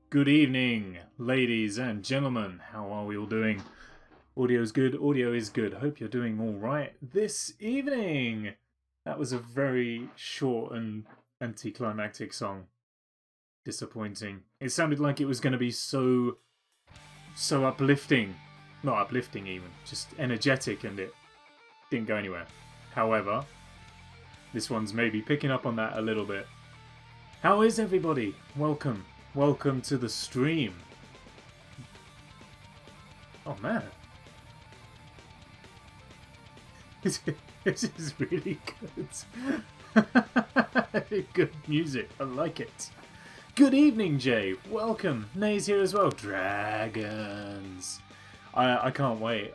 Good evening, ladies and gentlemen. How are we all doing? Audio's good, audio is good. Hope you're doing all right this evening. That was a very short and anticlimactic song. Disappointing. It sounded like it was going to be so uplifting. Not uplifting even, just energetic, and it didn't go anywhere. However, this one's maybe picking up on that a little bit. How is everybody? Welcome. Welcome to the stream. Oh man. This is really good. Good music. I like it. Good evening, Jay. Welcome. Nay's here as well. Dragons. I can't wait.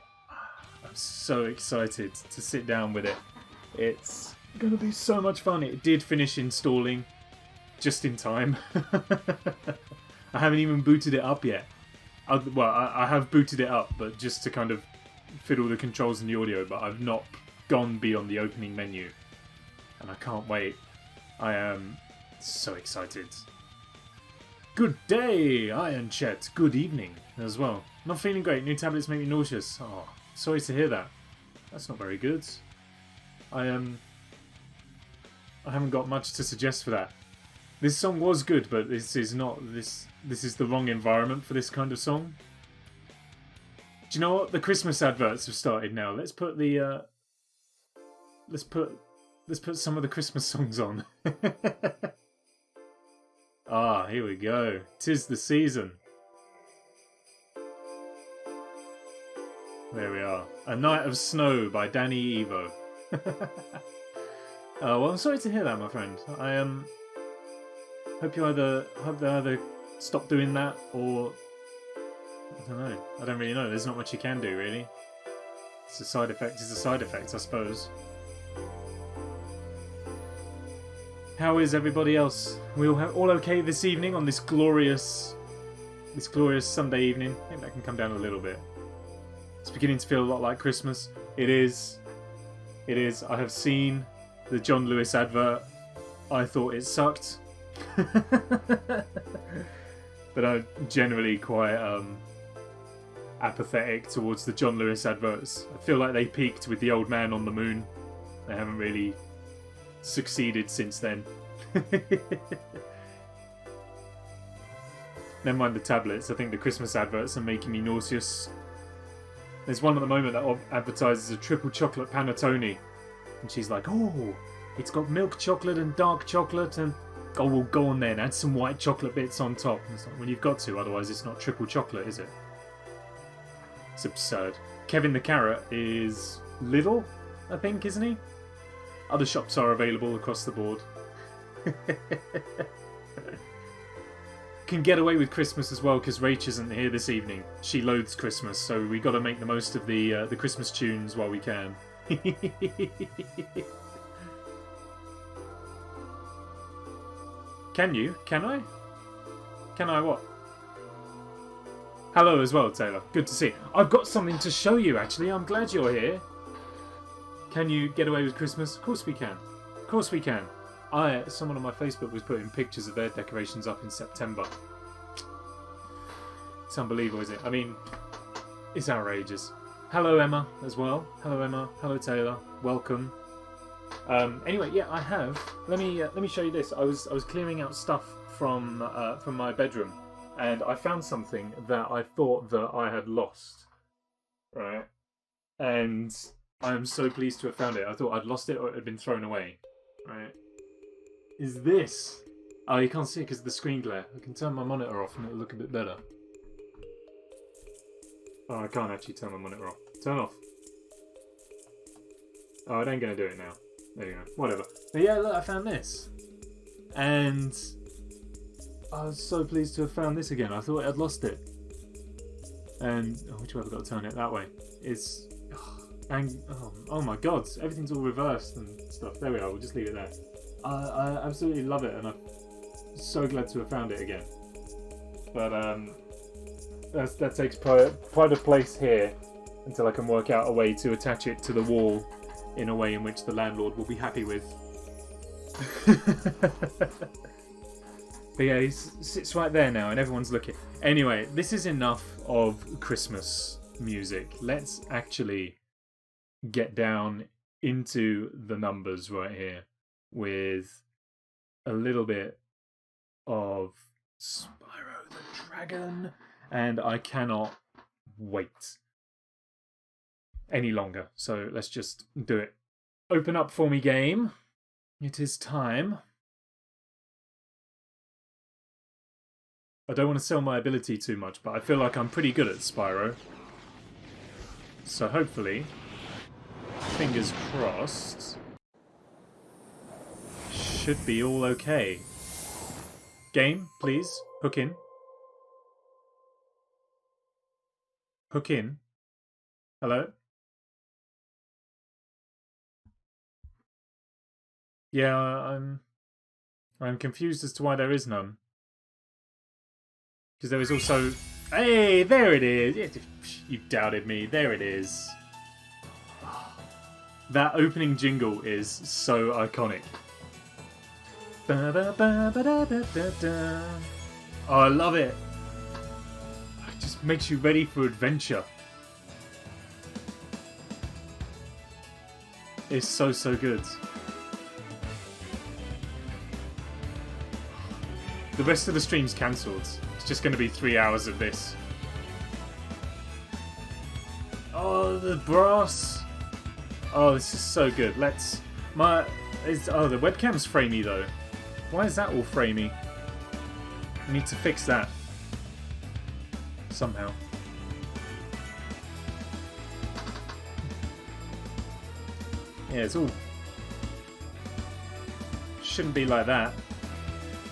I'm so excited to sit down with it. It's going to be so much fun. It did finish installing just in time. I haven't even booted it up yet. I have booted it up, but just to kind of fiddle the controls and the audio, but I've not gone beyond the opening menu. And I can't wait. I am so excited. Good day, Iron Chet. Good evening as well. Not feeling great. New tablets make me nauseous. Oh, sorry to hear that. That's not very good. I haven't got much to suggest for that. This song was good, but this is not this is the wrong environment for this kind of song. Do you know what? The Christmas adverts have started now. Let's put the let's put some of the Christmas songs on. Ah, here we go. 'Tis the season. There we are. A Night of Snow by Danny Evo. Well, I'm sorry to hear that, my friend. I hope they either stop doing that, or I don't know. I don't really know. There's not much you can do, really. It's a side effect. It's a side effect, I suppose. How is everybody else? We all okay this evening on this glorious Sunday evening? I think that can come down a little bit. It's beginning to feel a lot like Christmas. It is. It is. I have seen the John Lewis advert. I thought it sucked. But I'm generally quite apathetic towards the John Lewis adverts. I feel like they peaked with The Old Man on the Moon. They haven't really succeeded since then. Never mind the tablets. I think the Christmas adverts are making me nauseous. There's one at the moment that advertises a triple chocolate panettone, and she's like, "Oh, it's got milk chocolate and dark chocolate, and oh, well, go on then, add some white chocolate bits on top." And it's like, well, you've got to, otherwise it's not triple chocolate, is it? It's absurd. Kevin the Carrot is Lidl, I think, isn't he? Other shops are available across the board. Can get away with Christmas as well because Rach isn't here this evening. She loathes Christmas, so we got to make the most of the Christmas tunes while we can. Can you? Can I? Can I what? Hello as well, Taylor. Good to see you. I've got something to show you, actually. I'm glad you're here. Can you get away with Christmas? Of course we can. Of course we can. Someone on my Facebook was putting pictures of their decorations up in September. It's unbelievable, is it? I mean, it's outrageous. Hello, Emma, as well. Hello, Emma. Hello, Taylor. Welcome. Anyway, yeah, I have. Let me show you this. I was clearing out stuff from my bedroom, and I found something that I thought that I had lost. Right, and I am so pleased to have found it. I thought I'd lost it or it had been thrown away. Right, is this? Oh, you can't see it because of the screen glare. I can turn my monitor off and it'll look a bit better. Oh, I can't actually turn my monitor off. Turn off. Oh, it ain't gonna do it now. There you go. Whatever. But yeah, look, I found this. And I was so pleased to have found this again. I thought I'd lost it. And which way have I got to turn it? That way. It's oh my god, everything's all reversed and stuff. There we are, we'll just leave it there. I absolutely love it, and I'm so glad to have found it again. But that takes pride of place here until I can work out a way to attach it to the wall in a way in which the landlord will be happy with. But yeah, he sits right there now and everyone's looking. Anyway, this is enough of Christmas music. Let's actually get down into the numbers right here with a little bit of Spyro the Dragon. And I cannot wait any longer. So let's just do it. Open up for me, game. It is time. I don't want to sell my ability too much, but I feel like I'm pretty good at Spyro. So hopefully, fingers crossed, should be all okay. Game, please, hook in. Hook in. Hello? Yeah, I'm confused as to why there is none. Because there is also... Hey, there it is! You doubted me. There it is. That opening jingle is so iconic. Oh, I love it. It just makes you ready for adventure. It's so, so good. The rest of the stream's cancelled. It's just going to be 3 hours of this. Oh, the brass. Oh, this is so good. Let's... Oh, the webcam's framey, though. Why is that all framey? I need to fix that. Somehow. Yeah, it's all... Shouldn't be like that.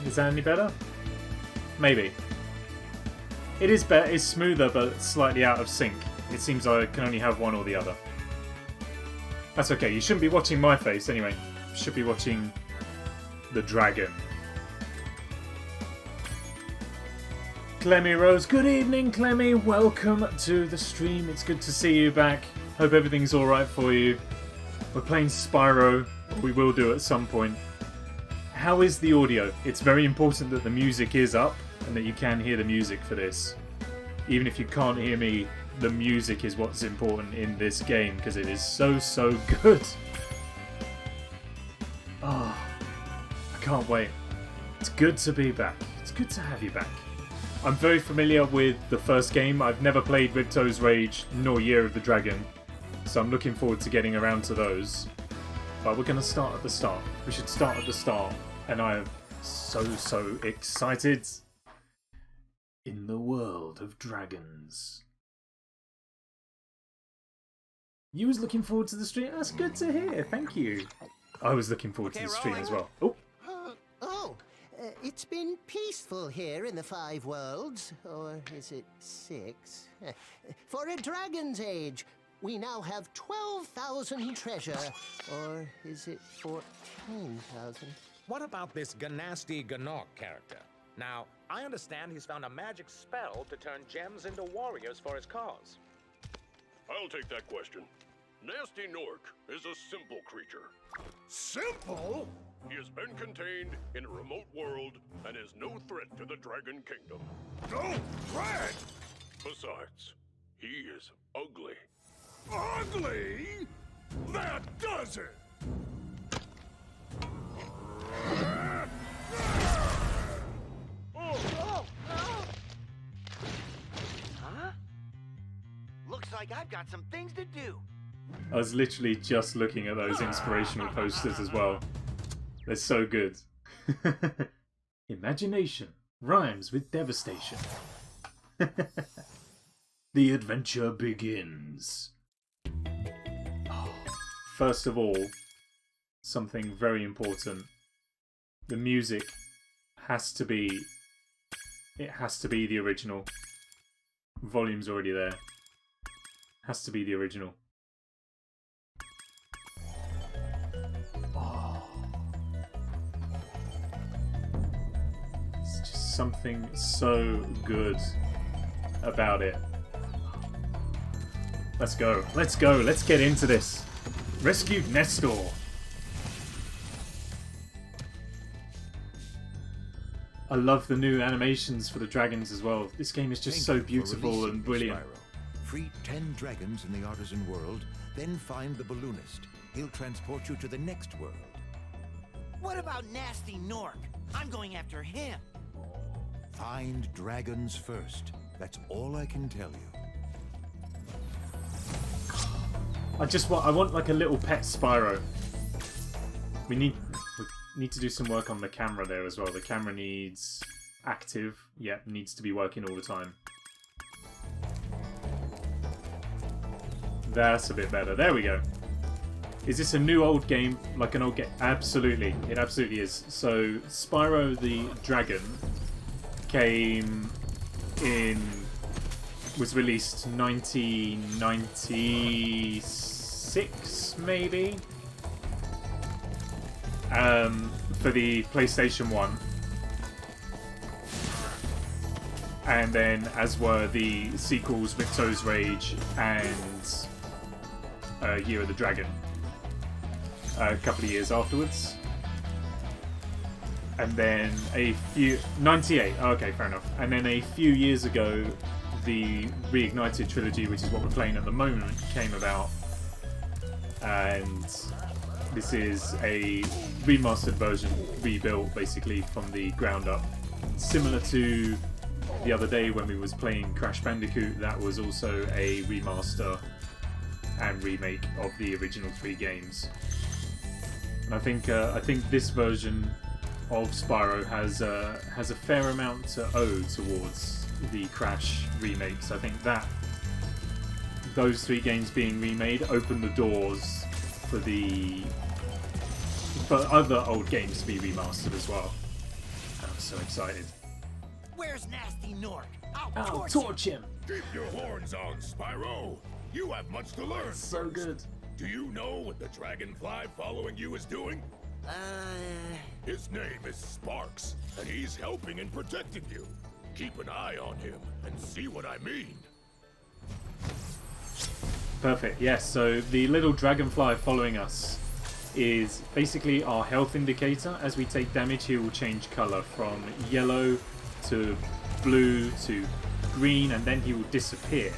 Is that any better? Maybe. It is better. It's smoother, but slightly out of sync. It seems I can only have one or the other. That's okay. You shouldn't be watching my face anyway. You should be watching the dragon. Clemmy Rose. Good evening, Clemmy. Welcome to the stream. It's good to see you back. Hope everything's alright for you. We're playing Spyro. We will do at some point. How is the audio? It's very important that the music is up and that you can hear the music for this. Even if you can't hear me, the music is what's important in this game because it is so, so good. Oh, I can't wait. It's good to be back. It's good to have you back. I'm very familiar with the first game. I've never played Ripto's Rage nor Year of the Dragon, so I'm looking forward to getting around to those. But we're going to start at the start. We should start at the start. And I am so, so excited. In the world of dragons. You was looking forward to the stream? That's good to hear. Thank you. I was looking forward to the stream as well. Oh. It's been peaceful here in the 5 worlds. Or is it 6? For a dragon's age. We now have 12,000 treasure. Or is it 14,000? What about this Ganasty Ganok character? Now, I understand he's found a magic spell to turn gems into warriors for his cause. I'll take that question. Nasty Nork is a simple creature. Simple? He has been contained in a remote world and is no threat to the Dragon Kingdom. No threat? Besides, he is ugly. Ugly? That does it! Huh? Looks like I've got some things to do. I was literally just looking at those inspirational posters as well. They're so good. Imagination rhymes with devastation. The adventure begins. First of all, something very important. The music has to be... It has to be the original. Volume's already there. Has to be the original. Oh. It's just something so good about it. Let's go. Let's go. Let's get into this. Rescued Nestor. I love the new animations for the dragons as well. This game is just so beautiful and brilliant. Spyro. Free 10 dragons in the artisan world, then find the balloonist. He'll transport you to the next world. What about Nasty Nork? I'm going after him. Find dragons first. That's all I can tell you. I want like a little pet Spyro. We need to do some work on the camera there as well. The camera needs active. Yeah, needs to be working all the time. That's a bit better. There we go. Is this a new old game? Like an old game? Absolutely. It absolutely is. So, Spyro the Dragon was released 1996, maybe? For the PlayStation 1. And then, as were the sequels, Victor's Rage and Year of the Dragon. A couple of years afterwards. And then 98, okay, fair enough. And then a few years ago, the Reignited Trilogy, which is what we're playing at the moment, came about. And this is a remastered version, rebuilt basically from the ground up. Similar to the other day when we was playing Crash Bandicoot, that was also a remaster and remake of the original 3 games. And I think this version of Spyro has a fair amount to owe towards the Crash remakes. I think that those 3 games being remade opened the doors for other old games to be remastered as well. I'm so excited. Where's Nasty Nork? I'll torch him. Keep your horns on, Spyro. You have much to learn. So good. Do you know what the dragonfly following you is doing? His name is Sparks, and he's helping and protecting you. Keep an eye on him and see what I mean. Perfect, yes, so the little dragonfly following us is basically our health indicator. As we take damage, he will change colour from yellow to blue to green, and then he will disappear.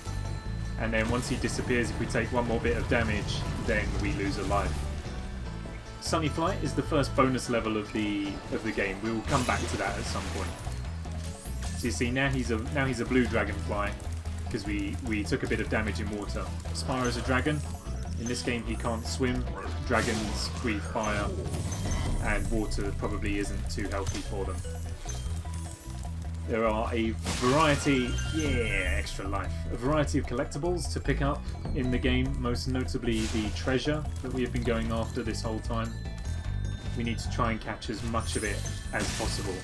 And then once he disappears, if we take one more bit of damage, then we lose a life. Sunny Flight is the first bonus level of the game. We will come back to that at some point. So you see, now he's a blue dragonfly because we took a bit of damage in water. Spyro's a dragon. In this game, he can't swim. Dragons breathe fire, and water probably isn't too healthy for them. There are a variety, extra life. A variety of collectibles to pick up in the game, most notably the treasure that we have been going after this whole time. We need to try and catch as much of it as possible.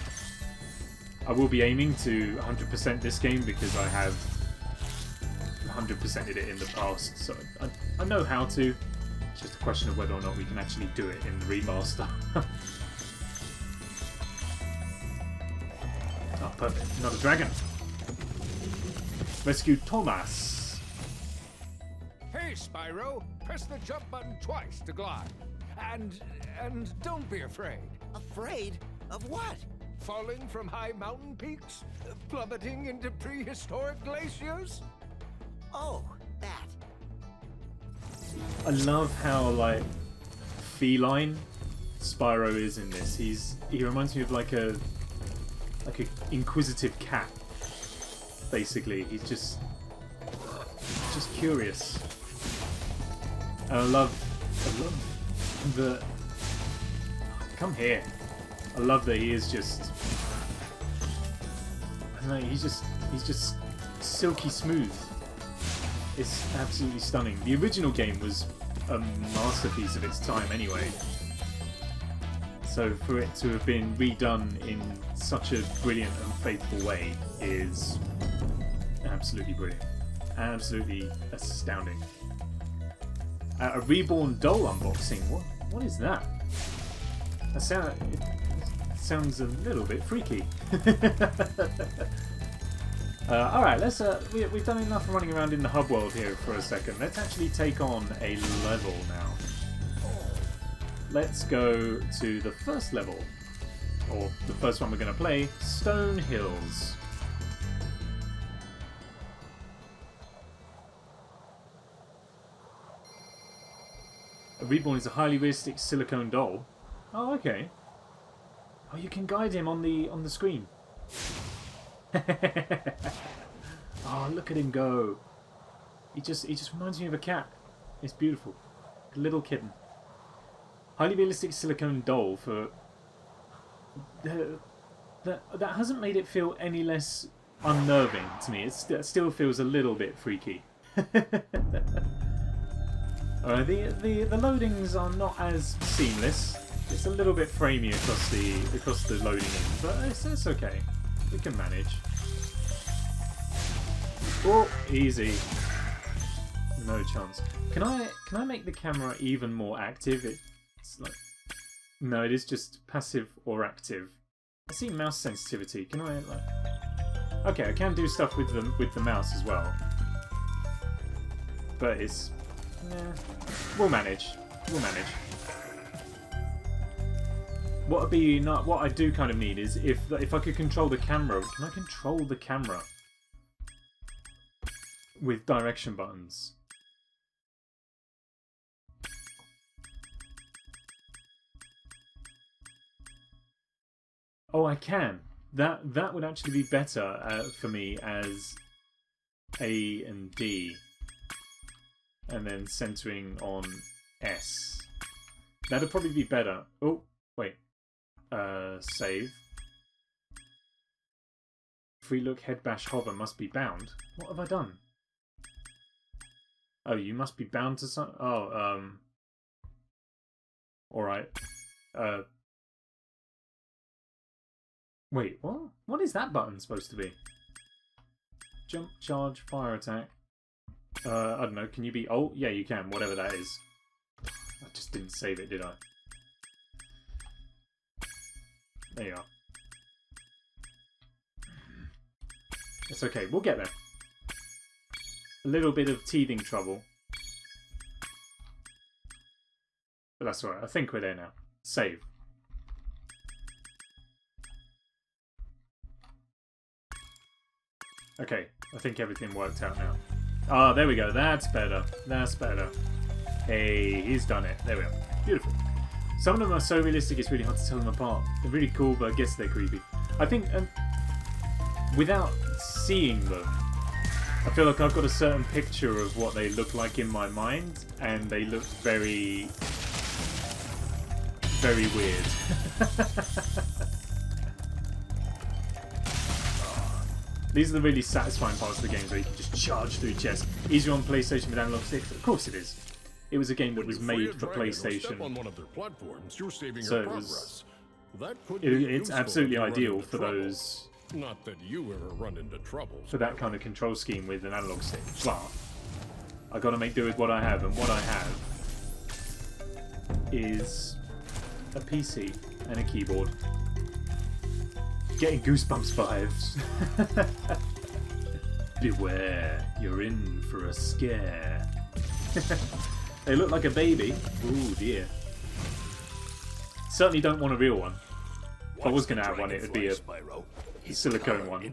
I will be aiming to 100% this game because I have 100%ed it in the past, so I know how to. It's just a question of whether or not we can actually do it in the remaster. Oh, perfect. Another dragon. Rescue Thomas. Hey, Spyro. Press the jump button twice to glide. And don't be afraid. Afraid? Of what? Falling from high mountain peaks? Plummeting into prehistoric glaciers? Oh, that. I love how, like, feline Spyro is in this. He reminds me of like a inquisitive cat. Basically, he's just curious. And I love the. Come here. I love that he is just. I don't know. He's just silky smooth. It's absolutely stunning. The original game was a masterpiece of its time, anyway. So for it to have been redone in such a brilliant and faithful way is absolutely brilliant. Absolutely astounding. A Reborn doll unboxing. What is that? It sounds a little bit freaky. Alright, let's. We've done enough running around in the hub world here for a second. Let's actually take on a level now. Let's go to the first level. or the first one we're going to play, Stone Hills. Reborn is a highly realistic silicone doll. Oh, okay. Oh, you can guide him on the screen. Oh, look at him go. He just reminds me of a cat. It's beautiful. A little kitten. Highly realistic silicone doll for... That hasn't made it feel any less unnerving to me. It still feels a little bit freaky. Alright, the loadings are not as seamless. It's a little bit framey across the loading in, but it's okay. We can manage. Oh, easy. No chance. Can I make the camera even more active? It's like, no, it is just passive or active. I see mouse sensitivity. Can I like? Okay, I can do stuff with the mouse as well, but it's we'll manage. We'll manage. What I do kind of need is if I could control the camera. Can I control the camera with direction buttons? Oh, I can. That would actually be better for me as A and D, and then centering on S. That'd probably be better. Oh, wait. Save. Free look, head bash, hover must be bound. What have I done? Oh, you must be bound to some. Oh, alright. Wait, what? What is that button supposed to be? Jump, charge, fire attack. I don't know, can you be... Oh, yeah, you can, whatever that is. I just didn't save it, did I? There you are. It's okay, we'll get there. A little bit of teething trouble. But that's alright, I think we're there now. Save. Okay, I think everything worked out now. Ah, there we go. That's better. That's better. Hey, he's done it. There we are. Beautiful. Some of them are so realistic it's really hard to tell them apart. They're really cool, but I guess they're creepy. I think without seeing them, I feel like I've got a certain picture of what they look like in my mind, and they look very, very weird. These are the really satisfying parts of the games where you can just charge through chests. Easier on PlayStation with analog sticks? Of course it is. It was a game that was made for PlayStation. On one of their platforms, you're saving So your it progress. That could it's be absolutely useful if you run ideal into for trouble. those, Not that you ever run into trouble. for that kind of control scheme with an analog stick. But I got to make do with what I have, and what I have is a PC and a keyboard. Getting goosebumps vibes. Beware, you're in for a scare. They look like a baby. Ooh dear. Certainly don't want a real one. If I was going to have one, it would be a silicone one.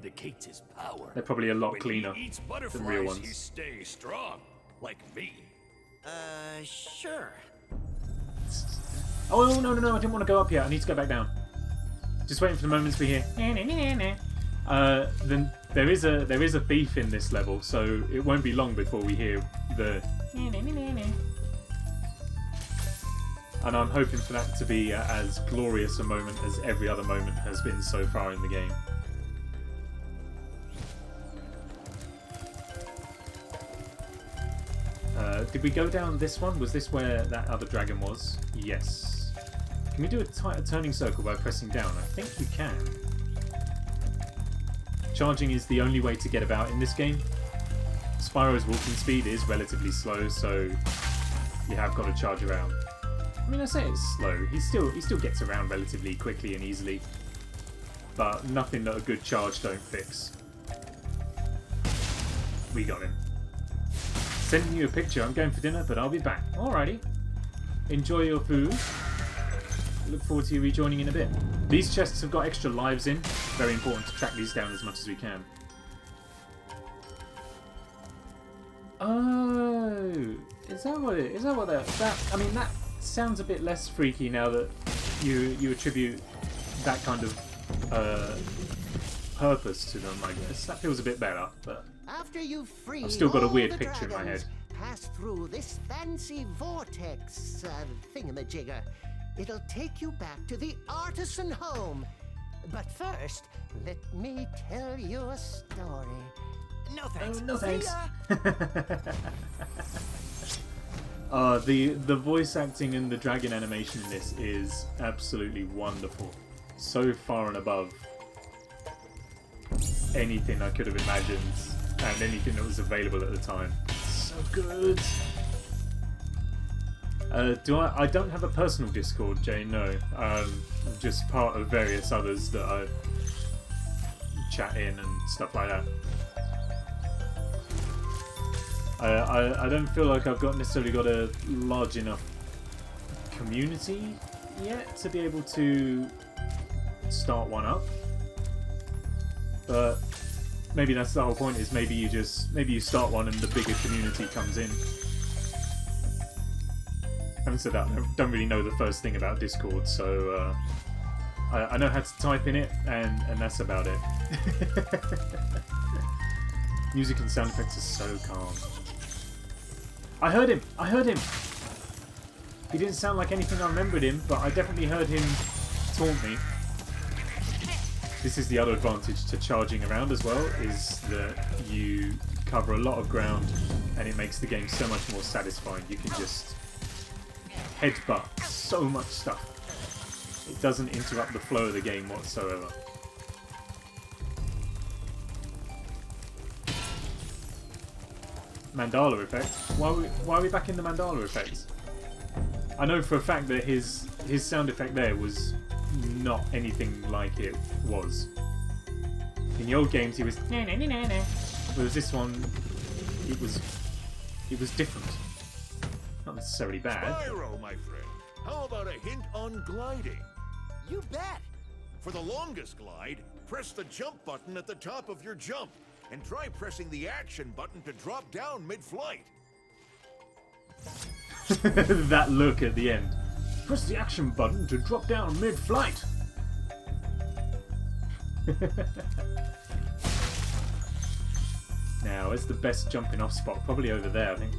They're probably a lot cleaner than real ones. He stays strong, like me. Sure. Oh, no, I didn't want to go up yet. I need to go back down. Just waiting for the moments we hear. Then there is a thief in this level, so it won't be long before we hear the. And I'm hoping for that to be as glorious a moment as every other moment has been so far in the game. Did we go down this one? Was this where that other dragon was? Yes. Can we do a turning circle by pressing down? I think we can. Charging is the only way to get about in this game. Spyro's walking speed is relatively slow, so you have got to charge around. I mean, I say it's slow. He still gets around relatively quickly and easily, but nothing that a good charge don't fix. We got him. Sending you a picture. I'm going for dinner, but I'll be back. Alrighty. Enjoy your food. Look forward to you rejoining in a bit. These chests have got extra lives in. Very important to track these down as much as we can. Oh, is that what it is? That what that? I mean, that sounds a bit less freaky now that you attribute that kind of purpose to them. I guess that feels a bit better, but After you've freed I've still got a all weird the picture in my dragons, head. pass through this fancy vortex thingamajigger. It'll take you back to the artisan home. But first, let me tell you a story. No thanks. No See thanks. ya. The voice acting and the dragon animation in this is absolutely wonderful. So far and above anything I could have imagined and anything that was available at the time. So good. I don't have a personal Discord, Jay, no. I'm just part of various others that I chat in and stuff like that. I don't feel like I've necessarily got a large enough community yet to be able to start one up. But maybe that's the whole point, is maybe you start one and the bigger community comes in. Having said that, I don't really know the first thing about Discord, so I know how to type in it, and that's about it. Music and sound effects are so calm. I heard him! I heard him! He didn't sound like anything I remembered him, but I definitely heard him taunt me. This is the other advantage to charging around as well, is that you cover a lot of ground and it makes the game so much more satisfying. You can just headbutt so much stuff. It doesn't interrupt the flow of the game whatsoever. Mandala effect? Why are we back in the Mandala effect? I know for a fact that his sound effect there was not anything like it was. In the old games he was whereas this one it was different. Not necessarily bad. Spyro, my friend. How about a hint on gliding? You bet. For the longest glide, press the jump button at the top of your jump, and try pressing the action button to drop down mid-flight. That look at the end. Press the action button to drop down mid-flight. Now, where's the best jumping off spot? Probably over there, I think.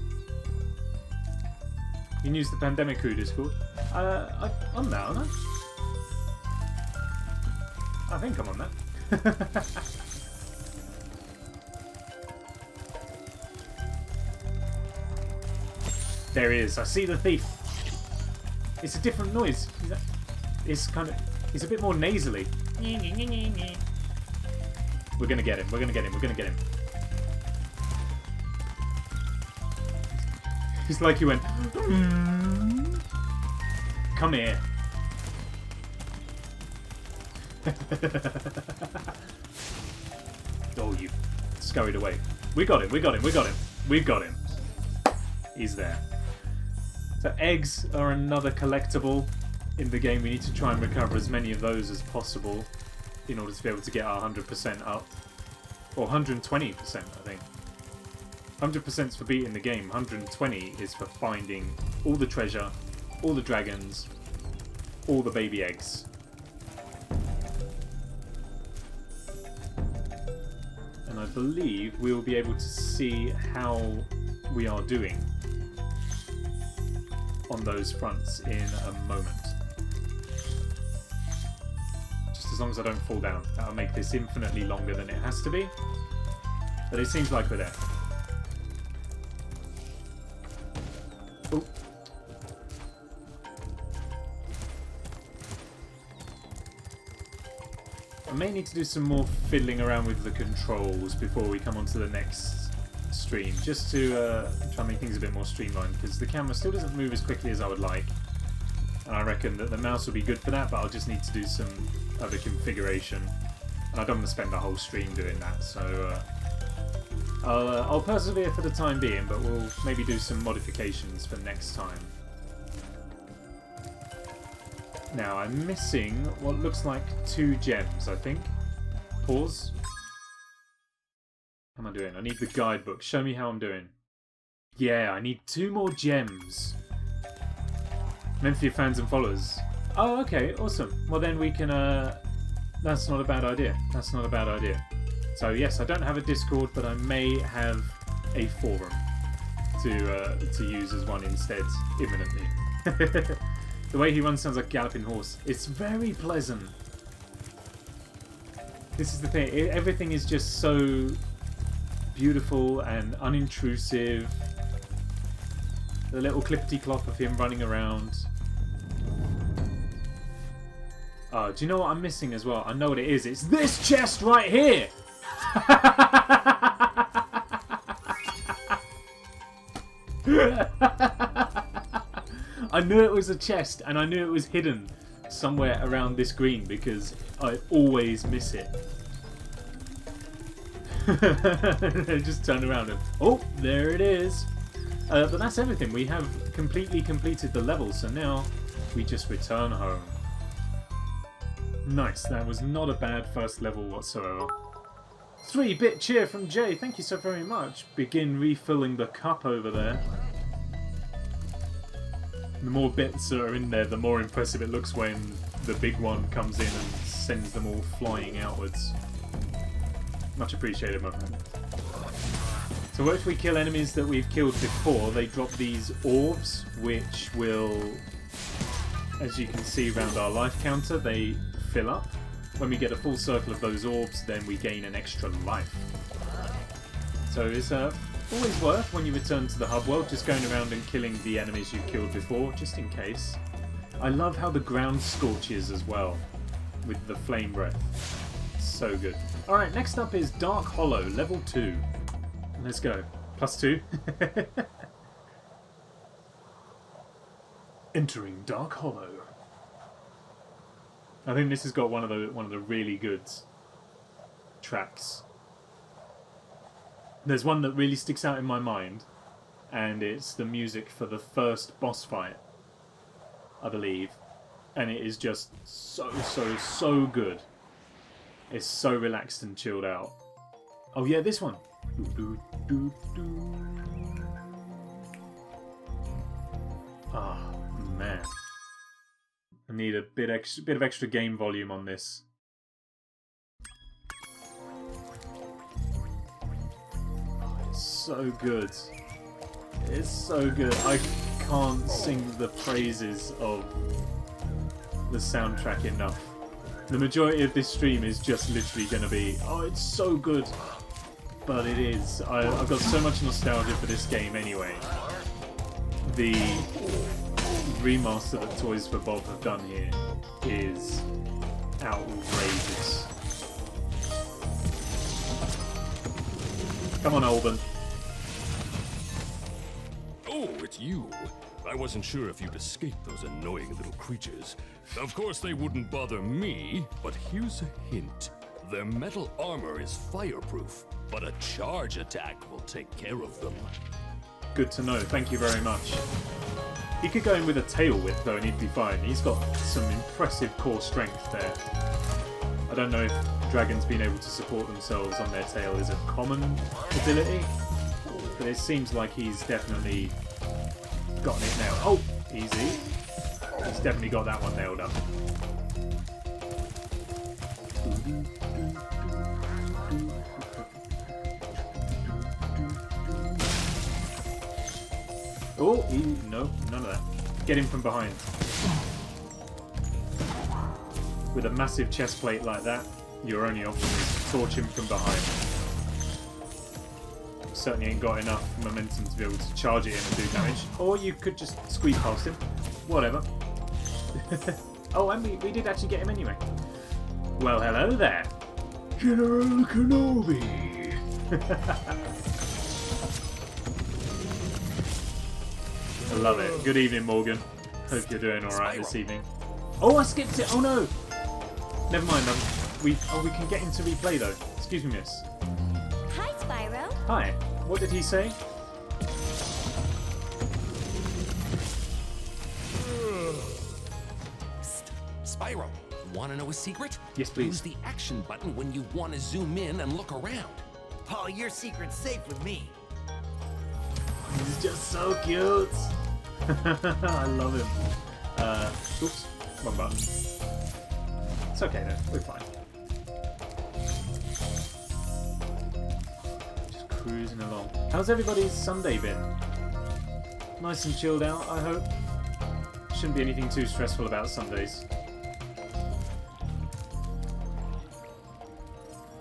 You can use the Pandemic Crew Discord. I'm there, aren't I? I think I'm on that. There he is. I see the thief. It's a different noise. It's a bit more nasally. We're gonna get him. We're gonna get him. We're gonna get him. He's like he went. Come here. Oh, you scurried away. We got him. We got him. We got him. We've got him. He's there. So eggs are another collectible in the game. We need to try and recover as many of those as possible in order to be able to get our 100% up. Or 120%, I think. 100% is for beating the game. 120 is for finding all the treasure, all the dragons, all the baby eggs. And I believe we will be able to see how we are doing on those fronts in a moment. Just as long as I don't fall down. That'll make this infinitely longer than it has to be. But it seems like we're there. Oh. I may need to do some more fiddling around with the controls before we come on to the next stream, just to try and make things a bit more streamlined, because the camera still doesn't move as quickly as I would like, and I reckon that the mouse will be good for that, but I'll just need to do some other configuration, and I don't want to spend the whole stream doing that, so I'll persevere for the time being, but we'll maybe do some modifications for next time. Now, I'm missing what looks like 2 gems, I think. Pause. How am I doing? I need the guidebook. Show me how I'm doing. Yeah, I need 2 more gems. Meant for your fans and followers. Oh, okay, awesome. Well, then we can, that's not a bad idea. That's not a bad idea. So, yes, I don't have a Discord, but I may have a forum to use as one instead, imminently. The way he runs sounds like a galloping horse. It's very pleasant. This is the thing. Everything is just so beautiful and unintrusive. The little clippity-clop of him running around. Oh, do you know what I'm missing as well? I know what it is. It's this chest right here! I knew it was a chest, and I knew it was hidden somewhere around this green because I always miss it. Just turn around and oh, there it is. But that's everything. We have completely completed the level, so now we just return home. Nice. That was not a bad first level whatsoever. 3-bit cheer from Jay. Thank you so very much. Begin refilling the cup over there. The more bits that are in there, the more impressive it looks when the big one comes in and sends them all flying outwards. Much appreciated, my friend. So if we kill enemies that we've killed before, they drop these orbs, which will, as you can see around our life counter, they fill up. When we get a full circle of those orbs, then we gain an extra life. So it's always worth, when you return to the hub world, just going around and killing the enemies you've killed before, just in case. I love how the ground scorches as well, with the flame breath. So good. Alright, next up is Dark Hollow, level 2. Let's go. +2. Entering Dark Hollow. I think this has got one of the really good tracks. There's one that really sticks out in my mind, and it's the music for the first boss fight, I believe. And it is just so good. It's so relaxed and chilled out. Oh yeah, this one. Ah, man. I need a bit of extra game volume on this. It's so good. It's so good. I can't sing the praises of the soundtrack enough. The majority of this stream is just literally going to be, oh, it's so good. But it is. I've got so much nostalgia for this game anyway. The remaster that Toys for Bob have done here is outrageous. Come on, Alban. Oh, it's you. I wasn't sure if you'd escaped those annoying little creatures. Of course they wouldn't bother me, but here's a hint. Their metal armor is fireproof, but a charge attack will take care of them. Good to know, thank you very much. He could go in with a tail whip though and he'd be fine. He's got some impressive core strength there. I don't know if dragons being able to support themselves on their tail is a common ability, but it seems like he's definitely gotten it now. Oh, easy. He's definitely got that one nailed up. Oh, no, none of that. Get him from behind. With a massive chest plate like that, your only option is to torch him from behind. Certainly ain't got enough momentum to be able to charge it in and do damage. Or you could just squeeze past him. Whatever. Oh, and we did actually get him anyway. Well, hello there. General Kenobi. I love it. Good evening, Morgan. Hope you're doing alright this evening. Oh, I skipped it. Oh, no. Never mind. We can get him to replay, though. Excuse me, miss. Hi, Spyro. Hi. What did he say? Spyro, want to know a secret? Yes, please. Use the action button when you want to zoom in and look around. Oh, your secret's safe with me. He's just so cute. I love him. Oops, wrong button. It's okay though, we're fine. Just cruising along. How's everybody's Sunday been? Nice and chilled out, I hope. Shouldn't be anything too stressful about Sundays.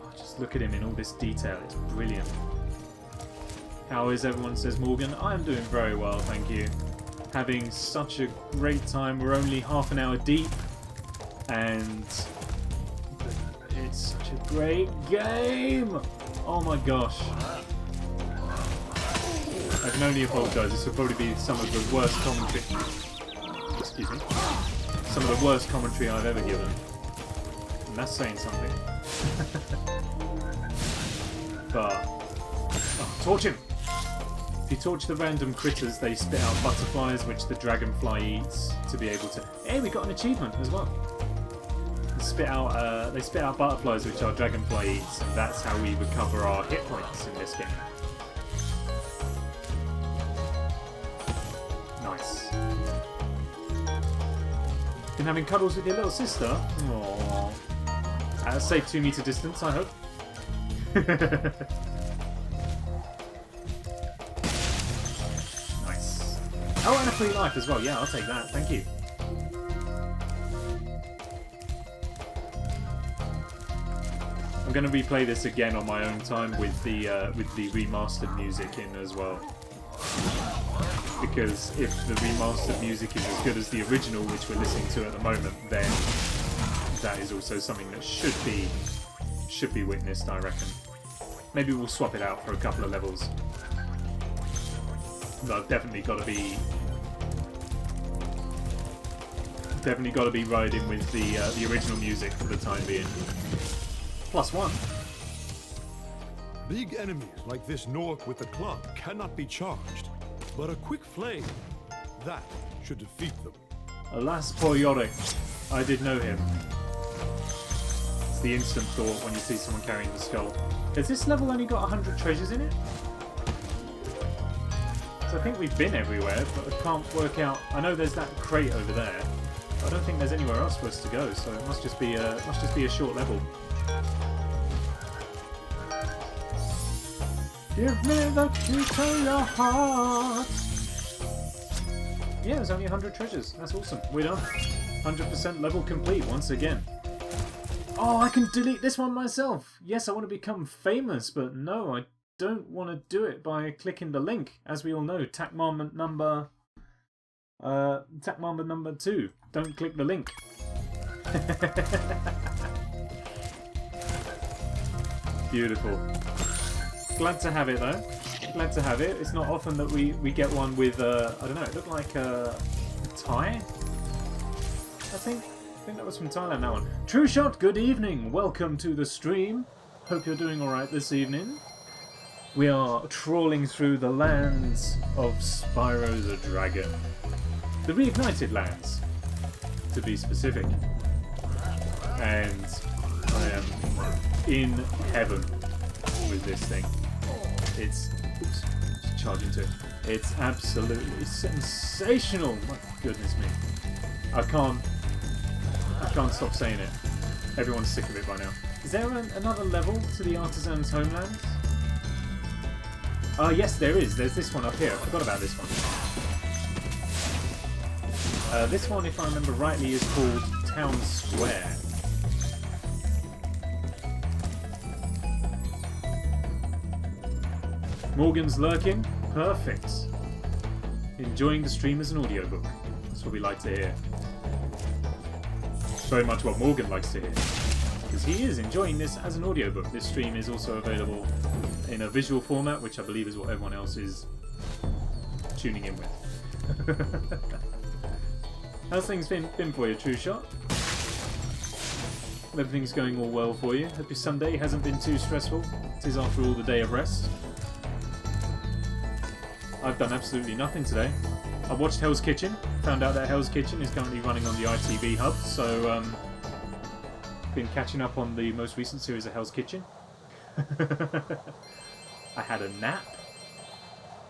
Oh, just look at him in all this detail, it's brilliant. How is everyone, says Morgan? I am doing very well, thank you. Having such a great time. We're only half an hour deep. And it's such a great game! Oh my gosh. I can only apologise. This will probably be some of the worst commentary. Excuse me. Some of the worst commentary I've ever given. And that's saying something. But... oh, torch him! If you torch the random critters, they spit out butterflies, which the dragonfly eats to be able to... hey, we got an achievement as well. They spit out butterflies, which our dragonfly eats, and that's how we recover our hit points in this game. Nice. Been having cuddles with your little sister? Aww. At a safe 2 meter distance, I hope. Oh, and a free life as well. Yeah, I'll take that. Thank you. I'm going to replay this again on my own time with the remastered music in as well. Because if the remastered music is as good as the original, which we're listening to at the moment, then that is also something that should be witnessed, I reckon. Maybe we'll swap it out for a couple of levels. But I've definitely got to be riding with the original music for the time being. +1. Big enemies like this Nork with the club cannot be charged, but a quick flame, that should defeat them. Alas, poor Yorick. I did know him. It's the instant thought when you see someone carrying the skull. Has this level only got 100 treasures in it? I think we've been everywhere, but I can't work out. I know there's that crate over there. But I don't think there's anywhere else for us to go, so it must just be a short level. Give me the key to your heart. Yeah, there's only 100 treasures. That's awesome. We're done. 100% level complete once again. Oh, I can delete this one myself. Yes, I want to become famous, but no, I don't want to do it by clicking the link. As we all know, tack moment number 2. Don't click the link. Beautiful. Glad to have it though. Glad to have it. It's not often that we get one with I don't know. It looked like a Thai. I think that was from Thailand. That one. True Shot. Good evening. Welcome to the stream. Hope you're doing all right this evening. We are trawling through the lands of Spyro the Dragon. The Reignited lands, to be specific. And I am in heaven with this thing. It's... oops, just charging to it. It's absolutely sensational. My goodness me. I can't stop saying it. Everyone's sick of it by now. Is there another level to the Artisan's homeland? Yes, there is. There's this one up here. I forgot about this one. This one, if I remember rightly, is called Town Square. Morgan's lurking. Perfect. Enjoying the stream as an audiobook. That's what we like to hear. Very much what Morgan likes to hear. Because he is enjoying this as an audiobook. This stream is also available in a visual format, which I believe is what everyone else is tuning in with. How's things been for you, True Shot? Everything's going all well for you. Hope your Sunday hasn't been too stressful. It is, after all, the day of rest. I've done absolutely nothing today. I watched Hell's Kitchen. Found out that Hell's Kitchen is currently running on the ITV hub, so been catching up on the most recent series of Hell's Kitchen. I had a nap.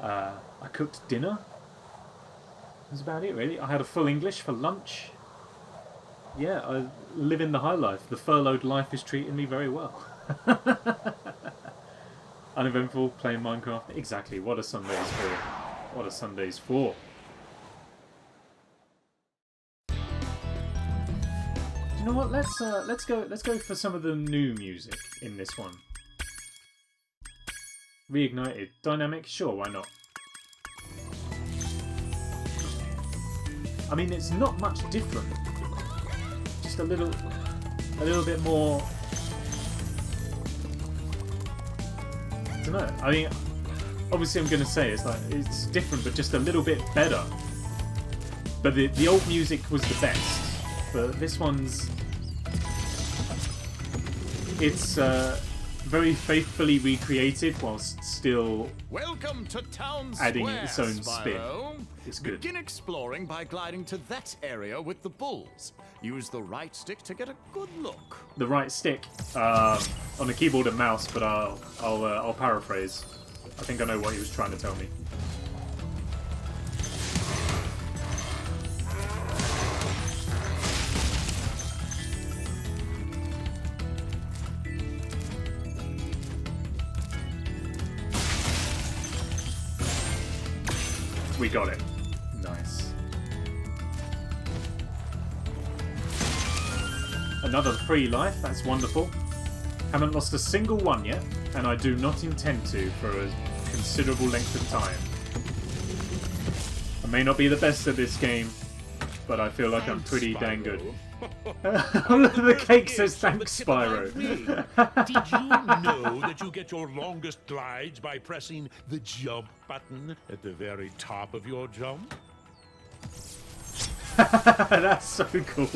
I cooked dinner. That's about it, really. I had a full English for lunch. Yeah, I live in the high life. The furloughed life is treating me very well. Uneventful, playing Minecraft. Exactly. What are Sundays for? What are Sundays for? You know what? Let's go for some of the new music in this one. Reignited, dynamic, sure, why not? I mean, it's not much different. Just a little bit more. I don't know. I mean, obviously, I'm gonna say it's different, but just a little bit better. But the old music was the best. But this one's it's very faithfully recreated whilst still Welcome to Town adding Square, its own Spyro. spin. It's good. Begin exploring by gliding to that area with the bulls. Use the right stick to get a good look. The right stick on the keyboard and mouse, but I'll paraphrase. I think I know what he was trying to tell me. We got it. Nice. Another free life, that's wonderful. Haven't lost a single one yet, and I do not intend to for a considerable length of time. I may not be the best at this game, but I feel like I'm pretty dang good. The cake says thanks, Spyro. Did you know that you get your longest glides by pressing the jump button at the very top of your jump? That's so cool.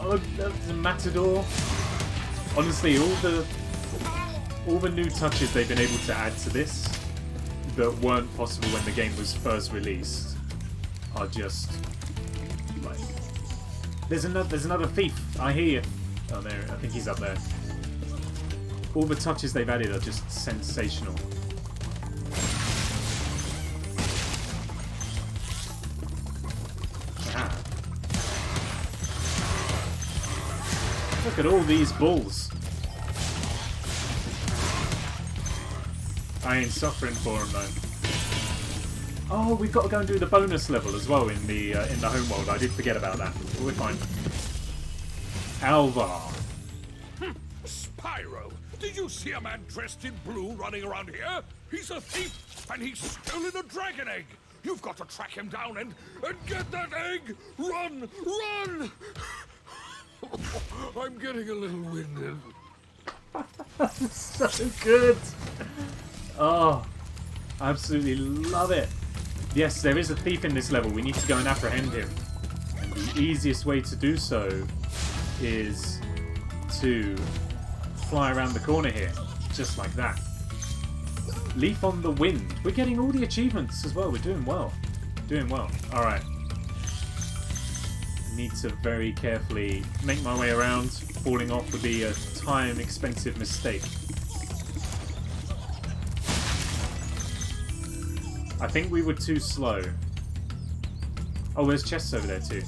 Oh, that's a matador. Honestly, all the new touches they've been able to add to this that weren't possible when the game was first released are just like. There's another thief. I hear you. Oh, there. I think he's up there. All the touches they've added are just sensational. Ah. Look at all these bulls. I ain't suffering for them though. Oh, we've got to go and do the bonus level as well in the home world. I did forget about that. But we're fine. Alvar. Spyro, did you see a man dressed in blue running around here? He's a thief, and he's stolen a dragon egg. You've got to track him down and get that egg. Run, run! I'm getting a little winded. So good. Oh, I absolutely love it. Yes, there is a thief in this level. We need to go and apprehend him. And the easiest way to do so is to fly around the corner here. Just like that. Leaf on the wind. We're getting all the achievements as well. We're doing well. Doing well. Alright. Need to very carefully make my way around. Falling off would be a time-expensive mistake. I think we were too slow. Oh, there's chests over there too.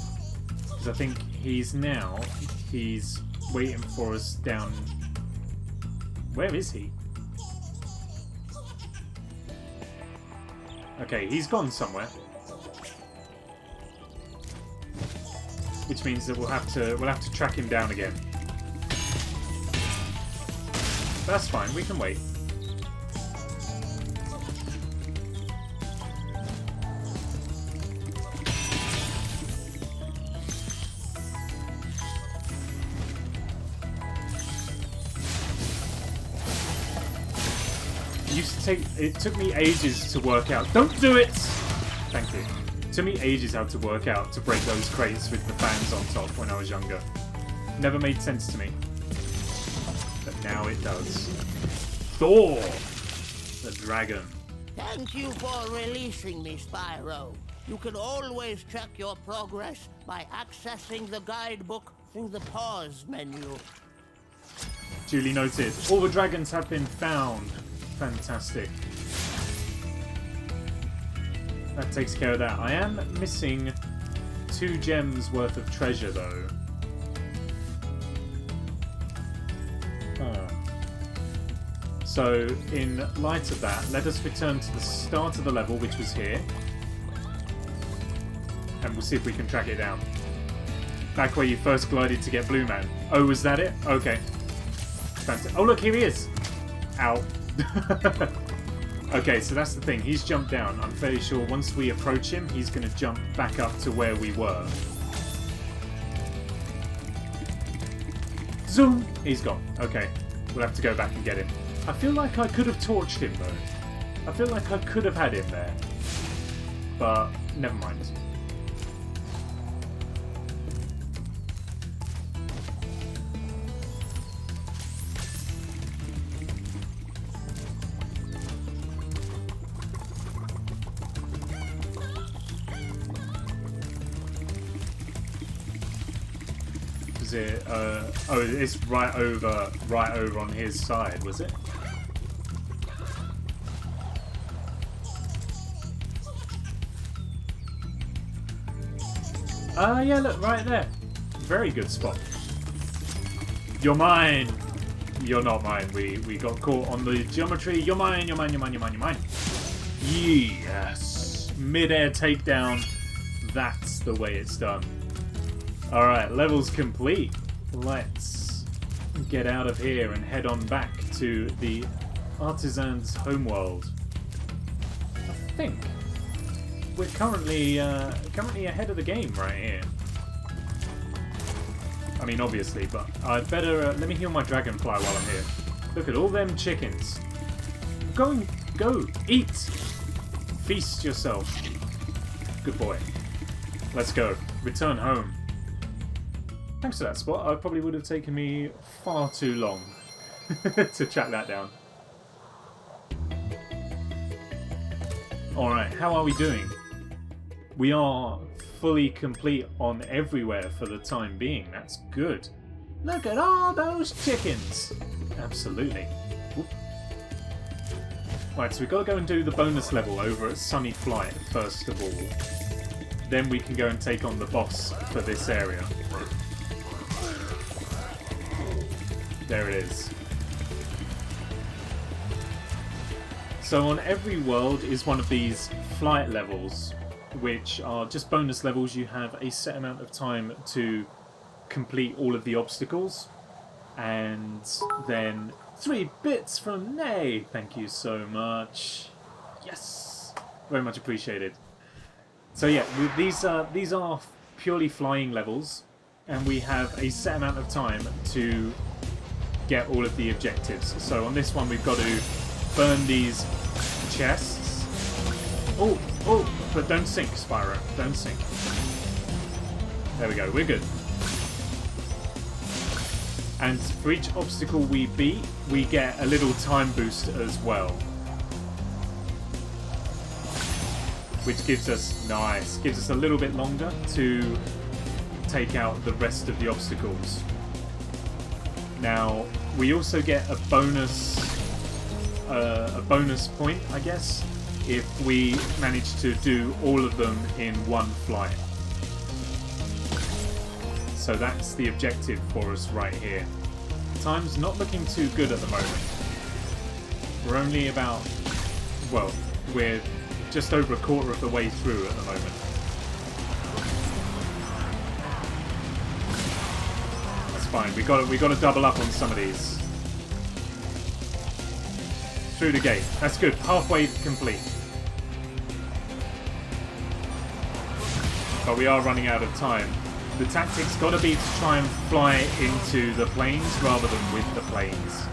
Because I think he's waiting for us down... Where is he? Okay, he's gone somewhere. Which means that we'll have to track him down again. But that's fine, we can wait. It took me ages to work out. Don't do it! Thank you. It took me ages how to work out to break those crates with the fans on top when I was younger. Never made sense to me. But now it does. Thor! The dragon. Thank you for releasing me, Spyro. You can always check your progress by accessing the guidebook through the pause menu. Duly noted. All the dragons have been found. Fantastic. That takes care of that. I am missing 2 gems worth of treasure, though. So, in light of that, let us return to the start of the level, which was here. And we'll see if we can track it down. Back where you first glided to get Blue Man. Oh, was that it? Okay. Fantastic. Oh, look, here he is! Ow. Okay, so that's the thing. He's jumped down. I'm fairly sure once we approach him, he's going to jump back up to where we were. Zoom! He's gone. Okay. We'll have to go back and get him. I feel like I could have torched him, though. I feel like I could have had him there. But, never mind. Is it, oh, it's right over on his side, was it? Yeah, look, right there. Very good spot. You're mine! You're not mine. We got caught on the geometry. You're mine, you're mine, you're mine, you're mine, you're mine. Yes! Mid-air takedown. That's the way it's done. Alright, level's complete. Let's get out of here and head on back to the Artisan's homeworld. I think we're currently ahead of the game right here. I mean, obviously, but I'd better let me heal my dragonfly while I'm here. Look at all them chickens. Go, eat, feast yourself. Good boy. Let's go. Return home. Thanks for that spot. It probably would have taken me far too long to track that down. Alright, how are we doing? We are fully complete on everywhere for the time being. That's good. Look at all those chickens! Absolutely. Whoop. Right, so we've got to go and do the bonus level over at Sunny Flight first of all. Then we can go and take on the boss for this area. There it is. So on every world is one of these flight levels, which are just bonus levels. You have a set amount of time to complete all of the obstacles. And then 3 bits from Nay. Thank you so much. Yes. Very much appreciated. So yeah, these are purely flying levels. And we have a set amount of time to get all of the objectives. So on this one we've got to burn these chests. Oh, but don't sink, Spyro. Don't sink. There we go, we're good. And for each obstacle we beat, we get a little time boost as well. Which gives us, gives us a little bit longer to take out the rest of the obstacles. Now, we also get a bonus point, I guess, if we manage to do all of them in one flight. So that's the objective for us right here. Time's not looking too good at the moment. We're only about, well, we're just over a quarter of the way through at the moment. Fine, we got to double up on some of these. Through the gate. That's good. Halfway complete. But we are running out of time. The tactic's got to be to try and fly into the planes rather than with the planes.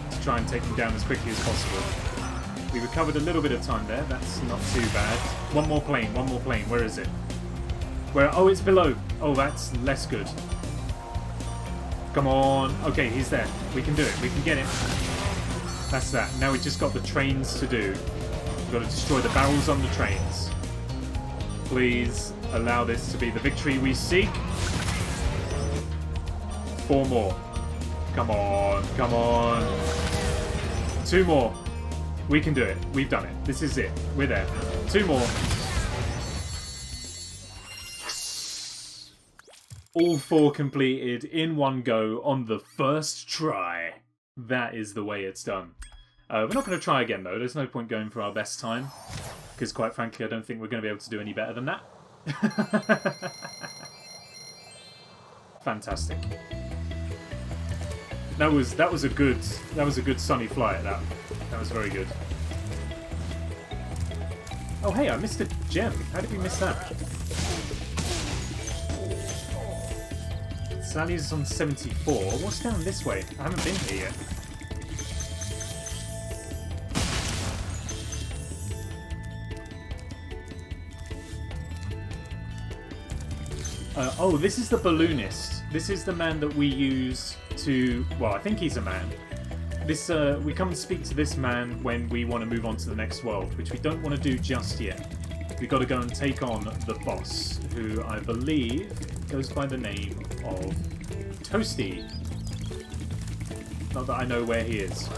To try and take them down as quickly as possible. We recovered a little bit of time there. That's not too bad. One more plane. Where is it? Where? Oh, it's below. Oh, that's less good. Come on. Okay, he's there. We can do it. We can get him. That's that. Now we just got the trains to do. We've got to destroy the barrels on the trains. Please allow this to be the victory we seek. 4 more. Come on, come on. 2 more. We can do it. We've done it. This is it. We're there. 2 more. All 4 completed in one go on the first try. That is the way it's done. We're not going to try again though. There's no point going for our best time. Because quite frankly, I don't think we're going to be able to do any better than that. Fantastic. That was a good sunny flight. That was very good. Oh hey, I missed a gem. How did we miss that? Sally's on 74. What's down this way? I haven't been here yet. Oh, this is the balloonist. This is the man that we use to... Well, I think he's a man. This we come and speak to this man when we want to move on to the next world, which we don't want to do just yet. We've got to go and take on the boss, who I believe goes by the name of Toasty. Not that I know where he is.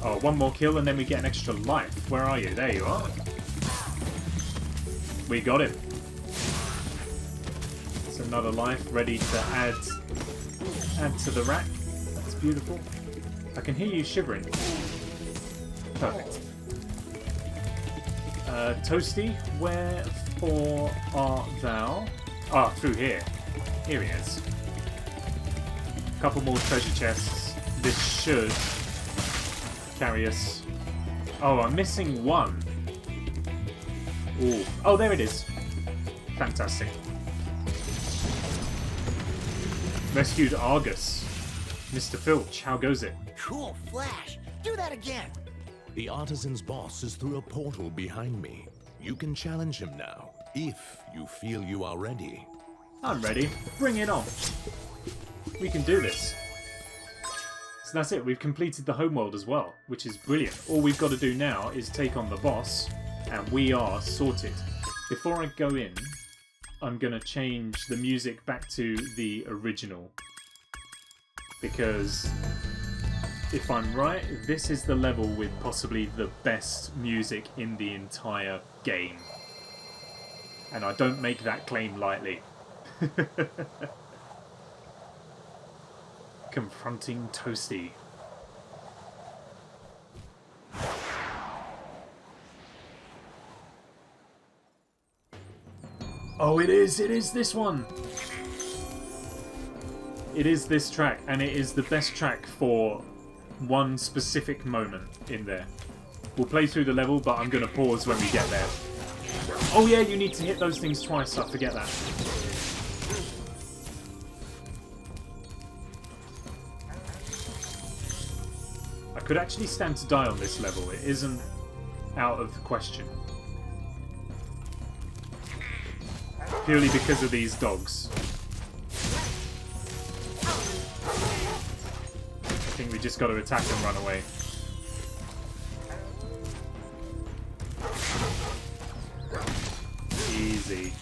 Oh, 1 more kill and then we get an extra life. Where are you? There you are. We got him. It's another life ready to add to the rack. That's beautiful. I can hear you shivering. Perfect. Toasty, wherefore art thou? Ah, through here. Here he is. Couple more treasure chests. This should carry us. Oh, I'm missing 1. Ooh. Oh, there it is. Fantastic. Rescued Argus. Mr. Filch, how goes it? Cool flash. Do that again. The artisan's boss is through a portal behind me. You can challenge him now, if you feel you are ready. I'm ready. Bring it on. We can do this. So that's it. We've completed the homeworld as well, which is brilliant. All we've got to do now is take on the boss, and we are sorted. Before I go in, I'm going to change the music back to the original. Because, if I'm right, this is the level with possibly the best music in the entire game. And I don't make that claim lightly. Confronting Toasty. Oh, it is this one. It is this track, and it is the best track for one specific moment in there. We'll play through the level, but I'm going to pause when we get there. Oh yeah, you need to hit those things twice, I forget that. I could actually stand to die on this level, it isn't out of the question. Purely because of these dogs. I think we just got to attack and run away. Easy.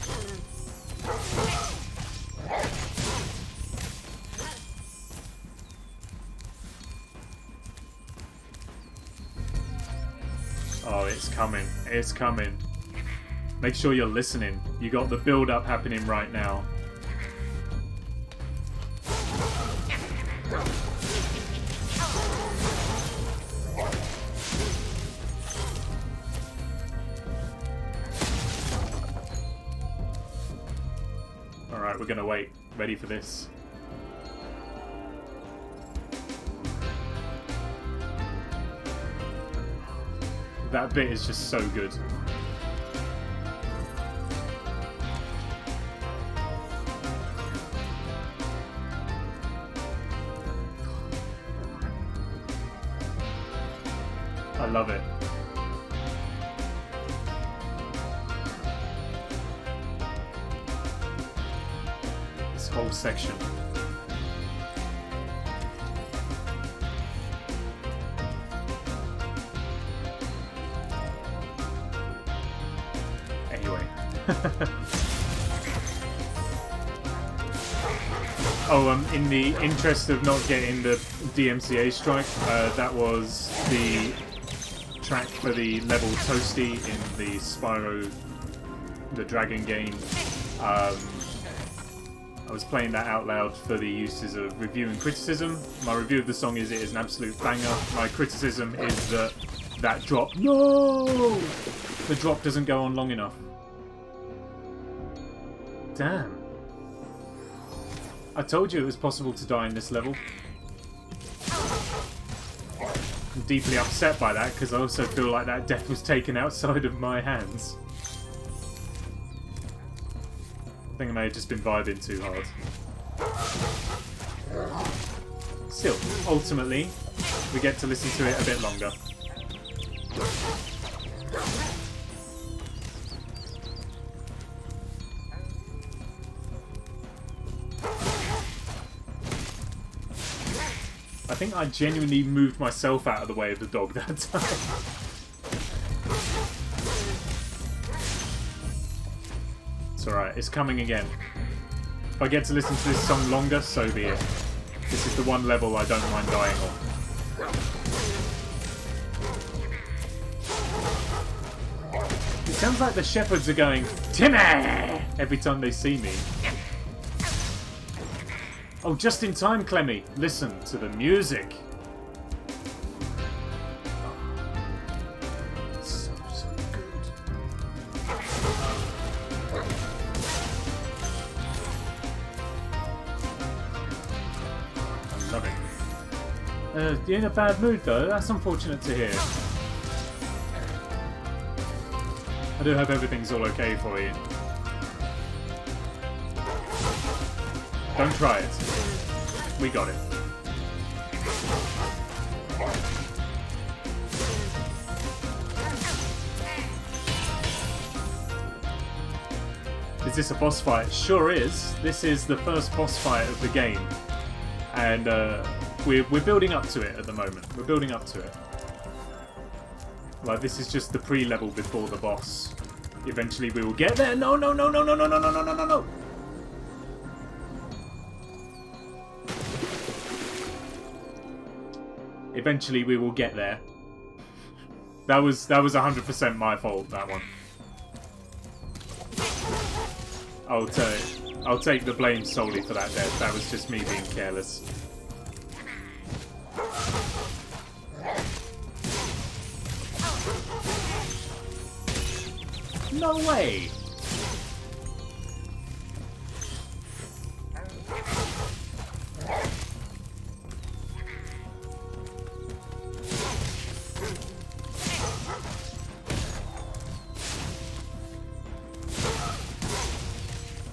Oh, it's coming. It's coming. Make sure you're listening. You got the build-up happening right now. Alright, we're gonna wait. Ready for this. That bit is just so good. I love it. This whole section. Oh, in the interest of not getting the DMCA strike, that was the track for the level Toasty in the Spyro the Dragon game. I was playing that out loud for the uses of review and criticism. My review of the song is it is an absolute banger. My criticism is that drop. No! The drop doesn't go on long enough. Damn. I told you it was possible to die in this level. I'm deeply upset by that because I also feel like that death was taken outside of my hands. I think I may have just been vibing too hard. Still, ultimately, we get to listen to it a bit longer. I think I genuinely moved myself out of the way of the dog that time. It's alright, it's coming again. If I get to listen to this song longer, so be it. This is the one level I don't mind dying on. It sounds like the shepherds are going, Timmy! Every time they see me. Oh, just in time, Clemmy. Listen to the music. Oh, so good. I love it. You're in a bad mood, though. That's unfortunate to hear. I do hope everything's all okay for you. Don't try it. We got it. Is this a boss fight? Sure is. This is the first boss fight of the game. And we're building up to it at the moment. We're building up to it. Like, this is just the pre-level before the boss. Eventually we will get there. No, no, no, no, no, no, no, no, no, no, no. Eventually we will get there. That was 100% my fault, that one. I'll take the blame solely for that death. That was just me being careless. No way!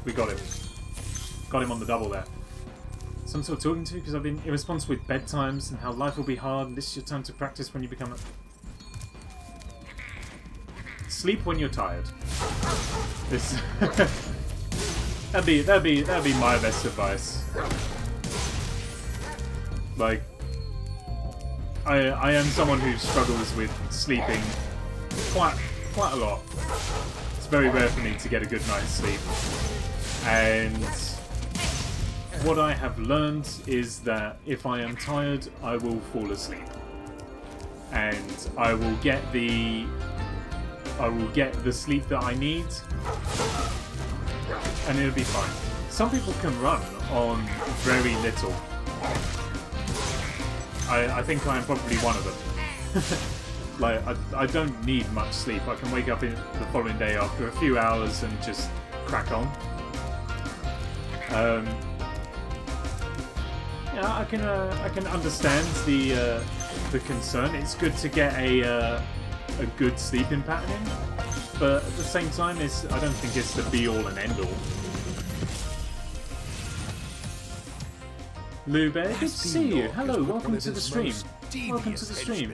We got him. Got him on the double there. Some sort of talking to because I've been irresponsible with bedtimes and how life will be hard and this is your time to practice when you become a... Sleep when you're tired. This that'd be my best advice. Like I am someone who struggles with sleeping quite a lot. It's very rare for me to get a good night's sleep. And what I have learned is that if I am tired, I will fall asleep. And I will get the sleep that I need, and it'll be fine. Some people can run on very little. I think I am probably one of them. Like, I don't need much sleep. I can wake up in the following day after a few hours and just crack on. Yeah, I can understand the concern. It's good to get a good sleeping pattern in, but at the same time, I don't think it's the be-all and end-all. Lube, good to see you. Hello, welcome to the stream. Welcome to the stream.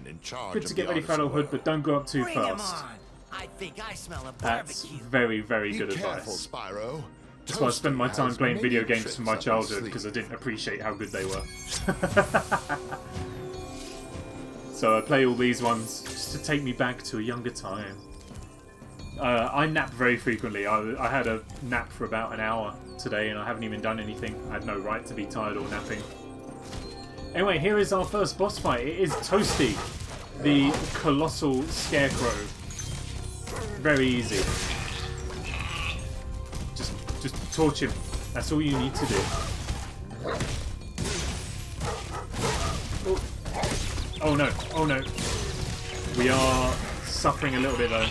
Good to get ready for adulthood, but don't go up too fast. I think I smell a That's barbecue. very, very good advice. Spyro. That's why I spend my time playing video games from my childhood, because I didn't appreciate how good they were. So I play all these ones just to take me back to a younger time. I nap very frequently. I had a nap for about an hour today and I haven't even done anything. I had no right to be tired or napping. Anyway, here is our first boss fight. It is Toasty, the colossal scarecrow. Very easy. Just torch him. That's all you need to do. Oh no, oh no. We are suffering a little bit though.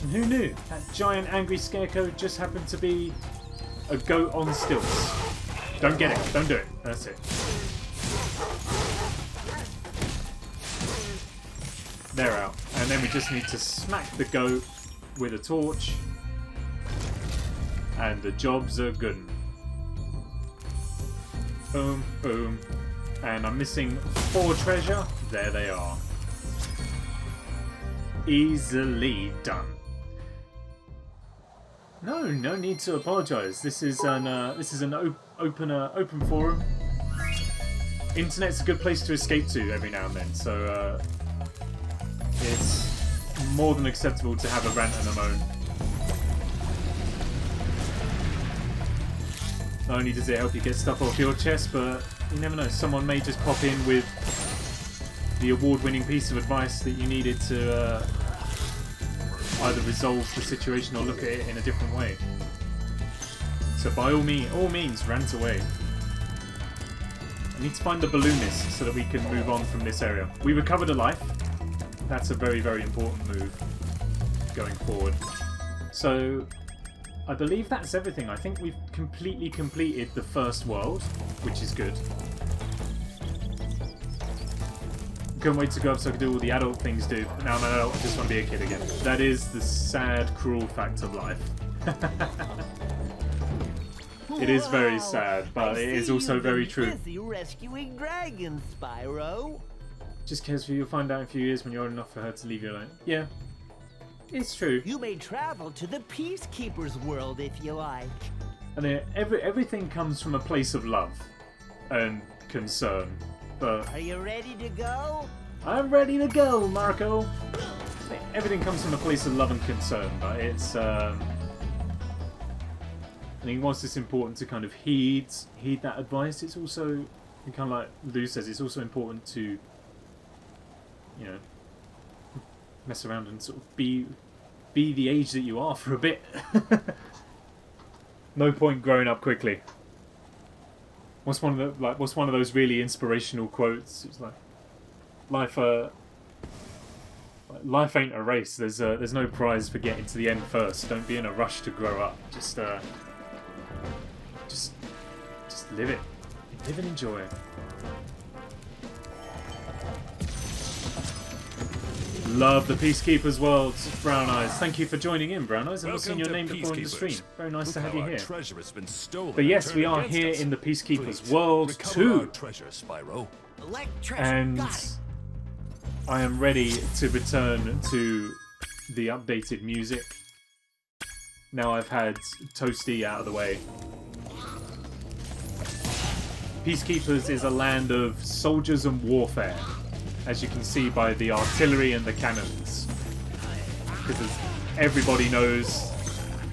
And who knew? That giant angry scarecrow just happened to be a goat on stilts. Don't get it, don't do it. That's it. They're out. And then we just need to smack the goat with a torch. And the jobs are good. Boom, boom. And I'm missing 4 treasure. There they are. Easily done. No need to apologise. This is an open forum. Internet's a good place to escape to every now and then, so it's more than acceptable to have a rant and a moan. Not only does it help you get stuff off your chest, but you never know, someone may just pop in with the award-winning piece of advice that you needed to either resolve the situation or look at it in a different way. So by all means, rant away. I need to find the balloonist so that we can move on from this area. We recovered a life. That's a very, very important move going forward. So I believe that's everything. I think we've completely completed the first world, which is good. Couldn't wait to grow up so I could do all the adult things do. Now I'm an adult, I just want to be a kid again. That is the sad, cruel fact of life. It is very sad, but it is also very true. Busy rescuing dragons, Spyro. Just cares for you. You'll find out in a few years when you're old enough for her to leave you alone. Yeah, it's true. You may travel to the Peacekeeper's world if you like. And everything comes from a place of love and concern. But are you ready to go? I'm ready to go, Marco. Everything comes from a place of love and concern, but it's I think whilst it's important to kind of heed that advice, it's also kind of like Lou says, it's also important to, you know, mess around and sort of be the age that you are for a bit. No point growing up quickly. What's one of those really inspirational quotes? It's like, life ain't a race. There's no prize for getting to the end first. Don't be in a rush to grow up. Just live it. Live and enjoy it. Love the Peacekeeper's world, Brown Eyes. Thank you for joining in, Brown Eyes. I've not seen your name before in the stream. Very nice to have you here. But yes, we are here in the Peacekeeper's world too. And I am ready to return to the updated music. Now I've had Toasty out of the way. Peacekeepers is a land of soldiers and warfare, as you can see by the artillery and the cannons. Because as everybody knows,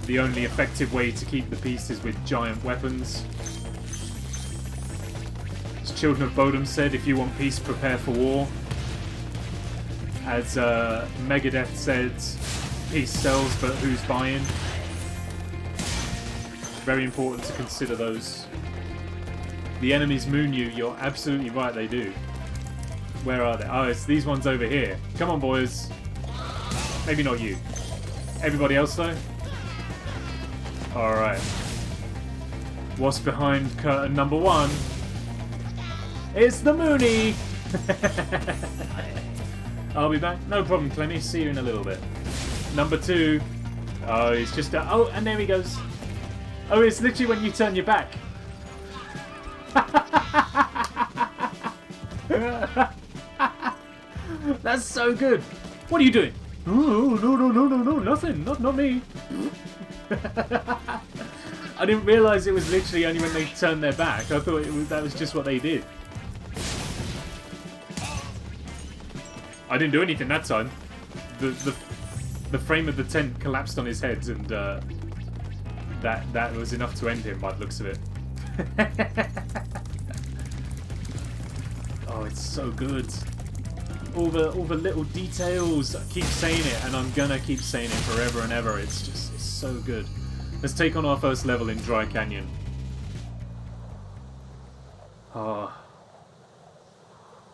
the only effective way to keep the peace is with giant weapons. As Children of Bodom said, if you want peace, prepare for war. As Megadeth said, peace sells, but who's buying? Very important to consider those. The enemies moon you, you're absolutely right, they do. Where are they? Oh, it's these ones over here. Come on, boys. Maybe not you. Everybody else, though? Alright. What's behind curtain number 1? It's the Mooney! I'll be back. No problem, Clemmy. See you in a little bit. Number 2. Oh, he's just... oh, and there he goes. Oh, it's literally when you turn your back. That's so good. What are you doing? Oh, no, nothing. Not me. I didn't realise it was literally only when they turned their back. I thought that was just what they did. I didn't do anything that time. the frame of the tent collapsed on his head, and that was enough to end him by the looks of it. Oh, it's so good. All the little details. I keep saying it, and I'm gonna keep saying it forever and ever. It's so good. Let's take on our first level in Dry Canyon. Oh.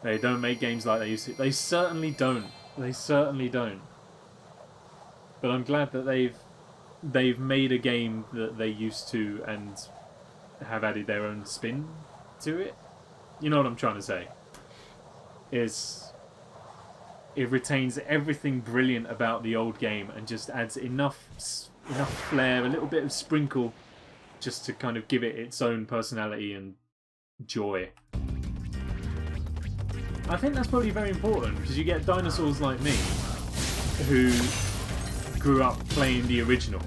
They don't make games like they used to. They certainly don't. They certainly don't. But I'm glad that they've made a game that they used to and have added their own spin to it. You know what I'm trying to say? It retains everything brilliant about the old game and just adds enough flair, a little bit of sprinkle, just to kind of give it its own personality and joy. I think that's probably very important, because you get dinosaurs like me who grew up playing the original,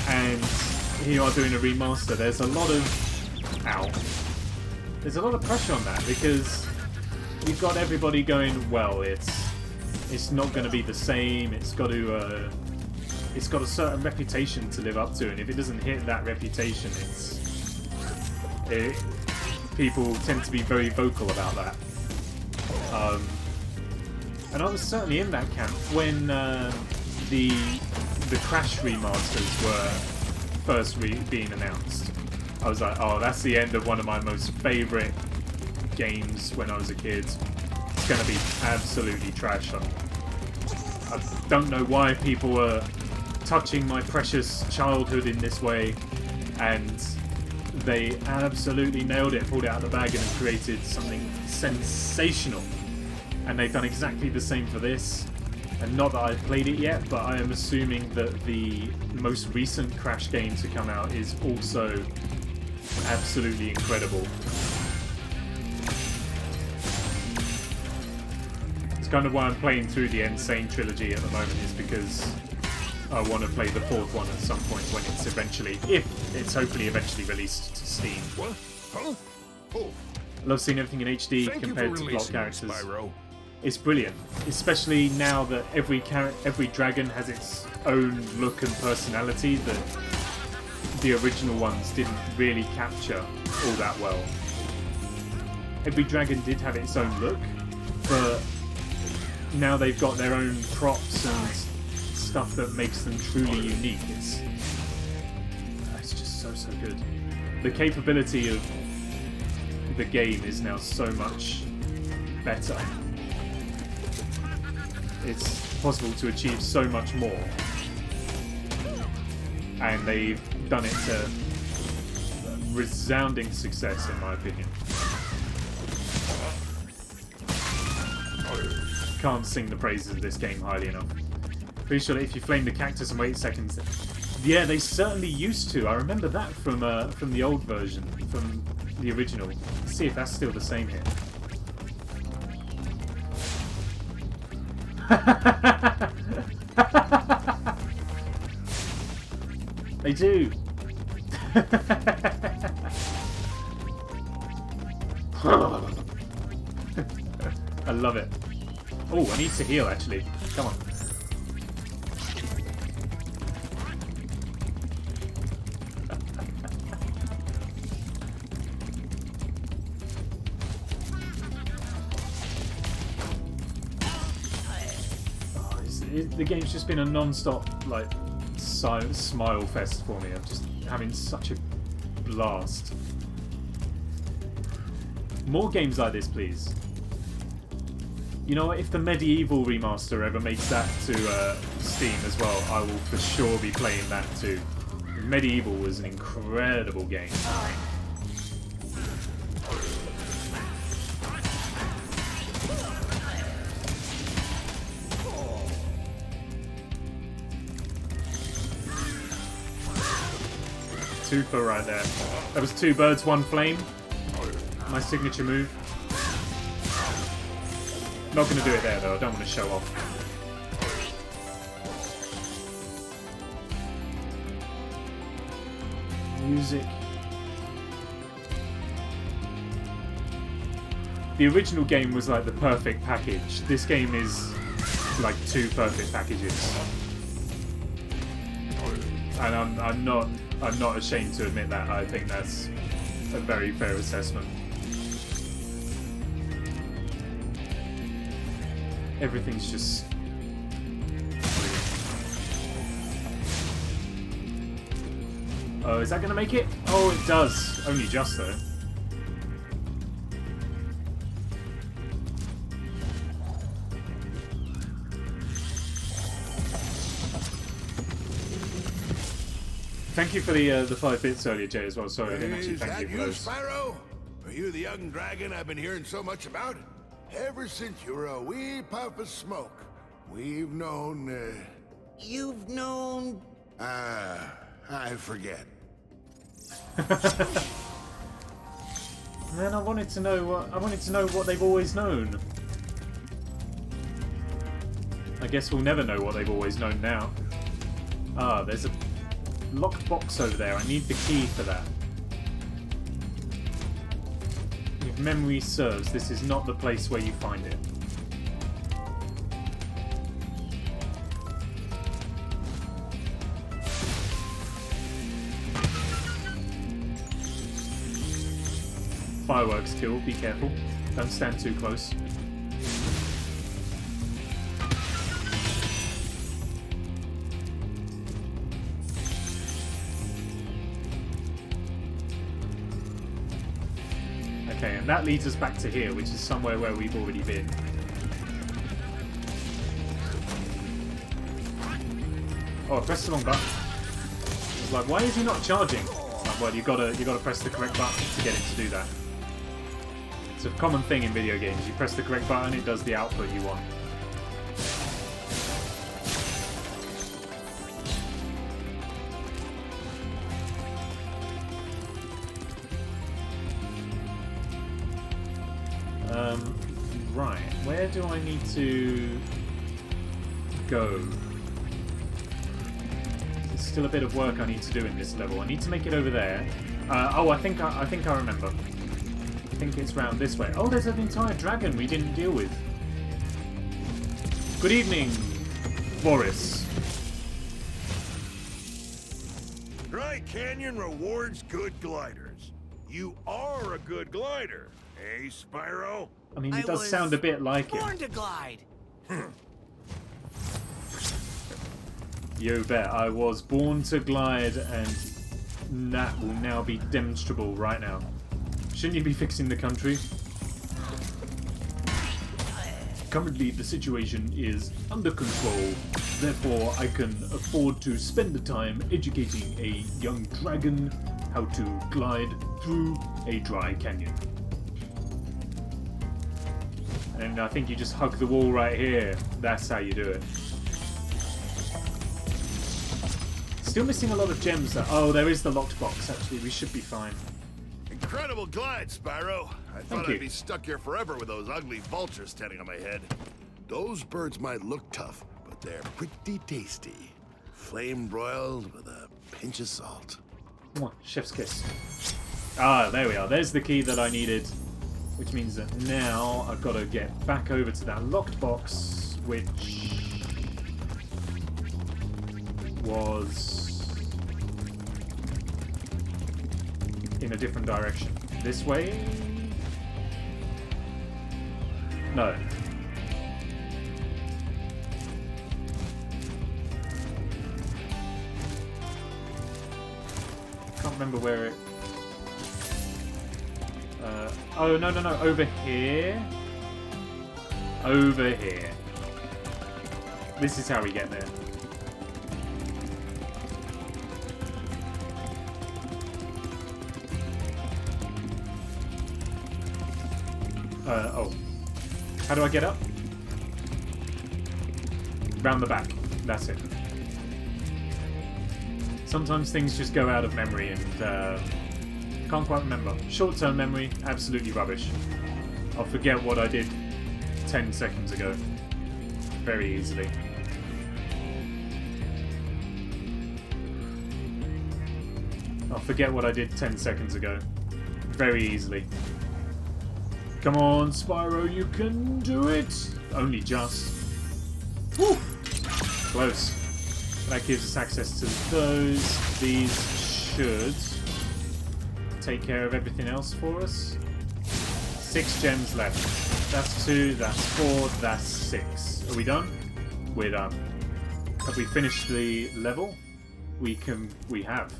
and here you are doing a remaster. There's a lot of pressure on that, because you've got everybody going, well, it's not going to be the same. It's got a certain reputation to live up to, and if it doesn't hit that reputation, people tend to be very vocal about that. And I was certainly in that camp when the Crash remasters were first being announced. I was like, oh, that's the end of one of my most favourite games when I was a kid. It's going to be absolutely trash. I don't know why people are touching my precious childhood in this way, and they absolutely nailed it, pulled it out of the bag, and have created something sensational. And they've done exactly the same for this. And not that I've played it yet, but I am assuming that the most recent Crash game to come out is also absolutely incredible. It's kind of why I'm playing through the n.sane Trilogy at the moment, is because I want to play the fourth one at some point when it's eventually, if it's hopefully eventually released to Steam. What? Huh? Oh. I love seeing everything in HD compared to block characters. Spyro. It's brilliant, especially now that every dragon has its own look and personality that the original ones didn't really capture all that well. Every dragon did have its own look, but now they've got their own props and stuff that makes them truly unique. It's just so good. The capability of the game is now so much better. It's possible to achieve so much more, and they've done it to resounding success, in my opinion. Can't sing the praises of this game highly enough. Pretty sure that if you flame the cactus and wait seconds, yeah, they certainly used to. I remember that from the old version, from the original. Let's see if that's still the same here. They do. I love it. Oh, I need to heal actually. Come on. The game's just been a non-stop like smile fest for me. I'm just having such a blast. More games like this, please. You know what? If the Medieval remaster ever makes that to Steam as well, I will for sure be playing that too. Medieval was an incredible game. Twofer right there. That was two birds, one flame. My signature move. Not going to do it there though, I don't want to show off. Music. The original game was like the perfect package. This game is like 2 perfect packages. And I'm not ashamed to admit that. I think that's a very fair assessment. Everything's just... Oh, is that going to make it? Oh, it does. Only just, though. Thank you for the 5 bits earlier, Jay, as well. Sorry, I didn't actually thank you for those. Spyro? Are you the young dragon I've been hearing so much about? Ever since you were a wee puff of smoke, we've known, You've known... I forget. Man, I wanted to know what they've always known. I guess we'll never know what they've always known now. Ah, there's a locked box over there. I need the key for that. If memory serves, this is not the place where you find it. Fireworks kill, be careful. Don't stand too close. Okay, and that leads us back to here, which is somewhere where we've already been. Oh, I pressed the wrong button. I was like, why is he not charging? Like, well, you gotta press the correct button to get it to do that. It's a common thing in video games. You press the correct button, it does the output you want. Right, where do I need to go? There's still a bit of work I need to do in this level. I need to make it over there. Oh, I think I remember. I think it's round this way. Oh, there's an entire dragon we didn't deal with. Good evening, Boris. Dry Canyon rewards good gliders. You are a good glider, eh, Spyro? I mean, it does sound a bit like it. Born to glide. You bet. I was born to glide, and that will now be demonstrable right now. Shouldn't you be fixing the country? Currently, the situation is under control. Therefore, I can afford to spend the time educating a young dragon how to glide through a dry canyon. And I think you just hug the wall right here. That's how you do it. Still missing a lot of gems though. Oh, there is the locked box actually. We should be fine. Incredible glide, Spyro. I thought I'd be stuck here forever with those ugly vultures standing on my head. Those birds might look tough, but they're pretty tasty. Flame broiled with a pinch of salt. Mwah, chef's kiss. Ah, there we are. There's the key that I needed. Which means that now I've got to get back over to that locked box, which was in a different direction. This way? No. Can't remember where it... oh, no, over here. Over here. This is how we get there. Oh. How do I get up? Round the back. That's it. Sometimes things just go out of memory and, can't quite remember. Short-term memory, absolutely rubbish. I'll forget what I did 10 seconds ago. Very easily. I'll forget what I did 10 seconds ago. Very easily. Come on, Spyro, you can do it! Only just. Woo! Close. That gives us access to those. These should take care of everything else for us. 6 gems left. That's 2, that's 4, that's 6. Are we done? We're done. Have we finished the level? We have.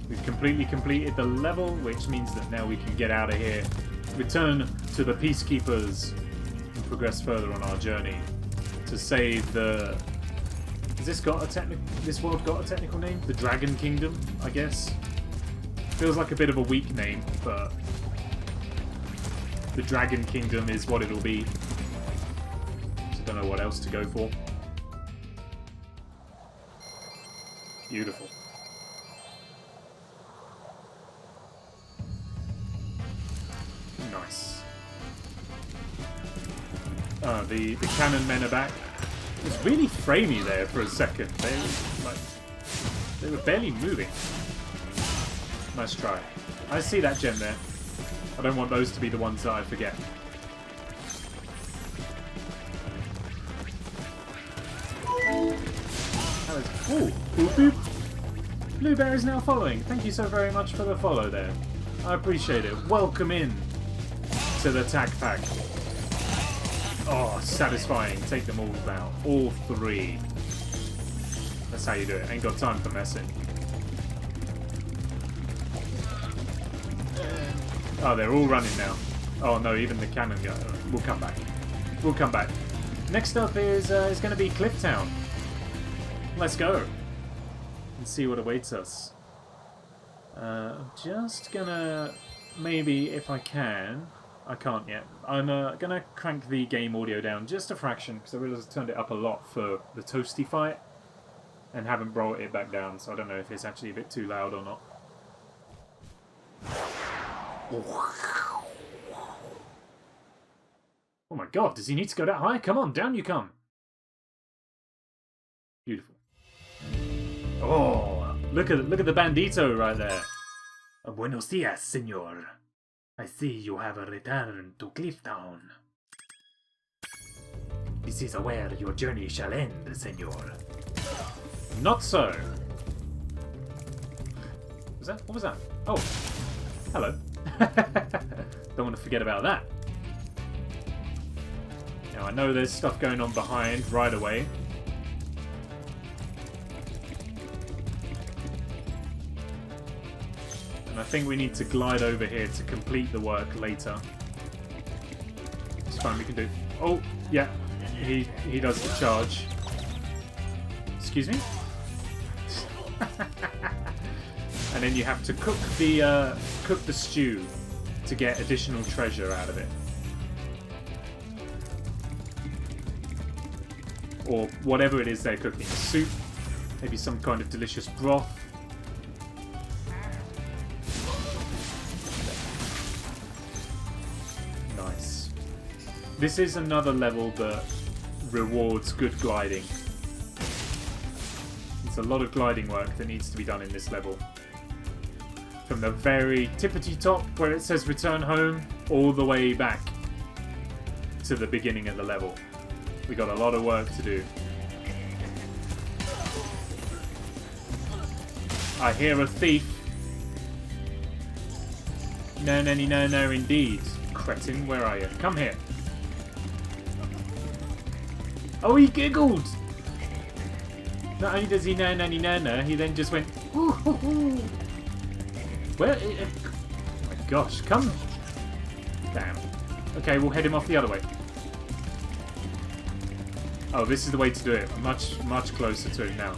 We've completely completed the level, which means that now we can get out of here, return to the Peacekeepers, and progress further on our journey to save the... Has this world got a technical name? The Dragon Kingdom, I guess? Feels like a bit of a weak name, but the Dragon Kingdom is what it'll be. So I don't know what else to go for. Beautiful. Nice. The cannon men are back. It was really framey there for a second. They were barely moving. Nice try. I see that gem there. I don't want those to be the ones that I forget. Ooh, boop boop. Blueberry is now following. Thank you so very much for the follow there. I appreciate it. Welcome in to the Tac Pack. Oh, satisfying. Take them all out. All 3. That's how you do it. Ain't got time for messing. Oh, they're all running now. Oh no, even the cannon guy. We'll come back. We'll come back. Next up is going to be Clifftown. Let's go and see what awaits us. I'm just gonna, maybe if I can, I can't yet. I'm gonna crank the game audio down just a fraction because I realised I turned it up a lot for the Toasty fight and haven't brought it back down, so I don't know if it's actually a bit too loud or not. Oh my god, does he need to go that high? Come on, down you come. Beautiful. Oh, look at the bandito right there. Buenos dias, senor. I see you have returned to Clifftown. This is where your journey shall end, senor. Not so. What was that? Oh, hello. Don't want to forget about that. Now I know there's stuff going on behind right away. And I think we need to glide over here to complete the work later. It's fine, we can do... Oh, yeah. He does the charge. Excuse me? And then you have to cook the stew to get additional treasure out of it. Or whatever it is they're cooking. Soup, maybe some kind of delicious broth. Nice. This is another level that rewards good gliding. It's a lot of gliding work that needs to be done in this level. From the very tippity top where it says return home, all the way back to the beginning of the level. We got a lot of work to do. I hear a thief. No, indeed. Cretin, where are you? Come here. Oh, he giggled! Not only does he no, he then just went, ooh, hoo, hoo. Where? Oh my gosh, come! Damn. Okay, we'll head him off the other way. Oh, this is the way to do it. Much closer to it now.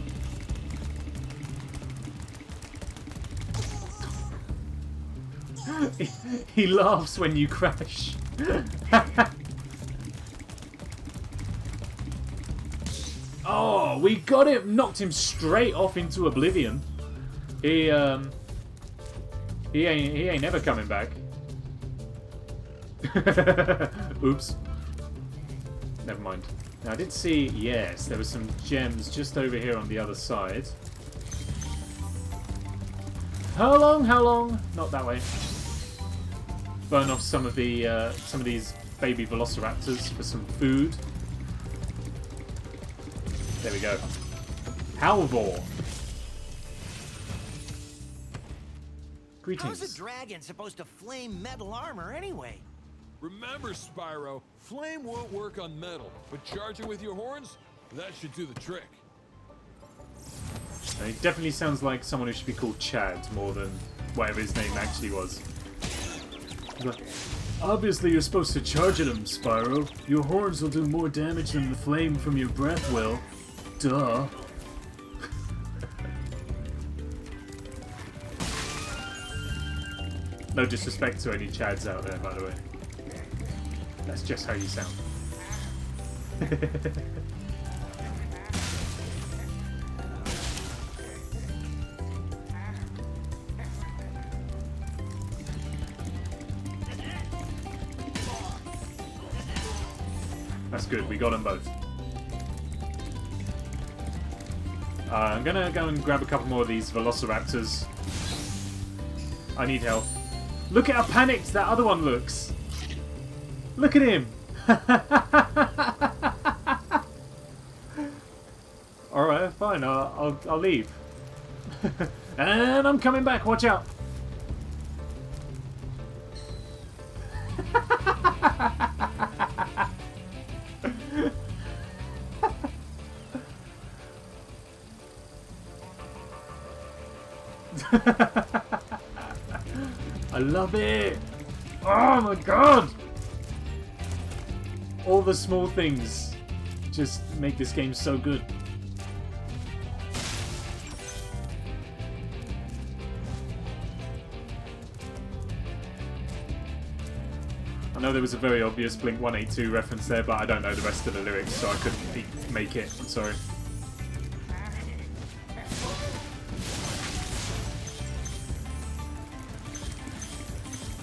He laughs when you crash. Oh, we got him! Knocked him straight off into oblivion. He ain't never coming back. Oops. Never mind. Now I did see, yes, there were some gems just over here on the other side. How long? Not that way. Burn off some of these baby velociraptors for some food. There we go. Halvor. Greetings. How's a dragon supposed to flame metal armor anyway? Remember, Spyro, flame won't work on metal, but charging with your horns, that should do the trick. He definitely sounds like someone who should be called Chad more than whatever his name actually was. But obviously you're supposed to charge at him, Spyro. Your horns will do more damage than the flame from your breath will. Duh. No disrespect to any Chads out there, by the way. That's just how you sound. That's good, we got them both. I'm gonna go and grab a couple more of these Velociraptors. I need help. Look at how panicked that other one looks! Look at him! Alright, fine, I'll leave. And I'm coming back, watch out! I love it! Oh my god! All the small things just make this game so good. I know there was a very obvious Blink-182 reference there, but I don't know the rest of the lyrics, so I couldn't make it. I'm sorry.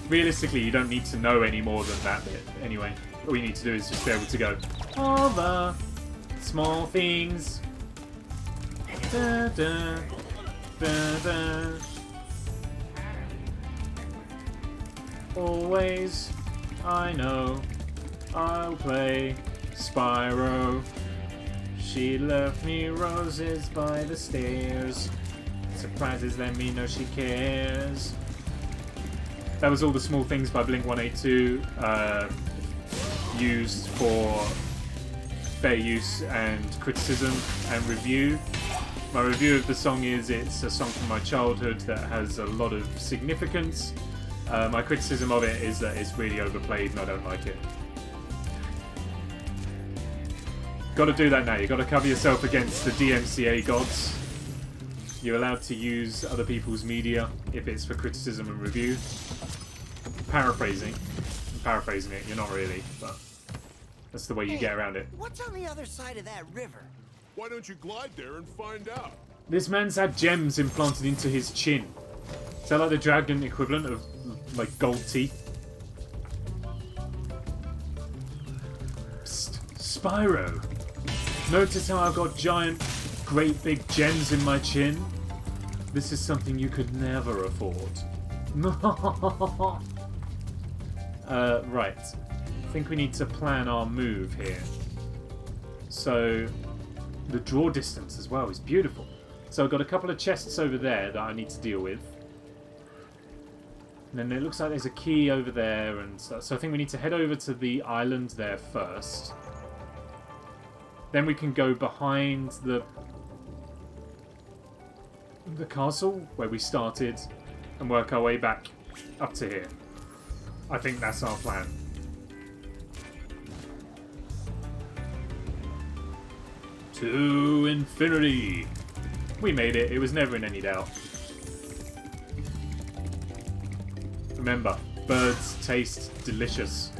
Realistically, you don't need to know any more than that bit anyway. All you need to do is just be able to go, all the small things. Da, da, da, da. Always, I know, I'll play Spyro. She left me roses by the stairs. Surprises let me know she cares. That was All the Small Things by Blink-182, used for fair use and criticism and review. My review of the song is it's a song from my childhood that has a lot of significance. My criticism of it is that it's really overplayed and I don't like it. Got to do that now. You've got to cover yourself against the DMCA gods. You're allowed to use other people's media if it's for criticism and review. Paraphrasing. I'm paraphrasing it, you're not really, but that's the way you get around it. What's on the other side of that river? Why don't you glide there and find out? This man's had gems implanted into his chin. Is that like the dragon equivalent of, like, gold teeth? Psst, Spyro. Notice how I've got giant, great big gems in my chin? This is something you could never afford. Right. I think we need to plan our move here. So, the draw distance as well is beautiful. So I've got a couple of chests over there that I need to deal with. And then it looks like there's a key over there, and so I think we need to head over to the island there first. Then we can go behind the castle where we started and work our way back up to here. I think that's our plan. To infinity! We made it. It was never in any doubt. Remember, birds taste delicious.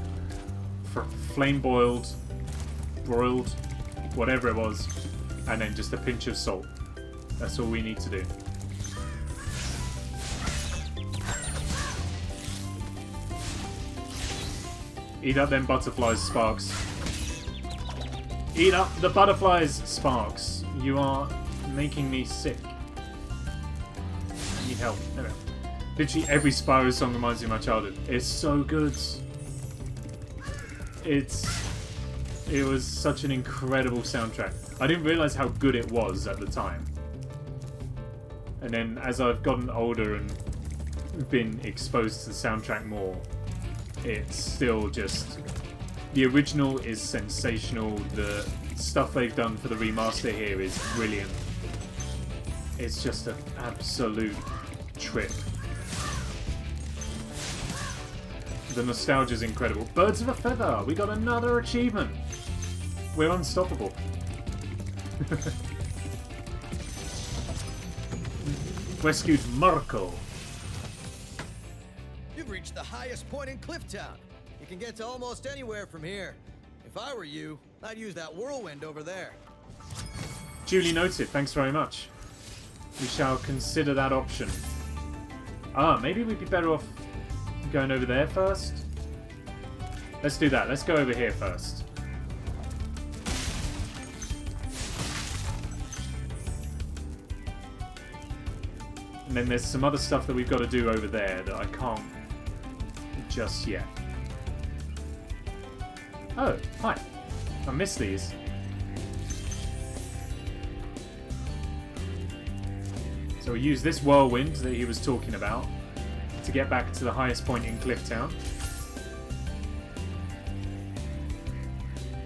Flame boiled, broiled, whatever it was, and then just a pinch of salt. That's all we need to do. Eat up them butterflies, Sparks. Eat up the butterflies, Sparks. You are making me sick. I need help. Anyway. Literally every Spyro song reminds me of my childhood. It's so good. It was such an incredible soundtrack. I didn't realise how good it was at the time. And then as I've gotten older and been exposed to the soundtrack more, it's still just... The original is sensational. The stuff they've done for the remaster here is brilliant. It's just an absolute trip. The nostalgia's incredible. Birds of a feather! We got another achievement! We're unstoppable. Rescued Marco. You've reached the highest point in Clifftown. You can get to almost anywhere from here. If I were you, I'd use that whirlwind over there. Duly noted. Thanks very much. We shall consider that option. Ah, maybe we'd be better off going over there first? Let's do that. Let's go over here first. And then there's some other stuff that we've got to do over there that I can't just yet. Oh, hi. I missed these. So we use this whirlwind that he was talking about to get back to the highest point in Clifftown.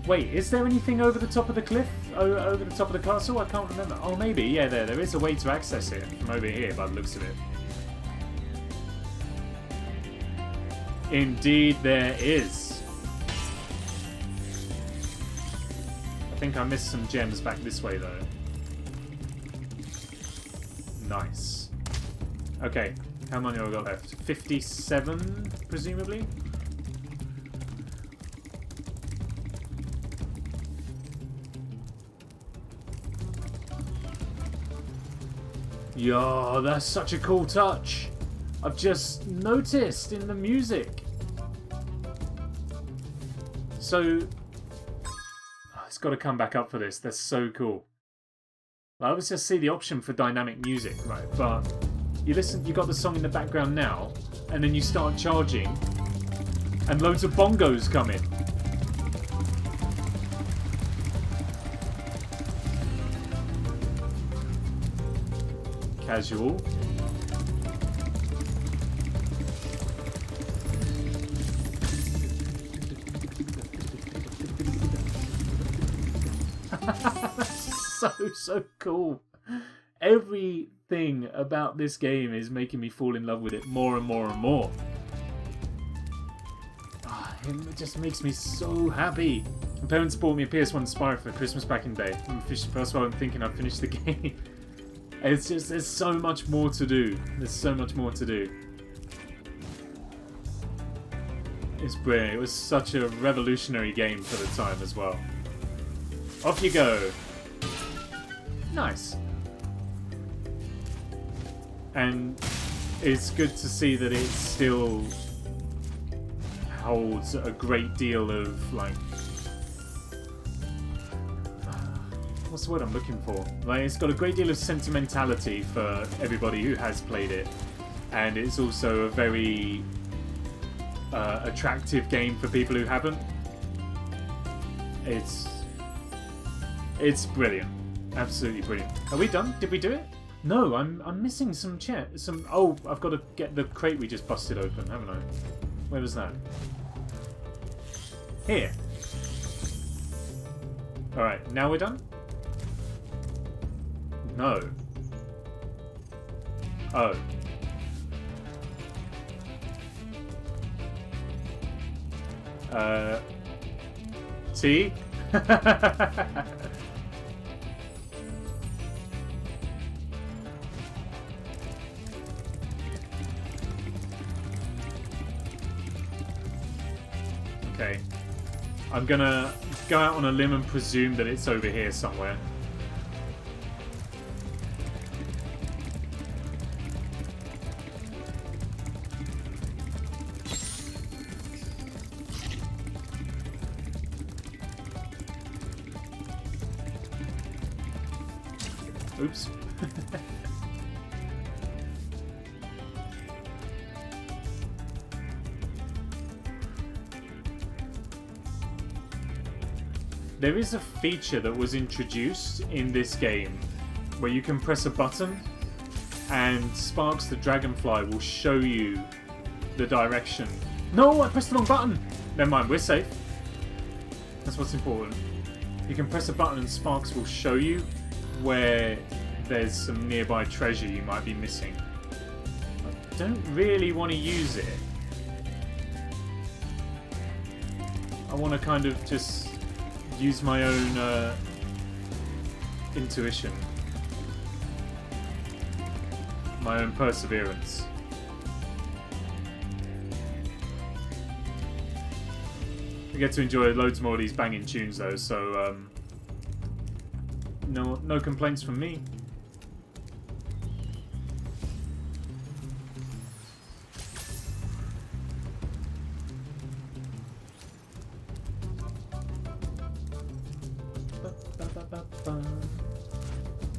Wait, is there anything over the top of the cliff? Over the top of the castle? I can't remember. Oh, maybe. Yeah, there is a way to access it from over here by the looks of it. Indeed there is. I think I missed some gems back this way, though. Nice. Okay, how many have I got left? 57, presumably? Yo, that's such a cool touch. I've just noticed in the music. So, it's got to come back up for this. That's so cool. I always just see the option for dynamic music, right? But you listen, you got the song in the background now, and then you start charging, and loads of bongos come in. Casual. So cool. Everything about this game is making me fall in love with it more and more and more. It just makes me so happy. My parents bought me a PS1 Spyro for Christmas back in the day. First of all, I'm thinking I've finished the game. It's just, there's so much more to do. There's so much more to do. It's brilliant. It was such a revolutionary game for the time as well. Off you go. Nice. And it's good to see that it still holds a great deal of, like... What's the word I'm looking for? Like, it's got a great deal of sentimentality for everybody who has played it. And it's also a very attractive game for people who haven't. It's brilliant. Absolutely brilliant. Are we done? Did we do it? No, I'm missing some oh, I've got to get the crate we just busted open, haven't I? Where was that? Here. Alright, now we're done? No. Oh. T? Okay. I'm gonna go out on a limb and presume that it's over here somewhere. Oops. there is a feature that was introduced in this game where you can press a button and Sparks the Dragonfly will show you the direction. No, I pressed the wrong button! Never mind, we're safe. That's what's important. You can press a button and Sparks will show you where there's some nearby treasure you might be missing. I don't really want to use it. I want to kind of just use my own intuition. My own perseverance. I get to enjoy loads more of these banging tunes though, so no complaints from me.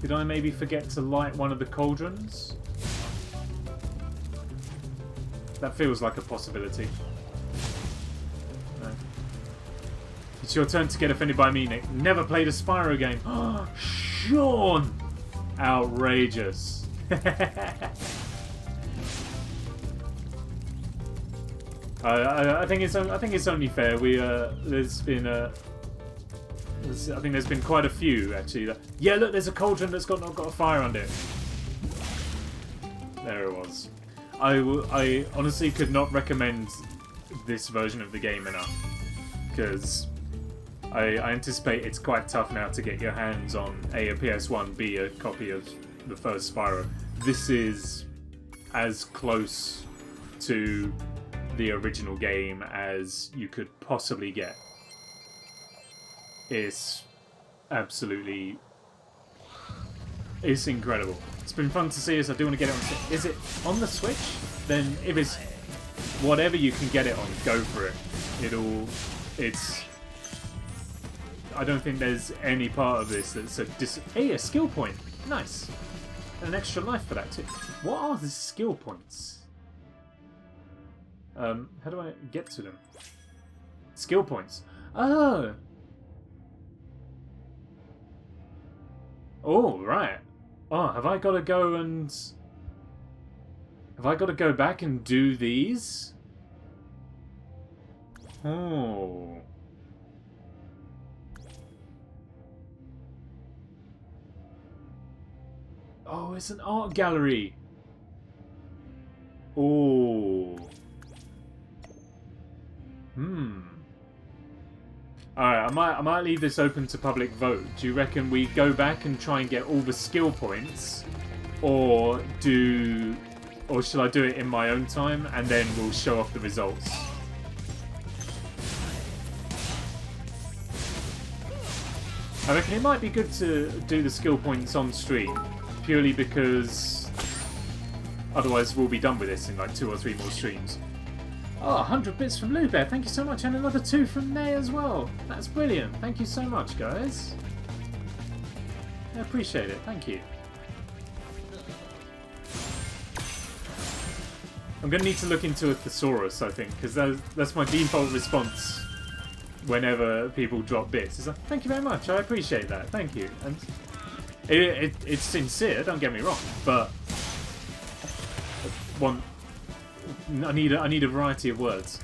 Did I maybe forget to light one of the cauldrons? That feels like a possibility. No. It's your turn to get offended by me, Nick. Never played a Spyro game. Sean! Outrageous. I think it's only fair. There's been I think there's been quite a few actually. Yeah, look, there's a cauldron that's got a fire under it. There it was. I honestly could not recommend this version of the game enough because I anticipate it's quite tough now to get your hands on A PS1, B a copy of the first Spyro. This is as close to the original game as you could possibly get. It's absolutely... it's incredible. It's been fun to see this. I do want to get it on... Is it on the Switch? Then if it's whatever you can get it on, go for it. It's... I don't think there's any part of this that's a Hey, a skill point! Nice! And an extra life for that too. What are the skill points? How do I get to them? Skill points. Oh! Oh, right. Oh, have I got to go and... have I got to go back and do these? Oh. Oh, it's an art gallery. Oh. Alright, I might leave this open to public vote. Do you reckon we go back and try and get all the skill points? Or shall I do it in my own time and then we'll show off the results? I reckon it might be good to do the skill points on stream, purely because otherwise we'll be done with this in like 2 or 3 more streams. Oh, 100 bits from Lou Bear, thank you so much, and another 2 from Nay as well. That's brilliant. Thank you so much, guys. I appreciate it. Thank you. I'm going to need to look into a thesaurus, I think, because that's my default response whenever people drop bits. It's like, thank you very much. I appreciate that. Thank you. And it's sincere. Don't get me wrong, but I need a variety of words.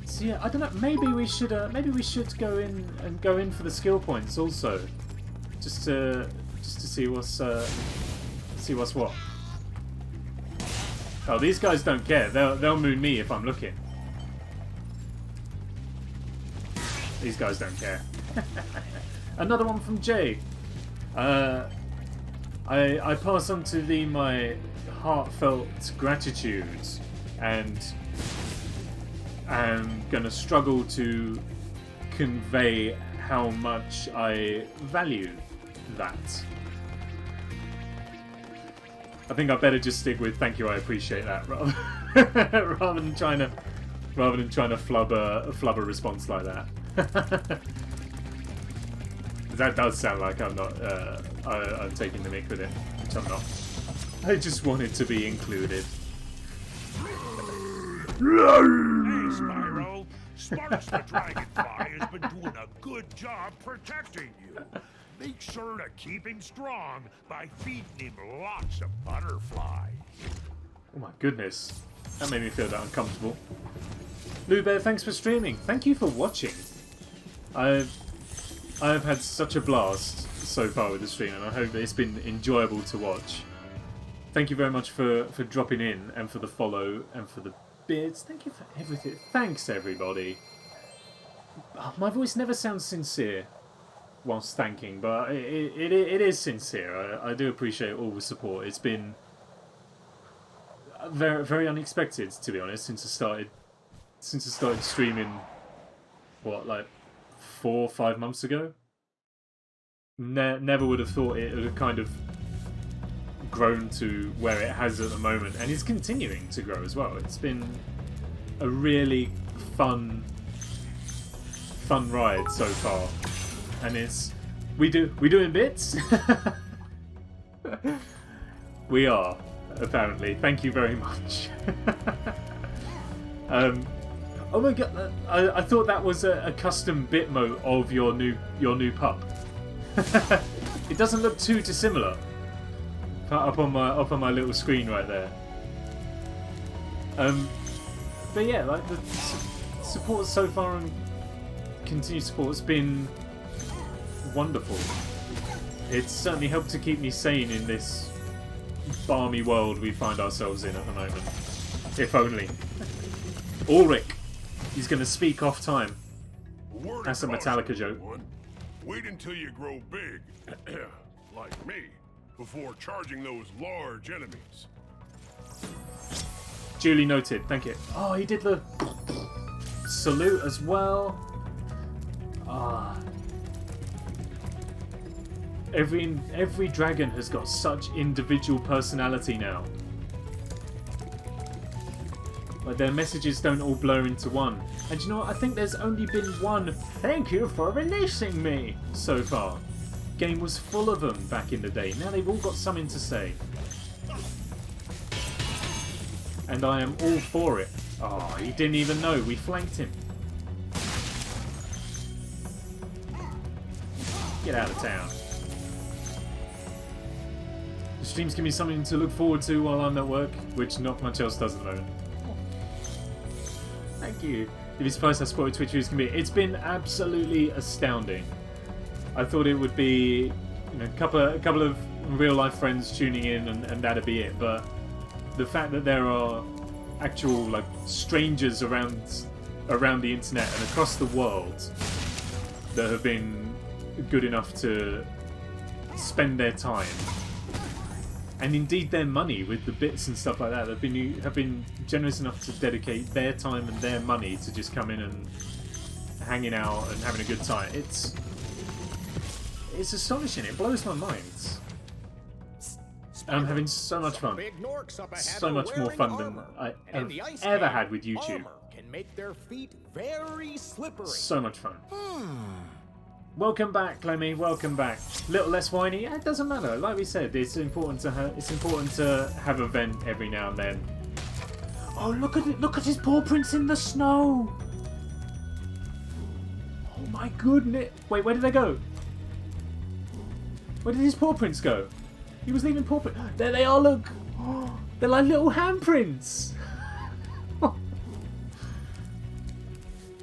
So yeah, I don't know. Maybe we should go in for the skill points also, just to see what's what. Oh, these guys don't care. They'll moon me if I'm looking. These guys don't care. Another one from Jay. I pass on to thee my heartfelt gratitude, and I'm gonna struggle to convey how much I value that. I think I better just stick with "thank you, I appreciate that" rather than trying to flub a response like that. That does sound like I'm not. I'm taking the mick with it, which I'm not. I just wanted to be included. Hey, Spyro. Sparks the Dragonfly has been doing a good job protecting you. Make sure to keep him strong by feeding him lots of butterflies. Oh my goodness. That made me feel that uncomfortable. Lou Bear, thanks for streaming. Thank you for watching. I've had such a blast so far with the stream, and I hope that it's been enjoyable to watch. Thank you very much for dropping in, and for the follow, and for the bits. Thank you for everything. Thanks, everybody. Oh, my voice never sounds sincere whilst thanking, but it is sincere. I do appreciate all the support. It's been very, very unexpected, to be honest, since I started streaming, what, like 4 or 5 months ago? Never would have thought it would have kind of grown to where it has at the moment, and it's continuing to grow as well. It's been a really fun ride so far, and we doing bits. We are, apparently. Thank you very much. Oh my god! I thought that was a custom bitmo of your new pup. It doesn't look too dissimilar. Up on my little screen right there. But yeah, like the support so far and continued support's been wonderful. It's certainly helped to keep me sane in this balmy world we find ourselves in at the moment. If only. Ulrich, he's going to speak off time. That's a Metallica joke. Wait until you grow big, like me, before charging those large enemies. Duly noted, thank you. Oh, he did the salute as well. Ah. Every dragon has got such individual personality now. Like, their messages don't all blur into one. And you know what? I think there's only been one "thank you for releasing me" so far. Game was full of them back in the day. Now they've all got something to say. And I am all for it. Oh, he didn't even know. We flanked him. Get out of town. The streams give me something to look forward to while I'm at work, which not much else does at the moment. Thank you. If you're surprised how spotty Twitch views can be, it's been absolutely astounding. I thought it would be, you know, a couple of real life friends tuning in and that'd be it. But the fact that there are actual like strangers around the internet and across the world that have been good enough to spend their time and indeed their money with the bits and stuff like that, have been generous enough to dedicate their time and their money to just come in and hanging out and having a good time. It's astonishing. It blows my mind. I'm having so much fun. So much more fun than I have ever had with YouTube. Can make their feet very slippery. So much fun. Welcome back, Clemmy. Welcome back. Little less whiny. It doesn't matter. Like we said, it's important to have a vent every now and then. Oh, look at it! Look at his paw prints in the snow. Oh my goodness! Wait, where did they go? Where did his paw prints go? He was leaving paw prints. There they are. Look. Oh, they're like little handprints.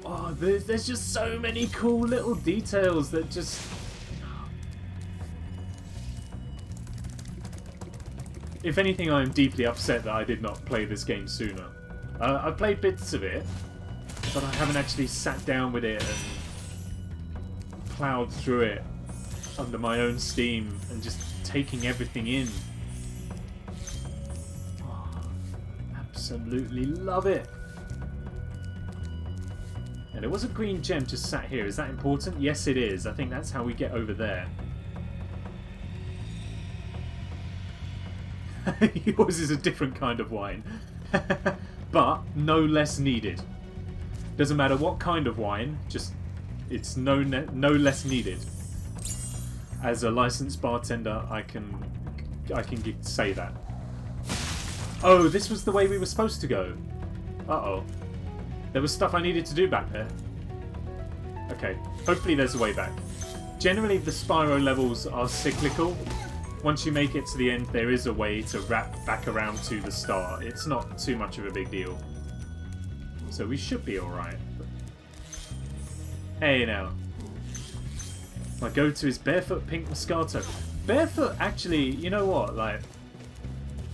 Oh, there's just so many cool little details that just... If anything, I am deeply upset that I did not play this game sooner. I've played bits of it, but I haven't actually sat down with it and ploughed through it under my own steam and just taking everything in. Oh, absolutely love it. And there was a green gem just sat here. Is that important? Yes, it is. I think that's how we get over there. Yours is a different kind of wine. But no less needed. Doesn't matter what kind of wine, just it's no less needed. As a licensed bartender, I can say that. Oh, this was the way we were supposed to go. Uh-oh. There was stuff I needed to do back there. Okay, hopefully there's a way back. Generally, the Spyro levels are cyclical. Once you make it to the end, there is a way to wrap back around to the start. It's not too much of a big deal. So we should be alright. Hey now. My go-to is Barefoot Pink Moscato. Barefoot, actually, you know what? Like,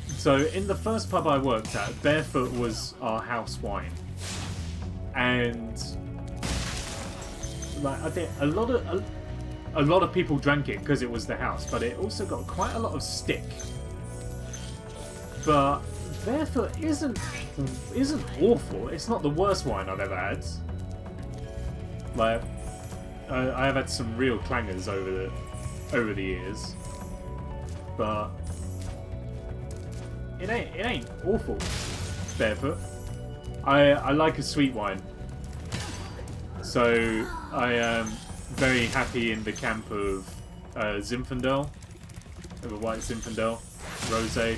so in the first pub I worked at, Barefoot was our house wine. And like, I think a lot of people drank it because it was the house, but it also got quite a lot of stick. But Barefoot isn't awful. It's not the worst wine I've ever had. Like, I have had some real clangers over the years, but it ain't awful. Barefoot. I like a sweet wine, so I am very happy in the camp of Zinfandel, of a white Zinfandel, rosé.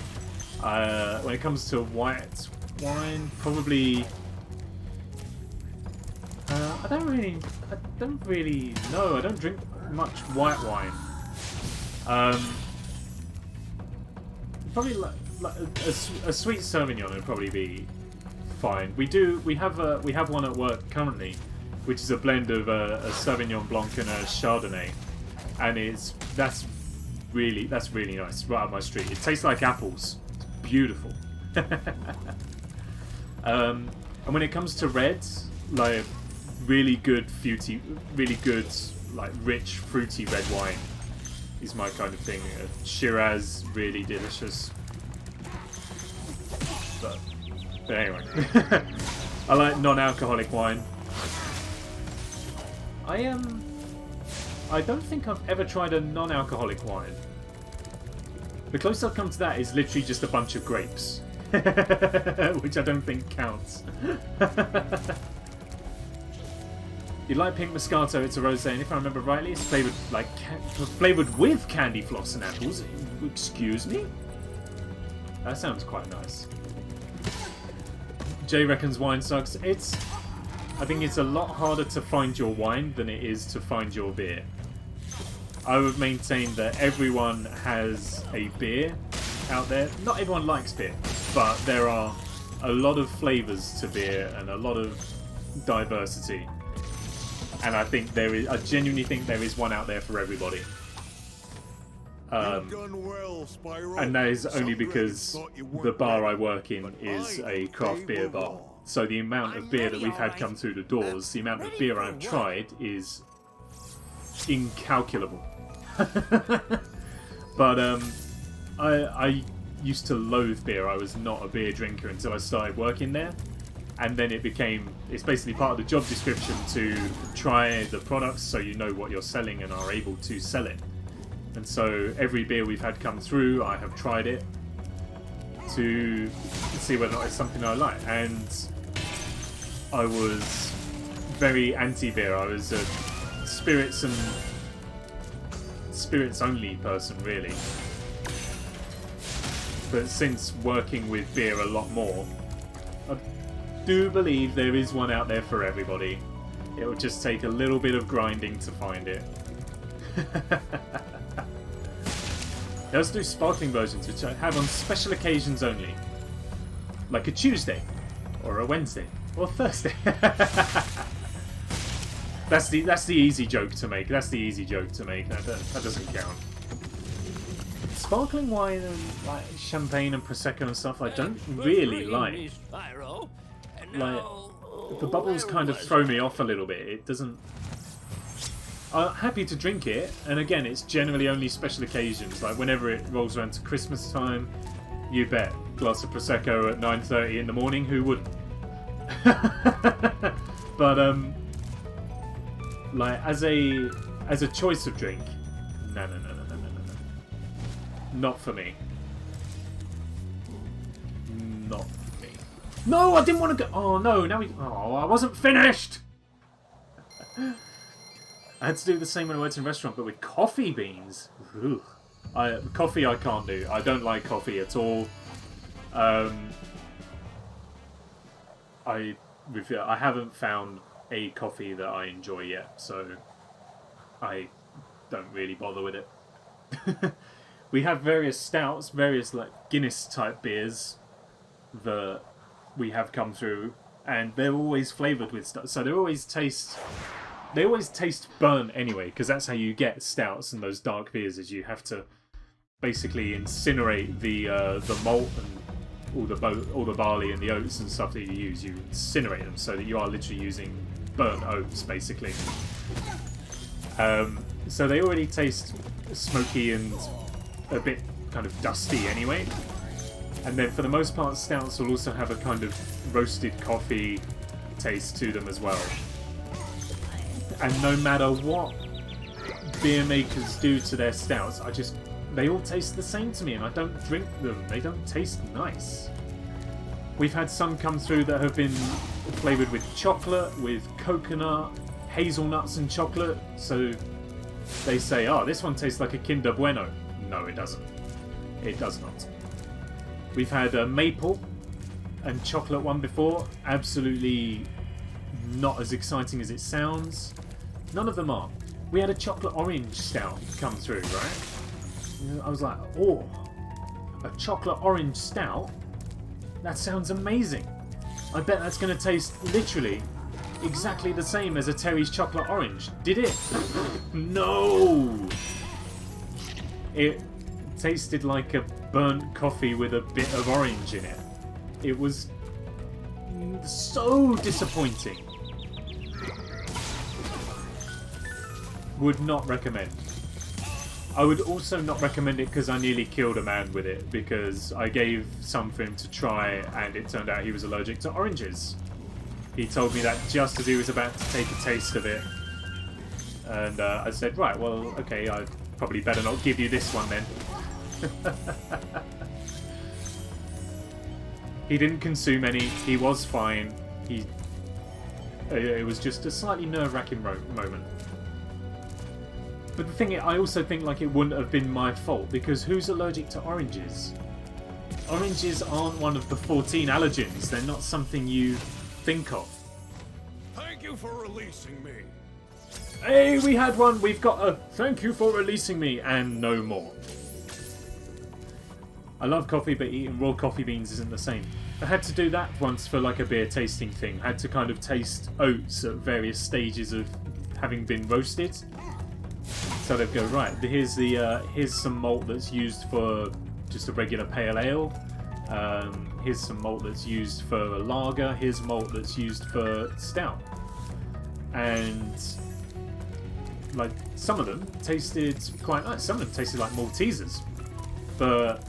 When it comes to white wine, probably I don't really know. I don't drink much white wine. Probably like a sweet Sauvignon would probably be fine. We have one at work currently, which is a blend of a Sauvignon Blanc and a Chardonnay, and that's really nice, right up my street. It tastes like apples. It's beautiful. And when it comes to reds, like really good like rich fruity red wine is my kind of thing. Shiraz, really delicious. But anyway, I like non-alcoholic wine. I don't think I've ever tried a non-alcoholic wine. The closest I've come to that is literally just a bunch of grapes, which I don't think counts. You like Pink Moscato? It's a rosé, and if I remember rightly, it's flavored like flavored with candy floss and apples. Excuse me? That sounds quite nice. Jay reckons wine sucks. I think it's a lot harder to find your wine than it is to find your beer. I would maintain that everyone has a beer out there. Not everyone likes beer, but there are a lot of flavours to beer and a lot of diversity. And I genuinely think there is one out there for everybody. And that is only because the bar I work in is a craft beer bar. So the amount of beer that we've had come through the doors, the amount of beer I've tried is incalculable. But I used to loathe beer. I was not a beer drinker until I started working there. And then it's basically part of the job description to try the products so you know what you're selling and are able to sell it. And so every beer we've had come through, I have tried it to see whether or not it's something I like. And I was very anti-beer. I was a spirits only person, really. But since working with beer a lot more, I do believe there is one out there for everybody. It will just take a little bit of grinding to find it. They also do sparkling versions, which I have on special occasions only. Like a Tuesday, or a Wednesday, or Thursday. That's the easy joke to make. That's the easy joke to make. That doesn't count. Sparkling wine and like champagne and prosecco and stuff, I don't really like. Like the bubbles kind of throw me off a little bit. It doesn't. I'm happy to drink it, and again, it's generally only special occasions. Like whenever it rolls around to Christmas time, you bet. Glass of prosecco at 9:30 in the morning. Who wouldn't? But like as a choice of drink, no. Not for me. Not for me. No, I didn't want to go. Oh no, now I wasn't finished. I had to do the same when I worked in a restaurant, but with coffee beans. Ugh. Coffee I can't do. I don't like coffee at all. I haven't found a coffee that I enjoy yet, so I don't really bother with it. We have various stouts, various like Guinness type beers that we have come through, and they're always flavoured with stuff. So they always taste burnt anyway, because that's how you get stouts and those dark beers. Is you have to basically incinerate the malt and all the barley and the oats and stuff that you use. You incinerate them so that you are literally using burnt oats, basically. So they already taste smoky and a bit kind of dusty anyway. And then for the most part, stouts will also have a kind of roasted coffee taste to them as well. And no matter what beer makers do to their stouts, they all taste the same to me, and I don't drink them. They don't taste nice. We've had some come through that have been flavoured with chocolate, with coconut, hazelnuts and chocolate. So they say, oh, this one tastes like a Kinder Bueno. No, it doesn't. It does not. We've had a maple and chocolate one before. Absolutely not as exciting as it sounds. None of them are. We had a chocolate orange stout come through, right? I was like, oh, a chocolate orange stout? That sounds amazing. I bet that's going to taste literally exactly the same as a Terry's chocolate orange. Did it? No! It tasted like a burnt coffee with a bit of orange in it. It was so disappointing. Would not recommend. I would also not recommend it because I nearly killed a man with it, because I gave some for him to try and it turned out he was allergic to oranges. He told me that just as he was about to take a taste of it. And I said, right, well, okay, I probably better not give you this one then. He didn't consume any. He was fine. It was just a slightly nerve-wracking moment. But the thing is, I also think like it wouldn't have been my fault, because who's allergic to oranges? Oranges aren't one of the 14 allergens. They're not something you think of. Thank you for releasing me. Hey, we had one. We've got a thank you for releasing me and no more. I love coffee, but eating raw coffee beans isn't the same. I had to do that once for like a beer tasting thing. I had to kind of taste oats at various stages of having been roasted. So they'd go, right, here's some malt that's used for just a regular pale ale. Here's some malt that's used for a lager. Here's malt that's used for stout. And like some of them tasted quite nice. Some of them tasted like Maltesers. But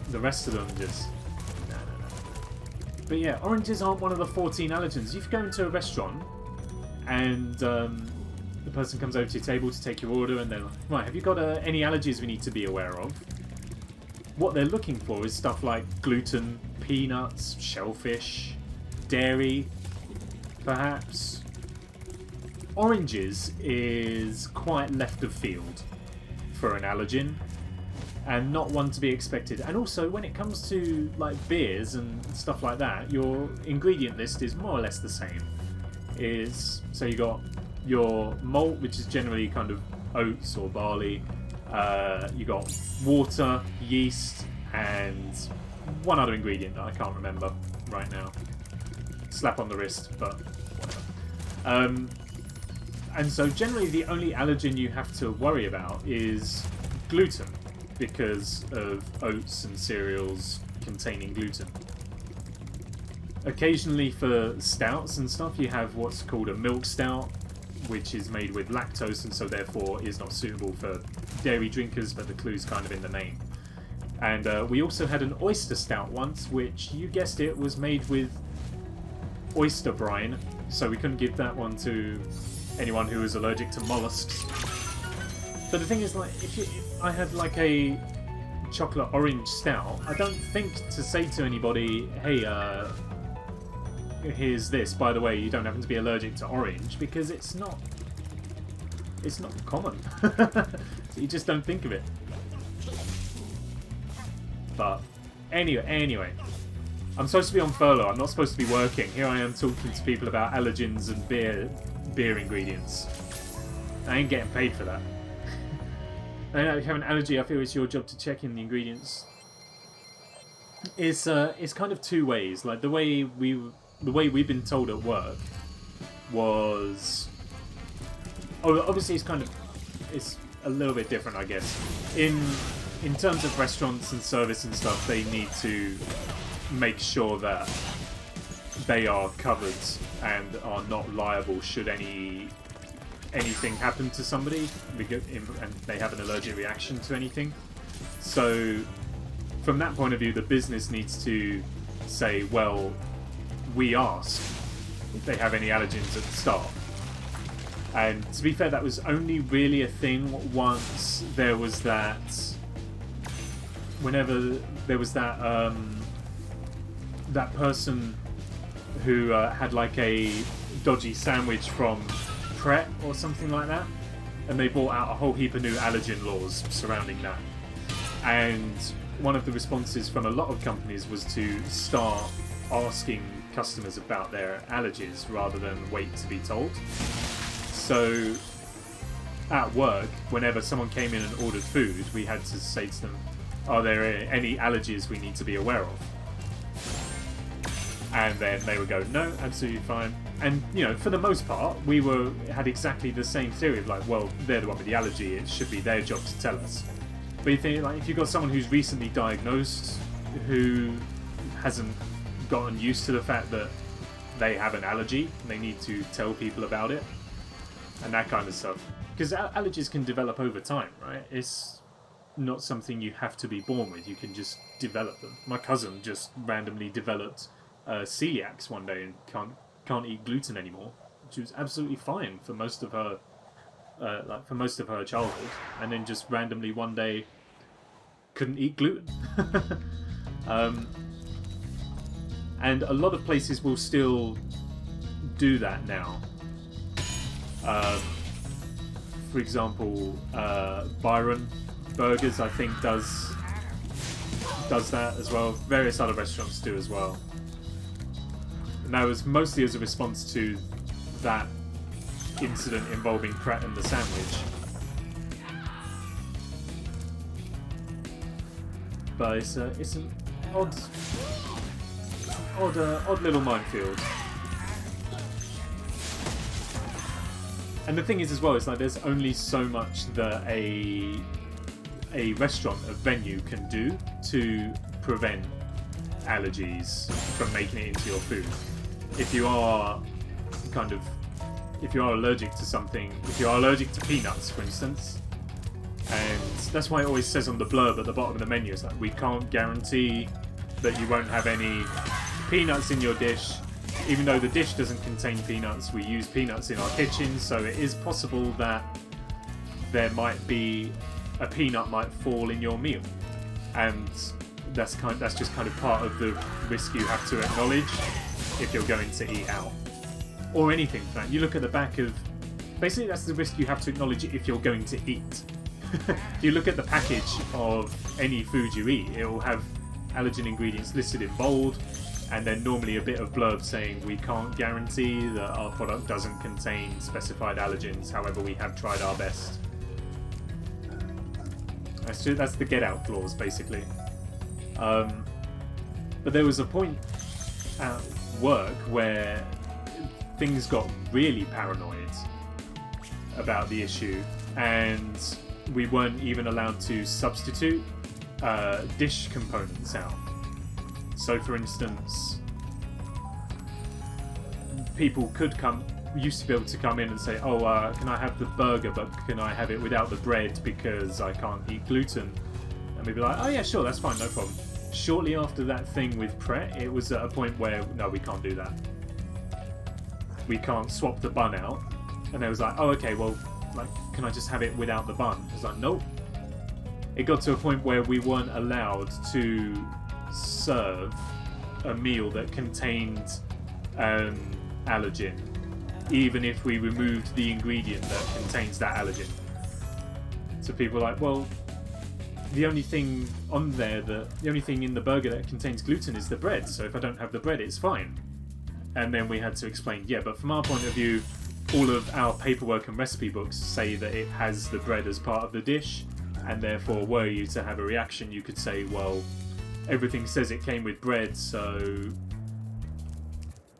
the rest of them just... No. But yeah, oranges aren't one of the 14 allergens. If you go into a restaurant and the person comes over to your table to take your order and they're like, right, have you got any allergies we need to be aware of? What they're looking for is stuff like gluten, peanuts, shellfish, dairy, perhaps. Oranges is quite left of field for an allergen, and not one to be expected. And also, when it comes to like beers and stuff like that, your ingredient list is more or less the same. So you got your malt, which is generally kind of oats or barley. You got water, yeast, and one other ingredient that I can't remember right now. Slap on the wrist, but whatever. And so generally the only allergen you have to worry about is gluten, because of oats and cereals containing gluten. Occasionally for stouts and stuff you have what's called a milk stout, which is made with lactose and so therefore is not suitable for dairy drinkers, but the clue's kind of in the name. And we also had an oyster stout once, which, you guessed it, was made with oyster brine, so we couldn't give that one to anyone who was allergic to mollusks. But the thing is, like, if I had like a chocolate orange stout, I don't think to say to anybody, hey, here's this, by the way, you don't happen to be allergic to orange, because it's not common. You just don't think of it. But anyway, I'm supposed to be on furlough. I'm not supposed to be working. Here I am talking to people about allergens and beer ingredients. I ain't getting paid for that. And if you have an allergy, I feel it's your job to check in the ingredients. It's kind of two ways. Like the way we've been told at work was, obviously it's a little bit different, I guess. In terms of restaurants and service and stuff, they need to make sure that they are covered and are not liable should anything happen to somebody and they have an allergic reaction to anything. So from that point of view, the business needs to say, well, we asked if they have any allergens at the start. And to be fair, that was only really a thing once there was that... Whenever there was that that person who had like a dodgy sandwich from Pret or something like that, and they brought out a whole heap of new allergen laws surrounding that. And one of the responses from a lot of companies was to start asking customers about their allergies rather than wait to be told. So at work, whenever someone came in and ordered food, we had to say to them, are there any allergies we need to be aware of? And then they would go, no, absolutely fine. And, you know, for the most part, we had exactly the same theory of like, well, they're the one with the allergy, it should be their job to tell us. But you think, like, if you've got someone who's recently diagnosed, who hasn't gotten used to the fact that they have an allergy, they need to tell people about it, and that kind of stuff. Because allergies can develop over time, right? It's not something you have to be born with, you can just develop them. My cousin just randomly developed celiacs one day and can't eat gluten anymore. She was absolutely fine for most of her childhood, and then just randomly one day couldn't eat gluten. And a lot of places will still do that now. For example, Byron Burgers, I think, does that as well. Various other restaurants do as well. And that was mostly as a response to that incident involving Pratt and the sandwich. But it's an odd little minefield. And the thing is as well, it's like there's only so much that a restaurant, a venue can do to prevent allergies from making it into your food. If you are allergic to something, if you are allergic to peanuts, for instance, and that's why it always says on the blurb at the bottom of the menu, it's like, we can't guarantee that you won't have any peanuts in your dish. Even though the dish doesn't contain peanuts, we use peanuts in our kitchen, so it is possible that there might be a peanut might fall in your meal, and that's just kind of part of the risk you have to acknowledge if you're going to eat out, or anything for that. You look at the back of, basically that's the risk you have to acknowledge if you're going to eat. If you look at the package of any food you eat, it will have allergen ingredients listed in bold, and then normally a bit of blurb saying we can't guarantee that our product doesn't contain specified allergens, however we have tried our best. That's the get out clause, basically. But there was a point at work where things got really paranoid about the issue, and we weren't even allowed to substitute dish components out. So, for instance, people used to be able to come in and say, oh, can I have the burger, but can I have it without the bread because I can't eat gluten? And we'd be like, oh yeah, sure, that's fine, no problem. Shortly after that thing with Pret, it was at a point where, no, we can't do that. We can't swap the bun out. And they was like, oh, okay, well, like, can I just have it without the bun? I was like, nope. It got to a point where we weren't allowed to serve a meal that contained allergen, even if we removed the ingredient that contains that allergen. So people were like, well, the only thing on there, the only thing in the burger that contains gluten is the bread. So if I don't have the bread, it's fine. And then we had to explain, yeah, but from our point of view, all of our paperwork and recipe books say that it has the bread as part of the dish, and therefore were you to have a reaction, you could say, well, everything says it came with bread, so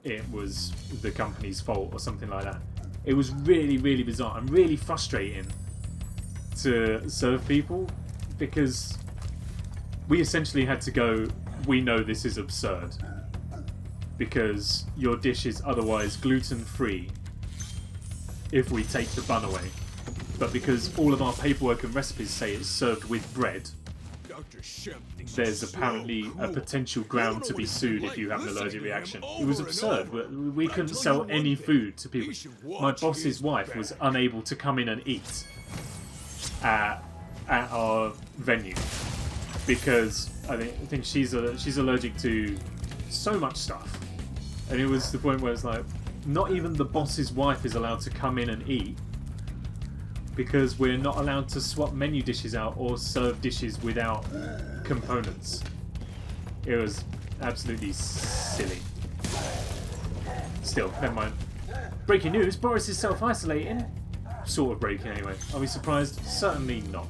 it was the company's fault or something like that. It was really, really bizarre and really frustrating to serve people, because we essentially had to go, we know this is absurd, because your dish is otherwise gluten-free if we take the bun away. But because all of our paperwork and recipes say it's served with bread, there's apparently a potential ground to be sued if you have an allergic reaction. It was absurd. We couldn't sell any food to people. My boss's wife was unable to come in and eat at our venue because I think she's allergic to so much stuff. And it was the point where it's like, not even the boss's wife is allowed to come in and eat because we're not allowed to swap menu dishes out or serve dishes without components. It was absolutely silly. Still, never mind. Breaking news, Boris is self-isolating. Sort of breaking anyway. Are we surprised? Certainly not.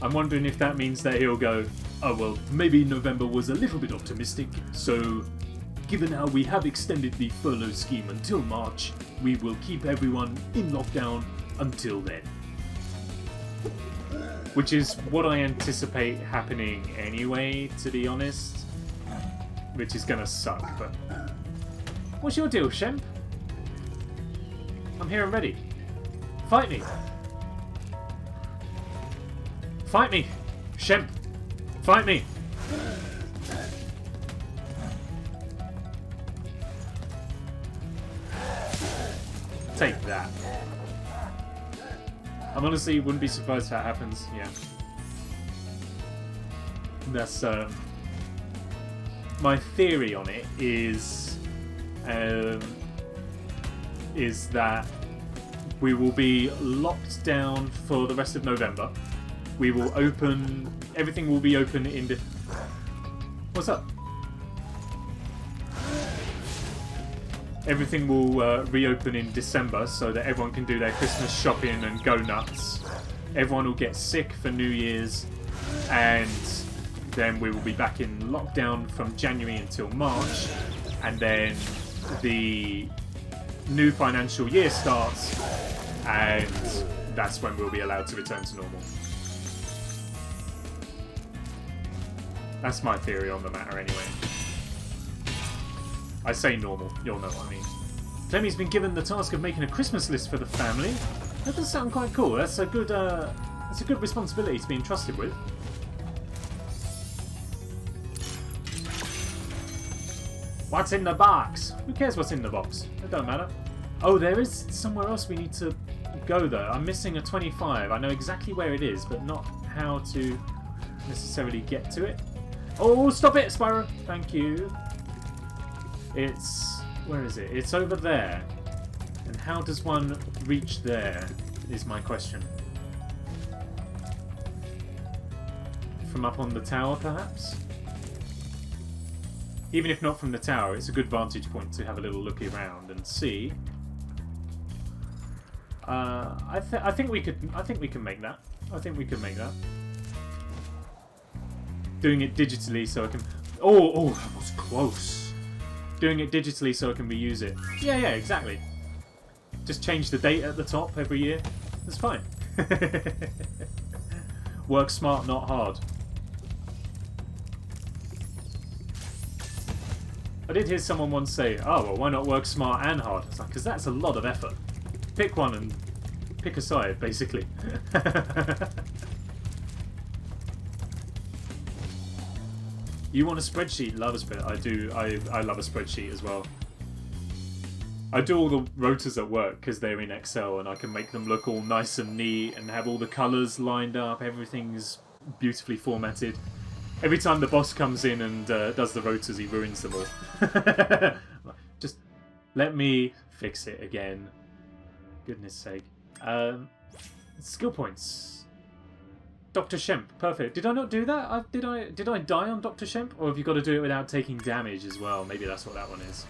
I'm wondering if that means that he'll go, oh well, maybe November was a little bit optimistic, so given how we have extended the furlough scheme until March, we will keep everyone in lockdown until then. Which is what I anticipate happening anyway, to be honest. Which is gonna suck, but... What's your deal, Shemp? I'm here and ready. Fight me! Fight me! Shemp! Fight me! Take that. I'm honestly wouldn't be surprised if that happens, yeah. That's, my theory on it is that we will be locked down for the rest of November. We will open... Everything will be open in... What's up? Everything will reopen in December so that everyone can do their Christmas shopping and go nuts. Everyone will get sick for New Year's, and then we will be back in lockdown from January until March, and then the new financial year starts, and that's when we'll be allowed to return to normal. That's my theory on the matter anyway. I say normal, you'll know what I mean. Clemmy's been given the task of making a Christmas list for the family. That does sound quite cool. That's a good responsibility to be entrusted with. What's in the box? Who cares what's in the box? It don't matter. Oh, there is somewhere else we need to go though. I'm missing a 25. I know exactly where it is, but not how to necessarily get to it. Oh, stop it, Spyro! Thank you. It's... Where is it? It's over there. And how does one reach there, is my question. From up on the tower, perhaps? Even if not from the tower, it's a good vantage point to have a little look around and see. I think we can make that. I think we can make that. Doing it digitally so I can... Oh, that was close. Doing it digitally so I can reuse it. Yeah, exactly. Just change the date at the top every year. That's fine. Work smart, not hard. I did hear someone once say, oh, well, why not work smart and hard? It's like, because that's a lot of effort. Pick one and pick a side, basically. You want a spreadsheet? Love a spreadsheet. I do. I love a spreadsheet as well. I do all the rotors at work because they're in Excel and I can make them look all nice and neat and have all the colours lined up. Everything's beautifully formatted. Every time the boss comes in and does the rotors, he ruins them all. Just let me fix it again. Goodness sake. Skill points. Dr. Shemp, perfect. Did I not do that? Did I die on Dr. Shemp? Or have you got to do it without taking damage as well? Maybe that's what that one is.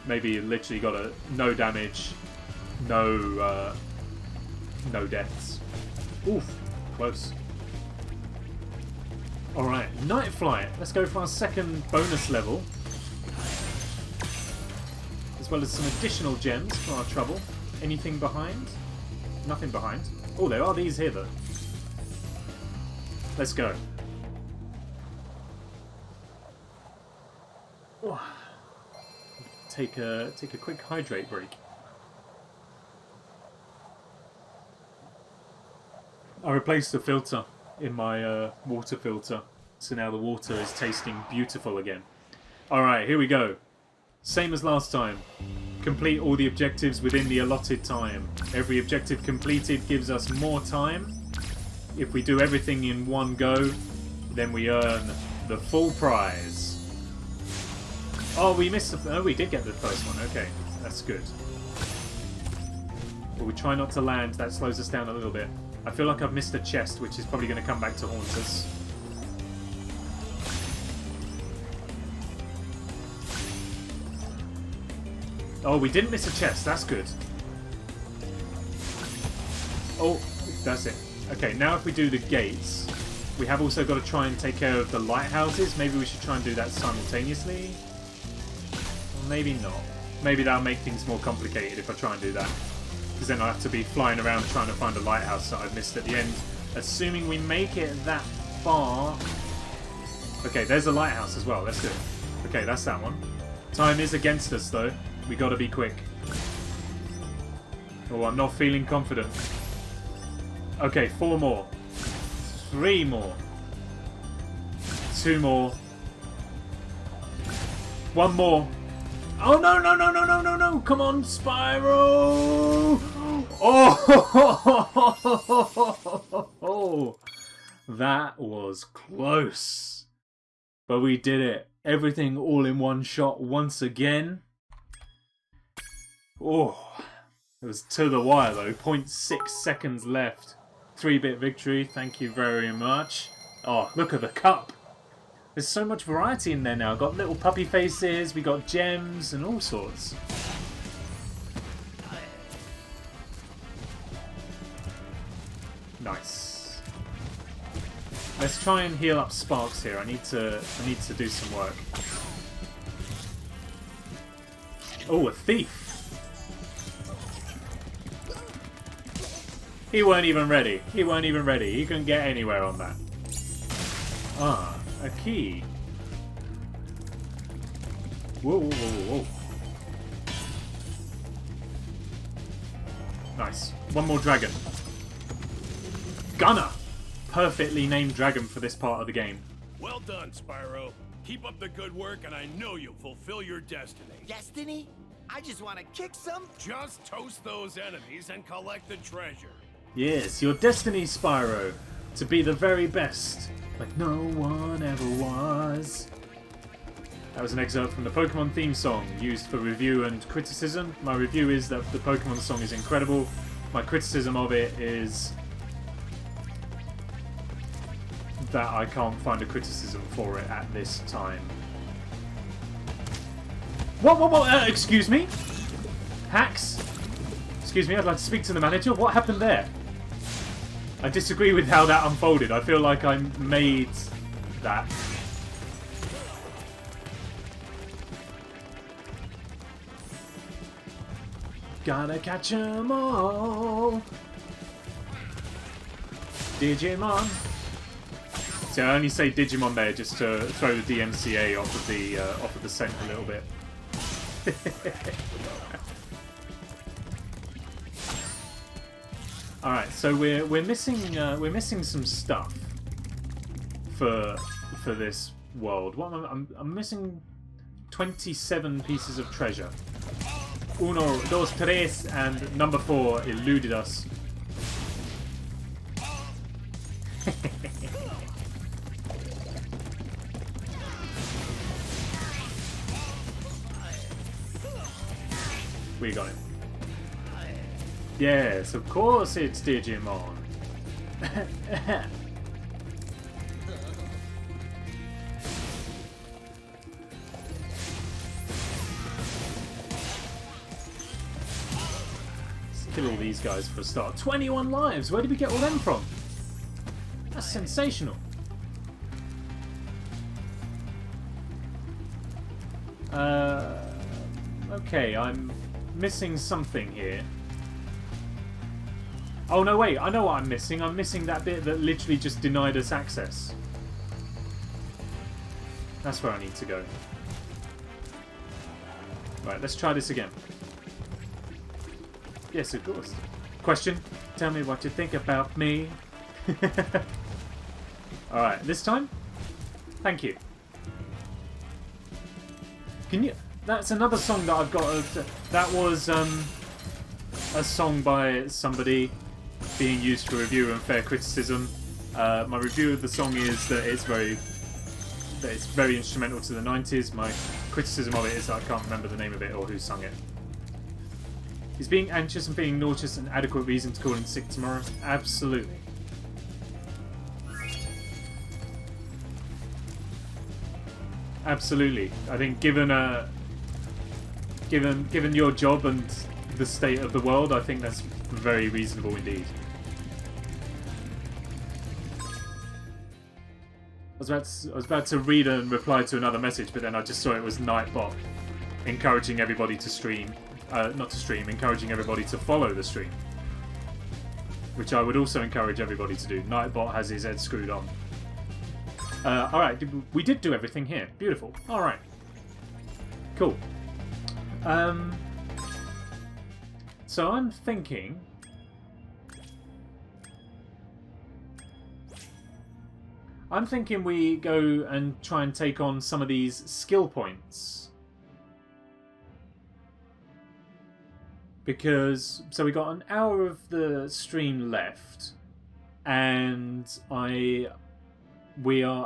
Maybe you literally got a no damage, no deaths. Oof, close. Alright, Night Flight. Let's go for our second bonus level. As well as some additional gems for our trouble. Anything behind? Nothing behind. Oh, there are these here though. Let's go. Oh. Take a quick hydrate break. I replaced the filter in my water filter, so now the water is tasting beautiful again. Alright, here we go. Same as last time. Complete all the objectives within the allotted time. Every objective completed gives us more time. If we do everything in one go, then we earn the full prize. Oh, we missed the... Oh, we did get the first one. Okay, that's good. But we try not to land. That slows us down a little bit. I feel like I've missed a chest, which is probably going to come back to haunt us. Oh, we didn't miss a chest. That's good. Oh, that's it. Okay, now if we do the gates, we have also got to try and take care of the lighthouses. Maybe we should try and do that simultaneously. Or maybe not. Maybe that'll make things more complicated if I try and do that. Because then I'll have to be flying around trying to find a lighthouse that I've missed at the end. Assuming we make it that far. Okay, there's a lighthouse as well. That's good. Okay, that's that one. Time is against us, though. We gotta be quick. Oh, I'm not feeling confident. Okay, 4 more. 3 more. 2 more. 1 more. Oh, no, no, no, no, no, no, no. Come on, Spyro. Oh, that was close. But we did it. Everything all in one shot once again. Oh, it was to the wire though. 0.6 seconds left. 3-bit victory. Thank you very much. Oh, look at the cup. There's so much variety in there now. Got little puppy faces. We got gems and all sorts. Nice. Let's try and heal up Sparks here. I need to do some work. Oh, a thief. He weren't even ready. He weren't even ready. He couldn't get anywhere on that. Ah, a key. Whoa, whoa, whoa, whoa. Nice. One more dragon. Gunner! Perfectly named dragon for this part of the game. Well done, Spyro. Keep up the good work, and I know you'll fulfill your destiny. Destiny? I just want to kick some... Just toast those enemies and collect the treasure. Yes, your destiny, Spyro. To be the very best, like no one ever was. That was an excerpt from the Pokemon theme song, used for review and criticism. My review is that the Pokemon song is incredible. My criticism of it is that I can't find a criticism for it at this time. What? Excuse me? Hacks? Excuse me, I'd like to speak to the manager. What happened there? I disagree with how that unfolded. I feel like I made that. Gotta catch 'em all. Digimon. So I only say Digimon there just to throw the DMCA off of the scent a little bit. All right, so we're missing some stuff for this world. What I'm missing 27 pieces of treasure. Uno, dos, tres, and number 4 eluded us. We got it. Yes, of course it's Digimon. Let's kill all these guys for a start. 21 lives! Where did we get all them from? That's sensational. Okay, I'm missing something here. Oh no, wait, I know what I'm missing. I'm missing that bit that literally just denied us access. That's where I need to go. Right, let's try this again. Yes, of course. Question? Tell me what you think about me. Alright, this time? Thank you. Can you... That's another song that I've got... That was a song by somebody being used for review and fair criticism. My review of the song is that it's very instrumental to the 90s. My criticism of it is that I can't remember the name of it or who sung it. Is being anxious and feeling nauseous an adequate reason to call in sick tomorrow? Absolutely. Absolutely. I think given your job and the state of the world, I think that's very reasonable indeed. I was about to read and reply to another message, but then I just saw it was Nightbot encouraging everybody to stream. Not to stream, encouraging everybody to follow the stream. Which I would also encourage everybody to do. Nightbot has his head screwed on. Alright, we did do everything here. Beautiful. Alright. Cool. So I'm thinking... we go and try and take on some of these skill points. Because... So we got an hour of the stream left. And I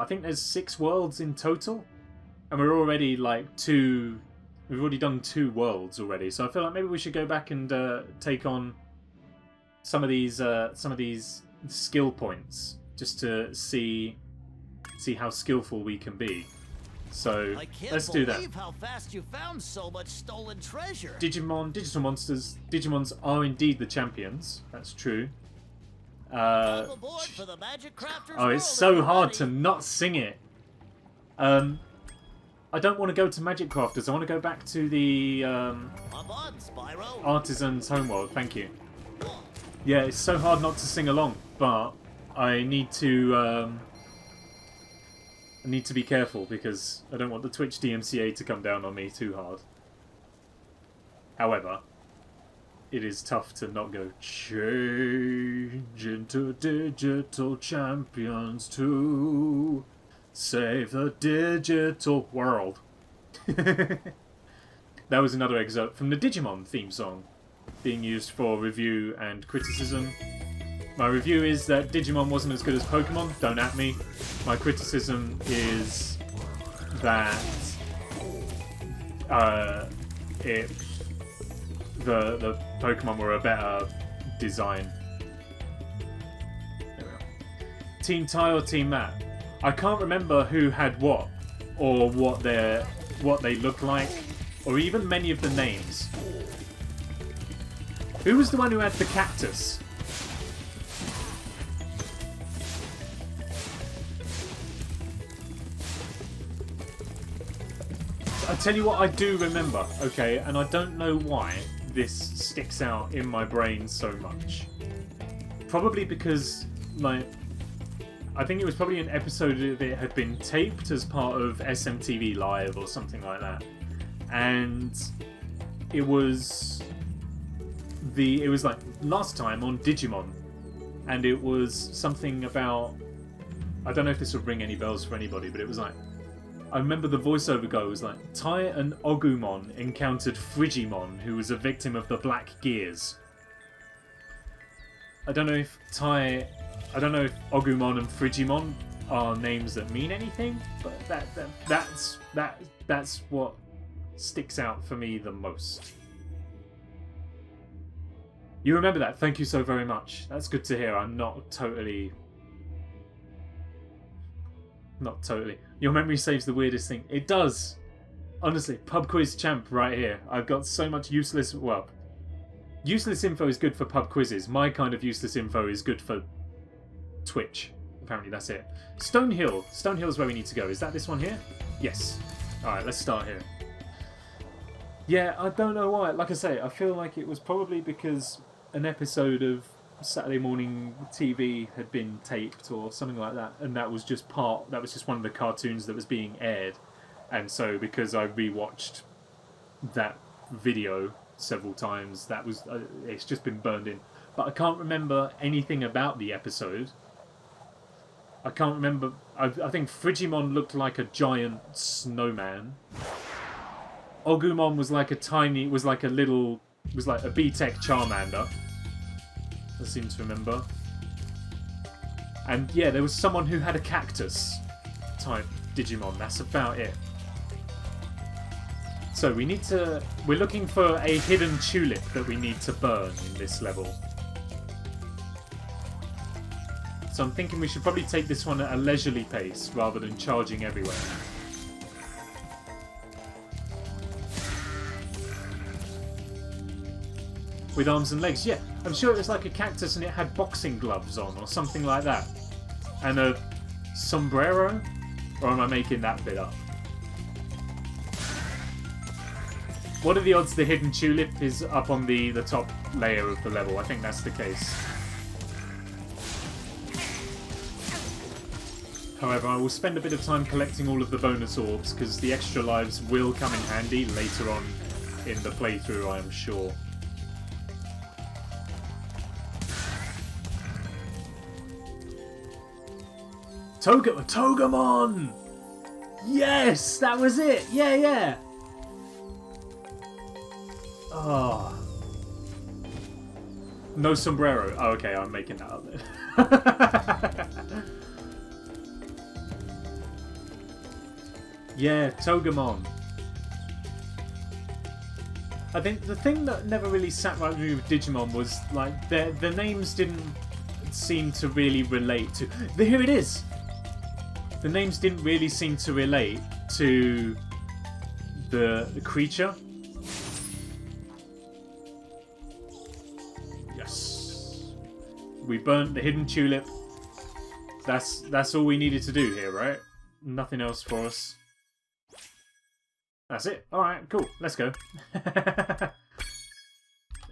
think there's 6 worlds in total. And we're already like we've already done 2 worlds already. So I feel like maybe we should go back and take on some of these skill points. Just to see how skillful we can be. So let's do that. I can't believe how fast you found so much stolen treasure. Digimon, digital monsters, Digimons are indeed the champions. That's true. For the Magic Crafters Oh, it's so hard to not sing it. I don't want to go to Magic Crafters. I want to go back to the Artisan's Homeworld. Thank you. Yeah, it's so hard not to sing along, but I need to be careful because I don't want the Twitch DMCA to come down on me too hard. However, it is tough to not go change into digital champions to save the digital world. That was another excerpt from the Digimon theme song being used for review and criticism. My review is that Digimon wasn't as good as Pokemon. Don't at me. My criticism is that the Pokemon were a better design. There we are. Team Ty or Team Matt? I can't remember who had what, or what they look like, or even many of the names. Who was the one who had the cactus? I tell you what I do remember, okay, and I don't know why this sticks out in my brain so much. Probably because, like, I think it was probably an episode that had been taped as part of SMTV Live or something like that. And it was like last time on Digimon, and it was something about, I don't know if this would ring any bells for anybody, but it was like, I remember the voiceover guy was like, Tai and Ogumon encountered Frigimon, who was a victim of the Black Gears. I don't know if Ogumon and Frigimon are names that mean anything, but that's what sticks out for me the most. You remember that. Thank you so very much. That's good to hear. I'm not totally... Not totally. Your memory saves the weirdest thing. It does. Honestly, pub quiz champ right here. I've got so much useless... Well, useless info is good for pub quizzes. My kind of useless info is good for Twitch. Apparently that's it. Stonehill. Stonehill is where we need to go. Is that this one here? Yes. Alright, let's start here. Yeah, I don't know why. Like I say, I feel like it was probably because an episode of Saturday morning TV had been taped or something like that, and that was just one of the cartoons that was being aired. And so because I rewatched that video several times, that was it's just been burned in. But I can't remember anything about the episode. I can't remember. I think Frigimon looked like a giant snowman. Ogumon was like a B-Tech Charmander. I seem to remember. And yeah, there was someone who had a cactus type Digimon. That's about it. So we're looking for a hidden tulip that we need to burn in this level. So I'm thinking we should probably take this one at a leisurely pace rather than charging everywhere. With arms and legs, yeah. I'm sure it was like a cactus and it had boxing gloves on or something like that. And a sombrero? Or am I making that bit up? What are the odds the hidden tulip is up on the top layer of the level? I think that's the case. However, I will spend a bit of time collecting all of the bonus orbs because the extra lives will come in handy later on in the playthrough, I am sure. Togemon! Yes! That was it! Yeah, yeah! Oh. No sombrero. Oh, okay, I'm making that up then. Yeah, Togemon. I think the thing that never really sat right with me with Digimon was, like, their names didn't seem to really relate to... Here it is! The names didn't really seem to relate to the creature. Yes. We burnt the hidden tulip. That's all we needed to do here, right? Nothing else for us. That's it. Alright, cool. Let's go.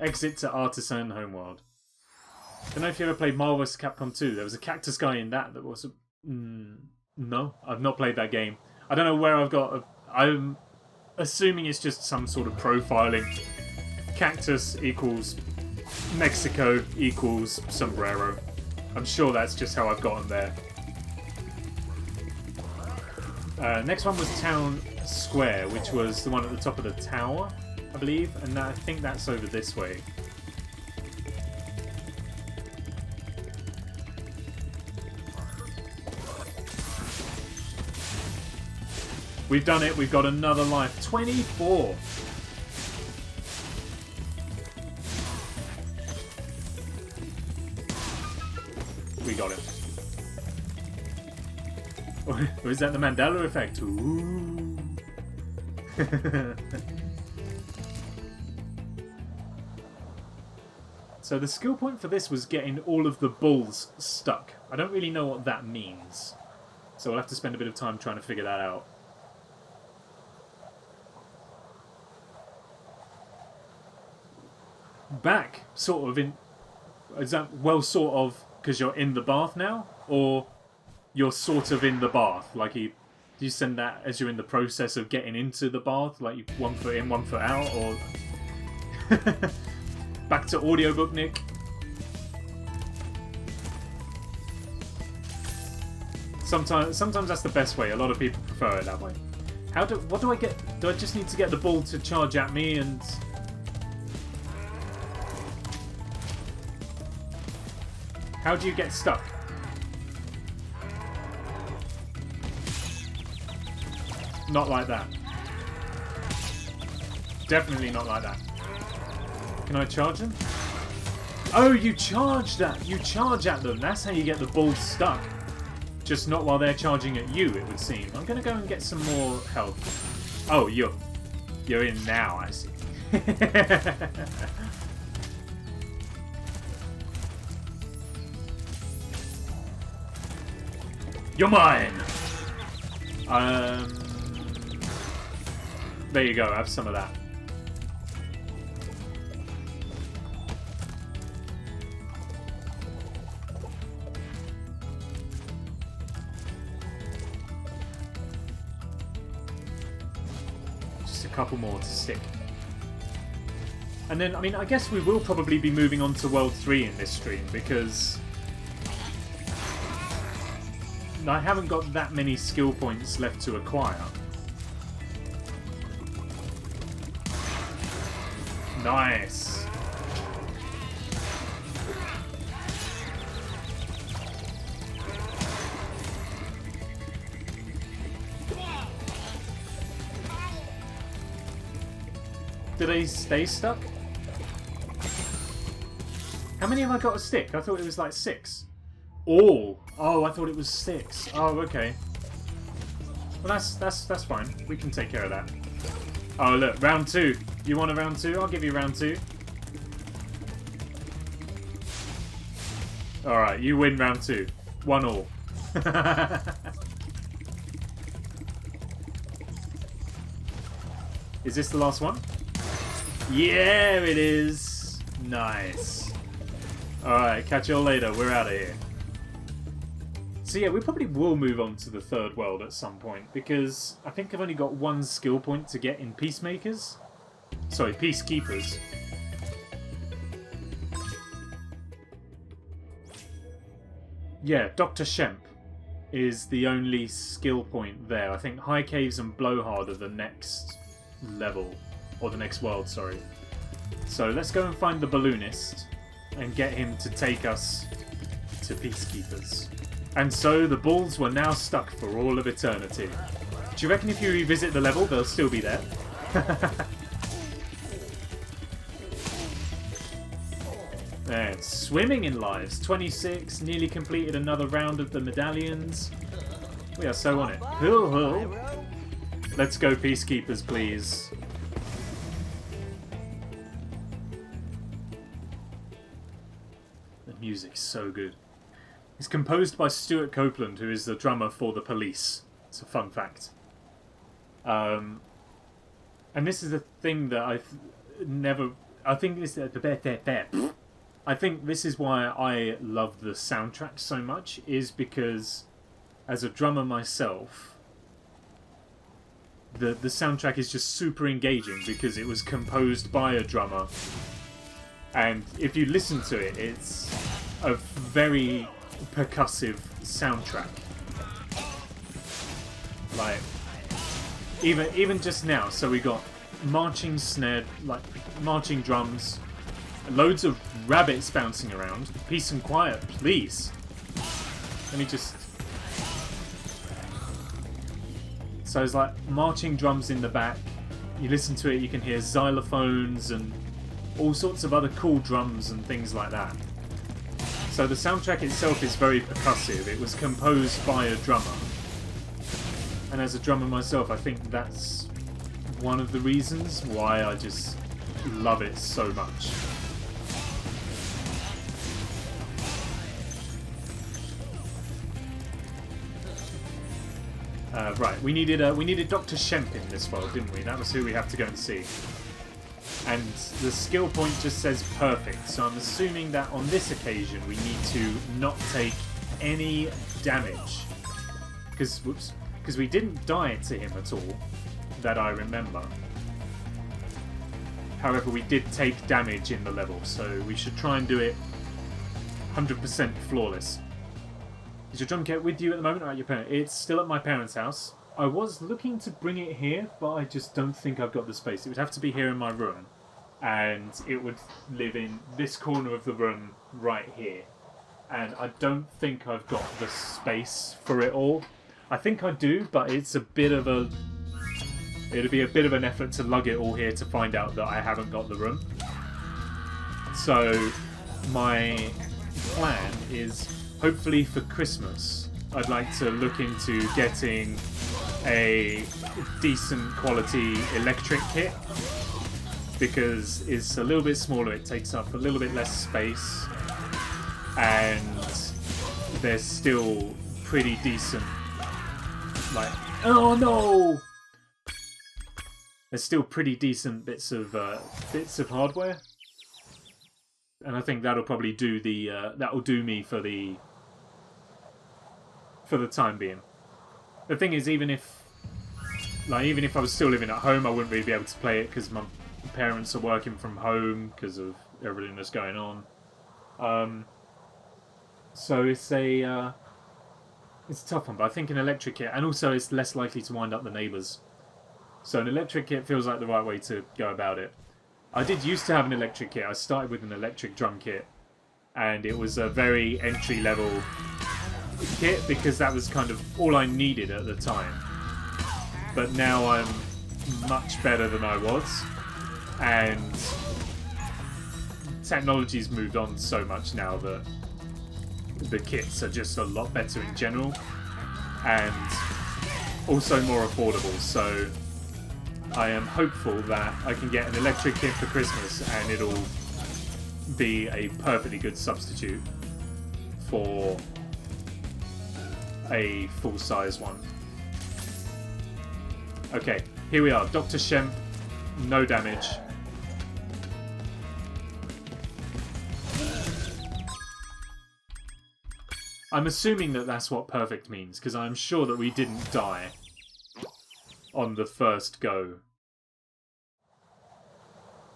Exit to Artisan Homeworld. Don't know if you ever played Marvel vs. Capcom 2. There was a cactus guy in that was... No, I've not played that game. I don't know where I've got... I'm assuming it's just some sort of profiling. Cactus equals Mexico equals sombrero. I'm sure that's just how I've gotten there. Next one was Town Square, which was the one at the top of the tower, I believe. And I think that's over this way. We've done it. We've got another life. 24. We got it. Or is that the Mandela effect? Ooh. So the skill point for this was getting all of the bulls stuck. I don't really know what that means. So we'll have to spend a bit of time trying to figure that out. Back, sort of in... Is that, well, sort of, because you're in the bath now? Or you're sort of in the bath? Like, do you send that as you're in the process of getting into the bath? Like, you 1 foot in, 1 foot out? Or... Back to audiobook, Nick. Sometimes that's the best way. A lot of people prefer it that way. What do I get? Do I just need to get the ball to charge at me and... How do you get stuck? Not like that. Definitely not like that. Can I charge him? Oh, you charge that. You charge at them. That's how you get the balls stuck. Just not while they're charging at you, it would seem. I'm going to go and get some more health. Oh, you're in now, I see. You're mine! There you go, have some of that. Just a couple more to stick. And then, I mean, I guess we will probably be moving on to World 3 in this stream, because I haven't got that many skill points left to acquire. Nice. Do they stay stuck? How many have I got a stick? I thought it was like 6. All. Oh, I thought it was 6. Oh, okay. Well, that's fine. We can take care of that. Oh, look, round 2. You want a round 2? I'll give you round 2. Alright, you win round 2. 1-1. Is this the last one? Yeah, it is. Nice. Alright, catch you all later. We're out of here. So yeah, we probably will move on to the third world at some point, because I think I've only got 1 skill point to get in Peacemakers. Sorry, Peacekeepers. Yeah, Dr. Shemp is the only skill point there. I think High Caves and Blowhard are the next level. Or the next world, sorry. So let's go and find the balloonist and get him to take us to Peacekeepers. And so the balls were now stuck for all of eternity. Do you reckon if you revisit the level, they'll still be there? And swimming in lives. 26, nearly completed another round of the medallions. We are so on it. Hoo-hoo. Let's go, Peacekeepers, please. The music's so good. It's composed by Stuart Copeland, who is the drummer for The Police. It's a fun fact. And this is the thing that I've never... I think this is why I love the soundtrack so much, is because as a drummer myself, the soundtrack is just super engaging because it was composed by a drummer. And if you listen to it, it's a very percussive soundtrack. Like, even just now, so we got marching snare, like marching drums, loads of rabbits bouncing around. Peace and quiet, please. Let me just... So it's like marching drums in the back. You listen to it, you can hear xylophones and all sorts of other cool drums and things like that. So the soundtrack itself is very percussive. It was composed by a drummer. And as a drummer myself, I think that's one of the reasons why I just love it so much. Right, we needed Dr. Shemp in this world, didn't we? That was who we have to go and see. And the skill point just says perfect, so I'm assuming that on this occasion we need to not take any damage. Because we didn't die to him at all, that I remember. However, we did take damage in the level, so we should try and do it 100% flawless. Is your drum kit with you at the moment or at your parents? It's still at my parents' house. I was looking to bring it here, but I just don't think I've got the space. It would have to be here in my room, and it would live in this corner of the room right here. And I don't think I've got the space for it all. I think I do, but it's a bit of a... It'd be a bit of an effort to lug it all here to find out that I haven't got the room. So my plan is hopefully for Christmas I'd like to look into getting a decent quality electric kit, because it's a little bit smaller, it takes up a little bit less space, and they're still pretty decent. Like, oh no! There's still pretty decent bits of hardware, and I think that'll probably do that'll do me for the time being. The thing is, even if I was still living at home, I wouldn't really be able to play it because my parents are working from home because of everything that's going on. So it's a tough one, but I think an electric kit, and also it's less likely to wind up the neighbours. So an electric kit feels like the right way to go about it. I did used to have an electric kit. I started with an electric drum kit, and it was a very entry-level kit because that was kind of all I needed at the time. But now I'm much better than I was, and technology's moved on so much now that the kits are just a lot better in general, and also more affordable. So I am hopeful that I can get an electric kit for Christmas and it'll be a perfectly good substitute for a full-size one. Okay, here we are. Dr. Shemp, no damage. I'm assuming that that's what perfect means, because I'm sure that we didn't die on the first go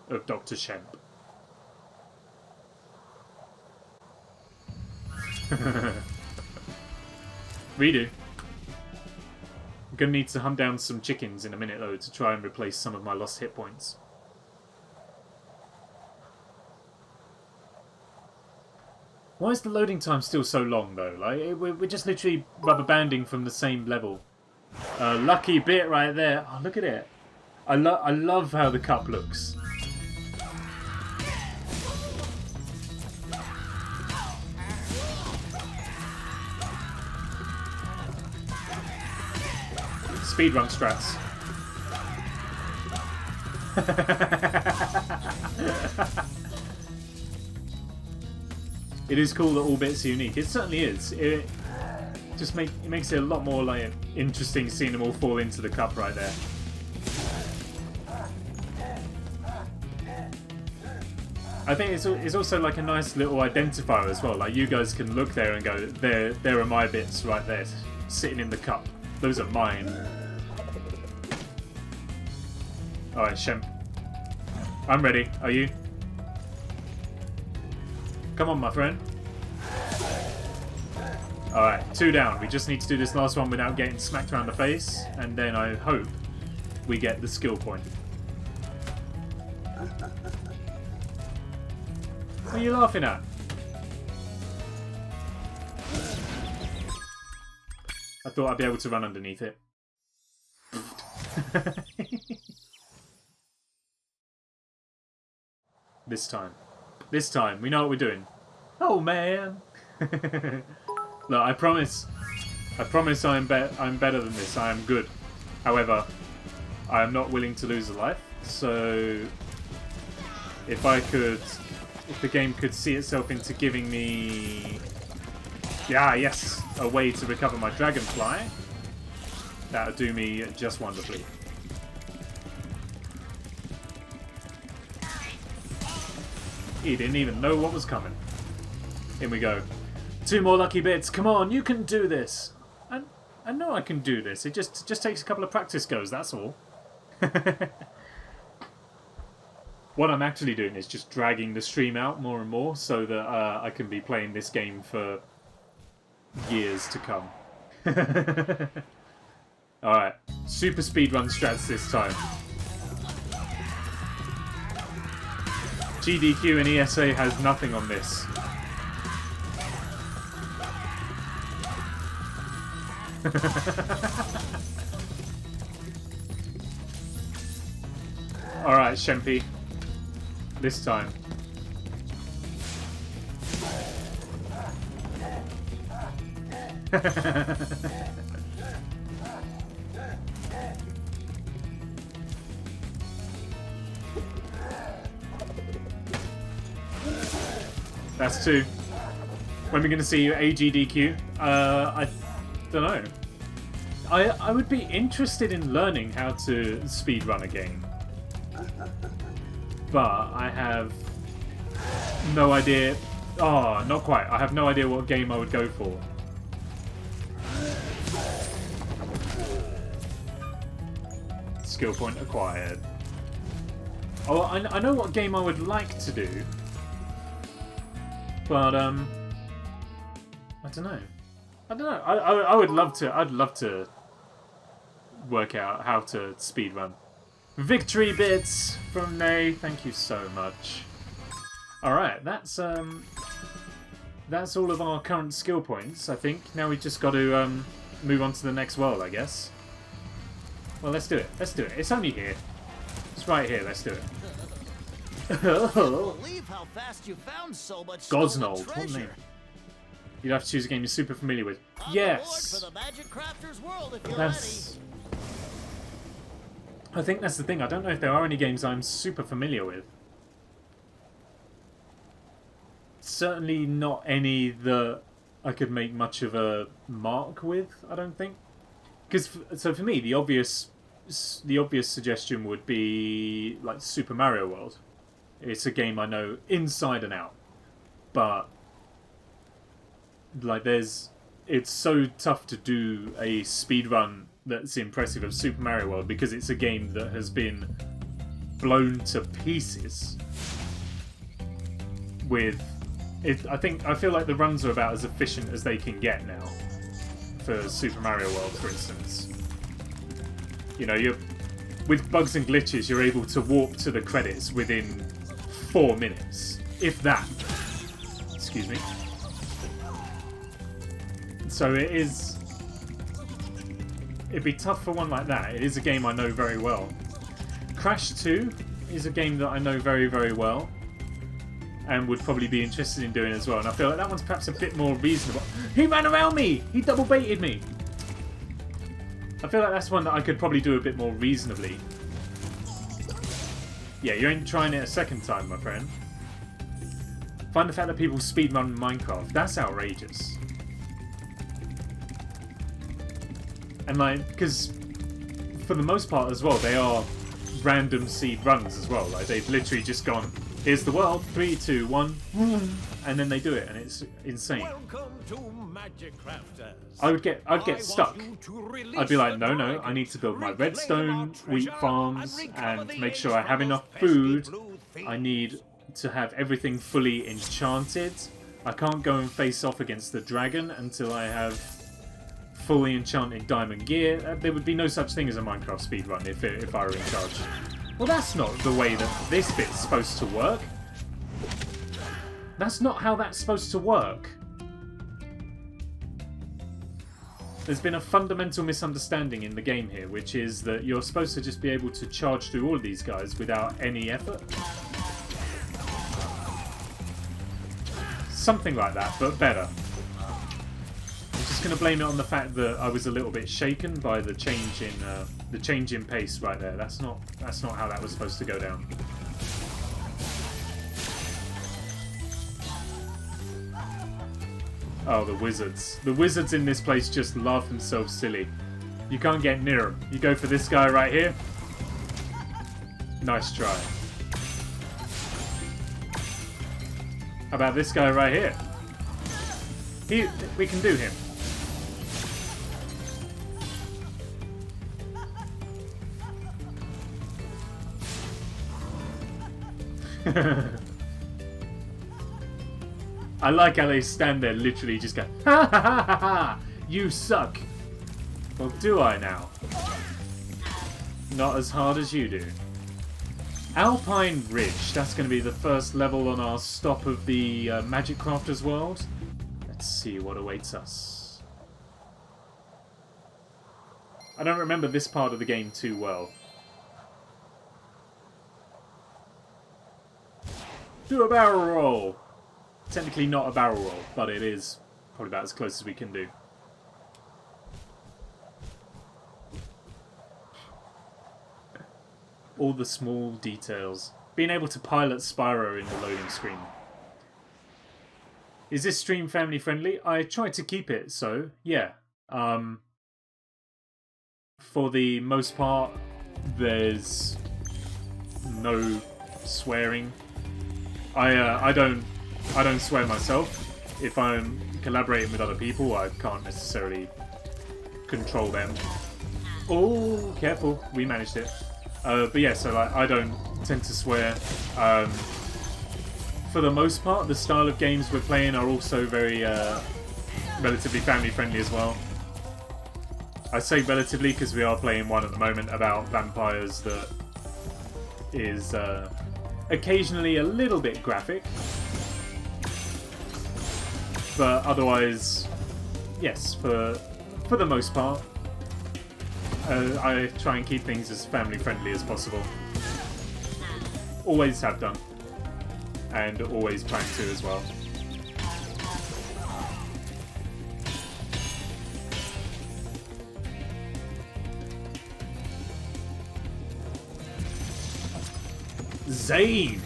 of Dr. Shemp. Redo. I'm gonna need to hunt down some chickens in a minute though to try and replace some of my lost hit points. Why is the loading time still so long though? Like, we're just literally rubber banding from the same level. Lucky bit right there. Oh, look at it. I love how the cup looks. Speedrun strats. It is cool that all bits are unique. It certainly is. It makes it a lot more like interesting seeing them all fall into the cup right there. I think it's also like a nice little identifier as well. Like, you guys can look there and go, there are my bits right there, sitting in the cup. Those are mine. Alright, Shemp. I'm ready. Are you? Come on, my friend. Alright, 2 down. We just need to do this last one without getting smacked around the face, and then I hope we get the skill point. What are you laughing at? I thought I'd be able to run underneath it. This time, we know what we're doing. Oh man! Look, I promise I'm better than this. I am good. However, I am not willing to lose a life. So, if the game could see itself into giving me, yes, a way to recover my dragonfly, that would do me just wonderfully. He didn't even know what was coming. In we go. 2 more lucky bits. Come on, you can do this. I know I can do this. It just takes a couple of practice goes, that's all. What I'm actually doing is just dragging the stream out more and more so that I can be playing this game for years to come. Alright, super speedrun strats this time. GDQ and ESA has nothing on this. Alright, Shempy. This time. That's 2. When we're going to see you AGDQ? I don't know. I would be interested in learning how to speedrun a game. But I have no idea. Oh, not quite. I have no idea what game I would go for. Skill point acquired. Oh, I know what game I would like to do. But, I don't know. I would love to. I'd love to work out how to speedrun. Victory bits from Nay. Thank you so much. Alright, that's all of our current skill points, I think. Now we just got to move on to the next world, I guess. Well, let's do it. Let's do it. It's only here. It's right here. Let's do it. I can't believe how fast you found so much Gosnold. treasure. What name? You'd have to choose a game you're super familiar with. On Yes. the board for the Magic Crafter's world if you're That's. I think that's the thing. I don't know if there are any games I'm super familiar with. Certainly not any that I could make much of a mark with, I don't think. Because so for me, the obvious suggestion would be like Super Mario World. It's a game I know inside and out, but like it's so tough to do a speedrun that's impressive of Super Mario World because it's a game that has been blown to pieces with it. I feel like the runs are about as efficient as they can get now for Super Mario World, for instance. You know, with bugs and glitches, you're able to warp to the credits within 4 minutes, if that. Excuse me. So it'd be tough for one like that. It is a game I know very well. Crash 2 is a game that I know very, very well and would probably be interested in doing as well. And I feel like that one's perhaps a bit more reasonable. He ran around me! He double baited me! I feel like that's one that I could probably do a bit more reasonably. Yeah, you ain't trying it a second time, my friend. Find the fact that people speedrun Minecraft. That's outrageous. And like, because for the most part as well, they are random seed runs as well. Like they've literally just gone, here's the world, 3, 2, 1, and then they do it, and it's insane. Welcome to Magic Crafters. I'd get stuck. I'd be like, no, I need to build my redstone wheat farms and make sure I have enough food. I need to have everything fully enchanted. I can't go and face off against the dragon until I have fully enchanted diamond gear. There would be no such thing as a Minecraft speedrun if I were in charge. Well, that's not the way that this bit's supposed to work. That's not how that's supposed to work. There's been a fundamental misunderstanding in the game here, which is that you're supposed to just be able to charge through all of these guys without any effort. Something like that, but better. I'm just going to blame it on the fact that I was a little bit shaken by the change in pace right there. That's not how that was supposed to go down. Oh, the wizards. The wizards in this place just laugh themselves silly. You can't get near them. You go for this guy right here. Nice try. How about this guy right here? We can do him. I like how they stand there literally just go, ha ha ha ha ha, you suck. Well, do I now? Not as hard as you do. Alpine Ridge, that's going to be the first level on our stop of the Magic Crafter's world. Let's see what awaits us. I don't remember this part of the game too well. Do a barrel roll! Technically not a barrel roll, but it is probably about as close as we can do. all the small details. Being able to pilot Spyro in the loading screen. Is this stream family friendly? I try to keep it so, yeah. For the most part, there's no swearing. I don't swear myself. If I'm collaborating with other people, I can't necessarily control them. Oh, careful! We managed it. But yeah, so like, I don't tend to swear. For the most part, the style of games we're playing are also very relatively family friendly as well. I say relatively because we are playing one at the moment about vampires that is occasionally a little bit graphic. But otherwise, yes, for the most part, I try and keep things as family friendly as possible. Always have done. And always plan to as well. Zane!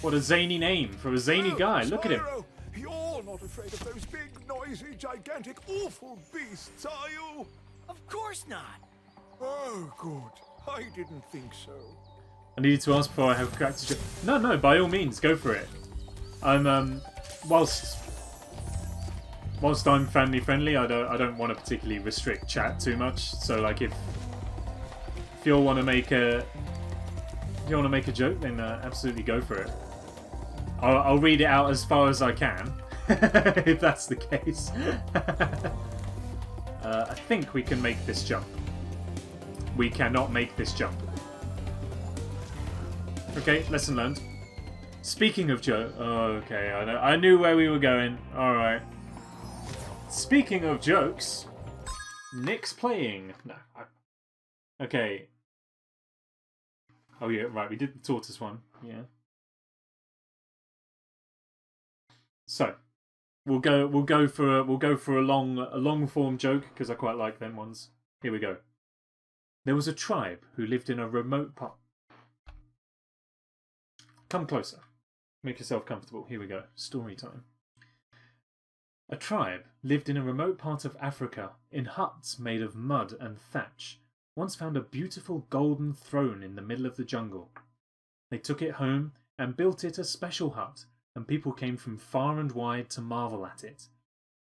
What a zany name for a zany guy. Look at him. You're not afraid of those big, noisy, gigantic, awful beasts, are you? Of course not. Oh, good. I didn't think so. I needed to ask before I have cracked a joke. No, by all means, go for it. I'm whilst I'm family friendly, I don't want to particularly restrict chat too much. So like if you all want to make a joke, then absolutely go for it. I'll read it out as far as I can, if that's the case. I think we can make this jump. We cannot make this jump. Okay, lesson learned. Speaking of jokes... Oh, okay, I knew where we were going. Alright. Speaking of jokes... Nick's playing... No. Okay. Oh yeah, right, we did the tortoise one. Yeah. So, we'll go for a long form joke, because I quite like them ones. Here we go. There was a tribe who lived in a remote part... Come closer. Make yourself comfortable. Here we go. Story time. A tribe lived in a remote part of Africa in huts made of mud and thatch. Once found a beautiful golden throne in the middle of the jungle. They took it home and built it a special hut, and people came from far and wide to marvel at it.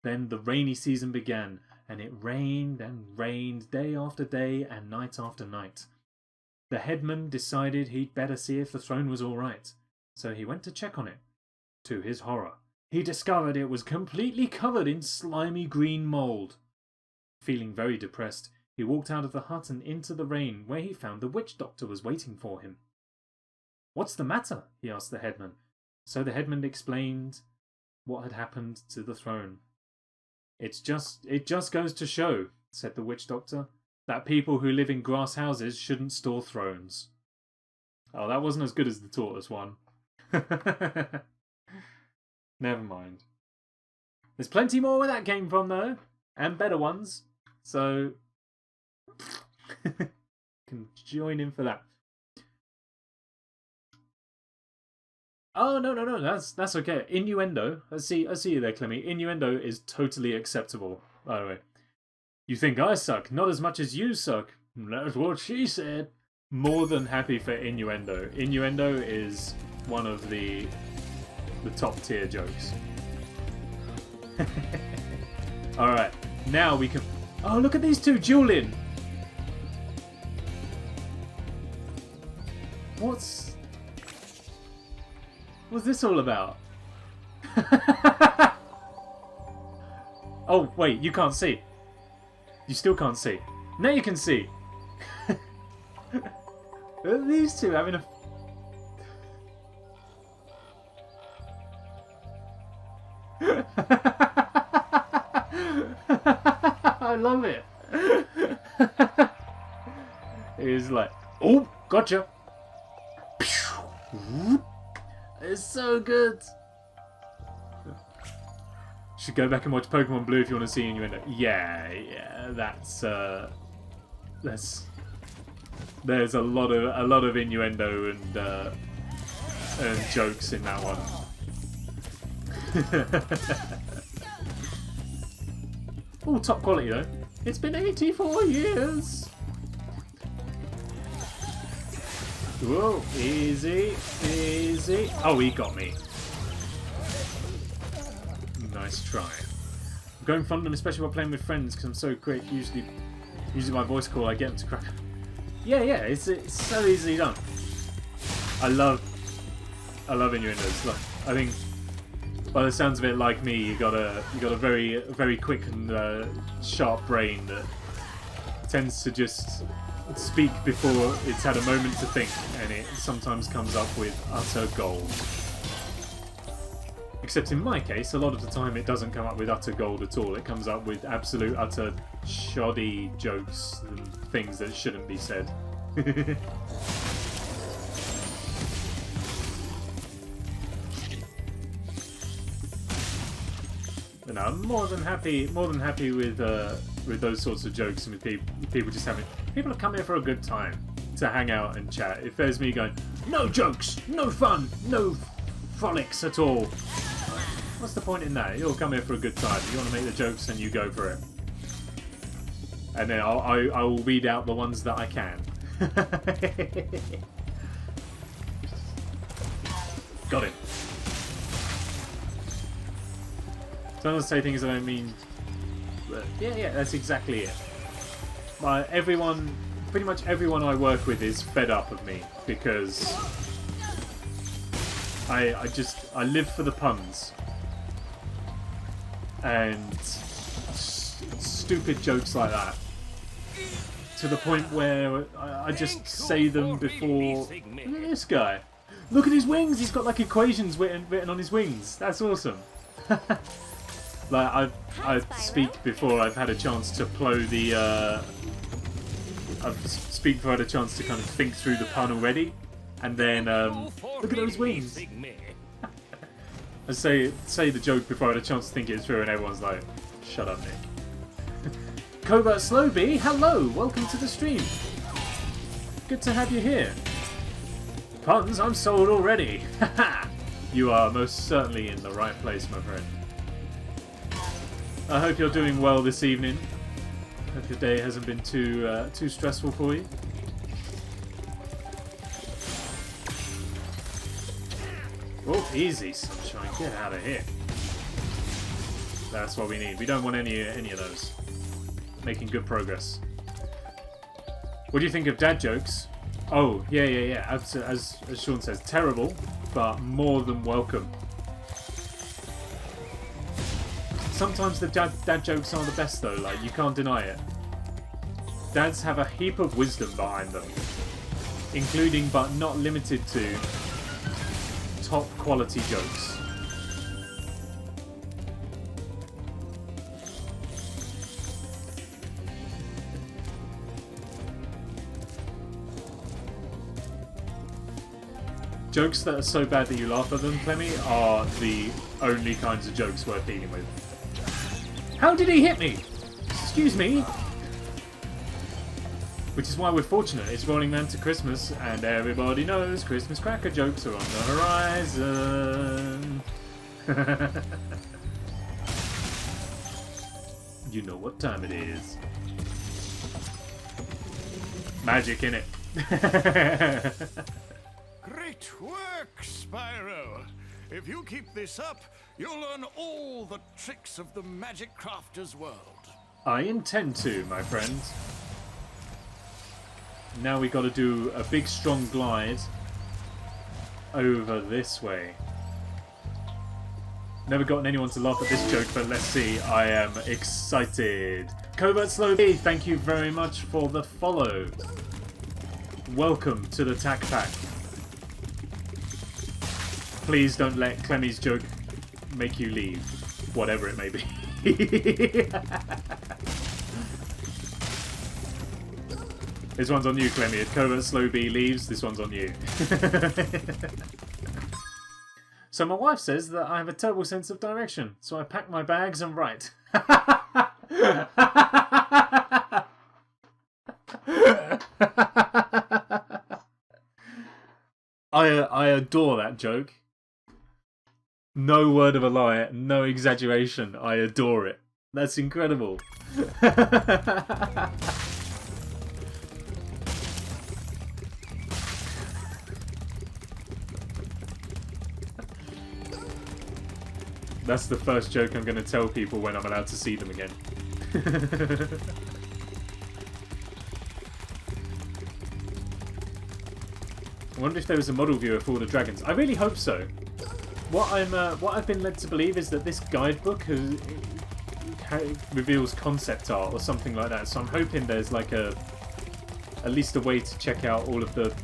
Then the rainy season began, and it rained and rained day after day and night after night. The headman decided he'd better see if the throne was all right, so he went to check on it. To his horror, he discovered it was completely covered in slimy green mould. Feeling very depressed, he walked out of the hut and into the rain, where he found the witch doctor was waiting for him. "What's the matter?" he asked the headman. So the headman explained what had happened to the throne. It just goes to show," said the witch doctor, "that people who live in grass houses shouldn't store thrones." Oh, that wasn't as good as the tortoise one. Never mind. There's plenty more where that came from, though. And better ones. So, can join in for that. Oh, no. That's okay. Innuendo. I see you there, Clemmy. Innuendo is totally acceptable, by the way. "You think I suck? Not as much as you suck." That's what she said. More than happy for innuendo. Innuendo is one of the top tier jokes. Alright, now we can... Oh, look at these two dueling! What's this all about? Oh, wait, you can't see. You still can't see. Now you can see. These two having a... I love it. He's like, "Oh, gotcha." It's so good. Should go back and watch Pokemon Blue if you want to see innuendo. Yeah, that's There's a lot of innuendo and jokes in that one. Oh, top quality though. It's been 84 years. Whoa, easy, easy. Oh, he got me. Nice try. I'm going fun, especially while playing with friends, because I'm so quick. Usually my voice call, I get them to crack. Yeah, it's so easily done. I love innuendos. Like, I think, by the sounds of it, like me, you got a very quick and sharp brain that tends to just speak before it's had a moment to think, and it sometimes comes up with utter gold. Except in my case, a lot of the time it doesn't come up with utter gold at all. It comes up with absolute utter shoddy jokes and things that shouldn't be said. But no, I'm more than happy with those sorts of jokes and with people just having. People come here for a good time to hang out and chat. If there's me going, no jokes, no fun, no frolics at all. What's the point in that? You'll come here for a good time. You want to make the jokes and you go for it. And then I will weed out the ones that I can. Got him. So I'm going to say things I don't mean. But yeah, that's exactly it. Pretty much everyone I work with is fed up of me because I live for the puns and stupid jokes like that, to the point where I just say them before. Look at this guy. Look at his wings. He's got like equations written on his wings. That's awesome. Like I speak before I've had a chance to plow the. I speak before I had a chance to kind of think through the pun already, and then look at those wings. I say the joke before I had a chance to think it through, and everyone's like, "Shut up, Nick." Covert Slowbee, hello, welcome to the stream. Good to have you here. Puns, I'm sold already. You are most certainly in the right place, my friend. I hope you're doing well this evening. Hope your day hasn't been too stressful for you. Oh, easy, sunshine. Get out of here. That's what we need. We don't want any of those. Making good progress. What do you think of dad jokes? Oh, yeah. As Sean says, terrible, but more than welcome. Sometimes the dad jokes are the best though, like, you can't deny it. Dads have a heap of wisdom behind them, including but not limited to top quality jokes. Jokes that are so bad that you laugh at them, Clemmy, are the only kinds of jokes worth dealing with. How did he hit me? Excuse me. Which is why we're fortunate. It's rolling round to Christmas, and everybody knows Christmas cracker jokes are on the horizon. You know what time it is. Magic, innit? Great work, Spyro. If you keep this up, you'll learn all the tricks of the Magic Crafter's world. I intend to, my friend. Now we got to do a big strong glide over this way. Never gotten anyone to laugh at this joke, but let's see. I am excited. Covert Slowbee, thank you very much for the follow. Welcome to the Tac Pack. Please don't let Clemmy's joke make you leave, whatever it may be. This one's on you, Clemmy. If Covert Slowbee leaves, this one's on you. So my wife says that I have a terrible sense of direction, so I pack my bags and write. I adore that joke. No word of a lie, no exaggeration. I adore it. That's incredible. That's the first joke I'm going to tell people when I'm allowed to see them again. I wonder if there was a model viewer for all the dragons. I really hope so. What I've been led to believe is that this guidebook reveals concept art or something like that. So I'm hoping there's like at least a way to check out all of the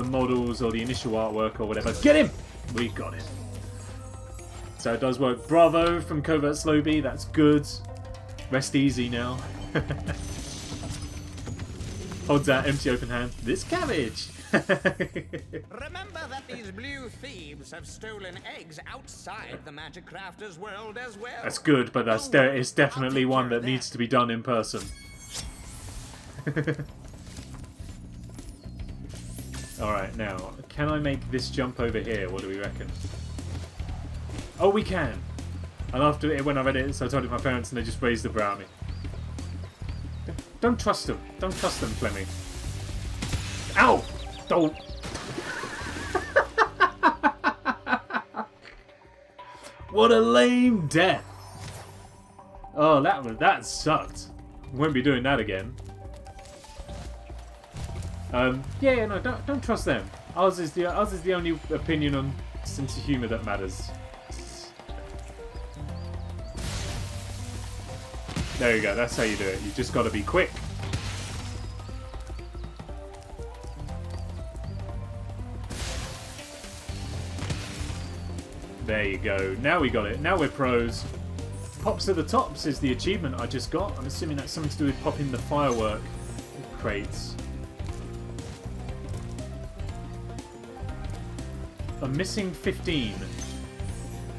models or the initial artwork or whatever. Get him! We got him. So it does work. Bravo from Covert Slowbee. That's good. Rest easy now. Holds out empty open hand. This cabbage. Remember that these blue thieves have stolen eggs outside the Magic Crafters world as well. That's good, but it's definitely one that needs to be done in person. Alright, now, can I make this jump over here? What do we reckon? Oh, we can! And after it, when I read it, so I told it to my parents and they just raised the brow at me. Don't trust them. Don't trust them, Flemmy. Ow! Don't. What a lame death! Oh, that sucked. Won't be doing that again. Yeah, no, don't trust them. Ours is the only opinion on sense of humour that matters. There you go. That's how you do it. You just got to be quick. There you go. Now we got it. Now we're pros. Pops to the tops is the achievement I just got. I'm assuming that's something to do with popping the firework crates. I'm missing 15.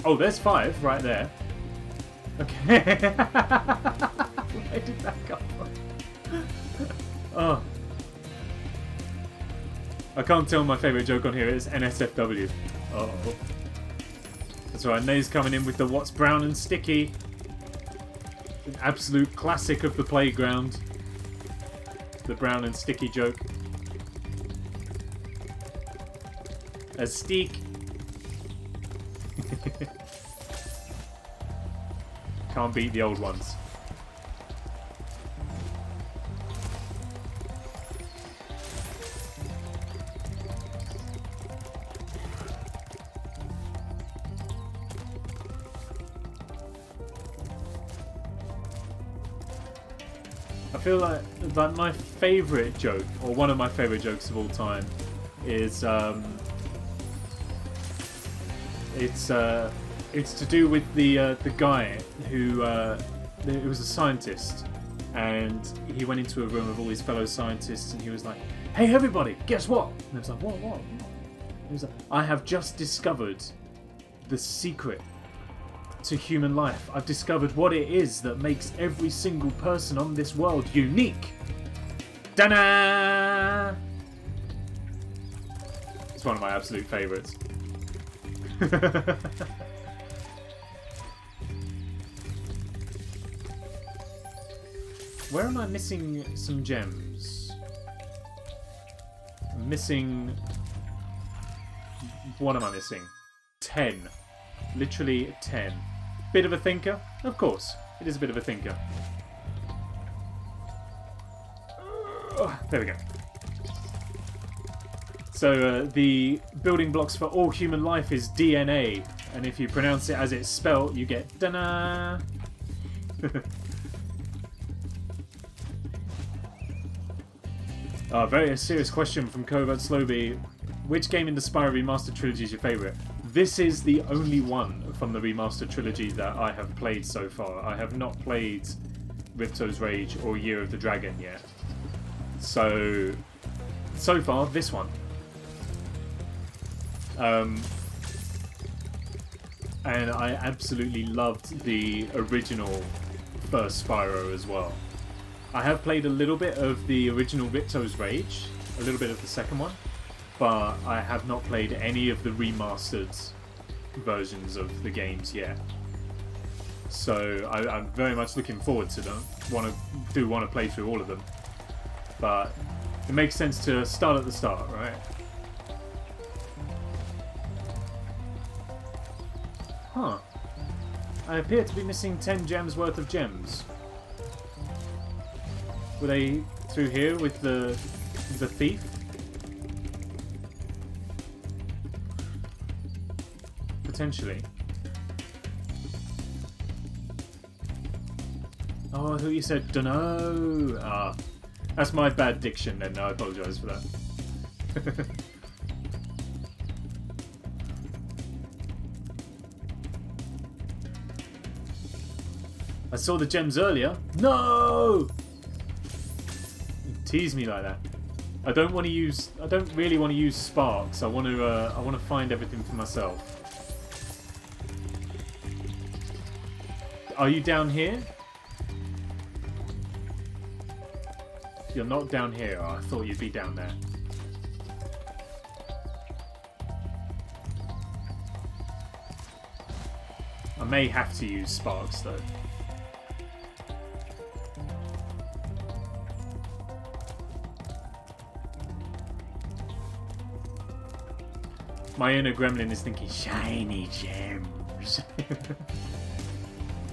Oh, there's 5 right there. Okay. Where did that come from? Oh. I can't tell my favourite joke on here is NSFW. Uh oh. That's right, Nay's coming in with the what's brown and sticky. An absolute classic of the playground. The brown and sticky joke. A steak. Can't beat the old ones. I feel like my favourite joke, or one of my favourite jokes of all time, is it's to do with the guy who was a scientist, and he went into a room of all his fellow scientists, and he was like, "Hey everybody, guess what?" And I was like, "What?" He was like, "I have just discovered the secret to human life. I've discovered what it is that makes every single person on this world unique." Ta-da! It's one of my absolute favourites. Where am I missing some gems? I'm missing... What am I missing? 10. Literally 10. Bit of a thinker? Of course. It is a bit of a thinker. There we go. So the building blocks for all human life is DNA. And if you pronounce it as it's spelt, you get da-na. Very serious question from Covert Slowbee. Which game in the Spyro Remastered Trilogy is your favourite? This is the only one from the Remastered Trilogy that I have played so far. I have not played Ripto's Rage or Year of the Dragon yet. So far, this one. And I absolutely loved the original first Spyro as well. I have played a little bit of the original Ripto's Rage, a little bit of the second one, but I have not played any of the remastered versions of the games yet. So I'm very much looking forward to them. Do want to play through all of them, but it makes sense to start at the start, right? Huh. I appear to be missing 10 gems worth of gems. Were they through here with the thief? Potentially. Oh, I thought you said dunno. Ah, that's my bad diction then. I apologise for that. I saw the gems earlier. No! You tease me like that. I don't really want to use sparks. I want to find everything for myself. Are you down here? You're not down here. Oh, I thought you'd be down there. I may have to use sparks though. My inner gremlin is thinking shiny gems.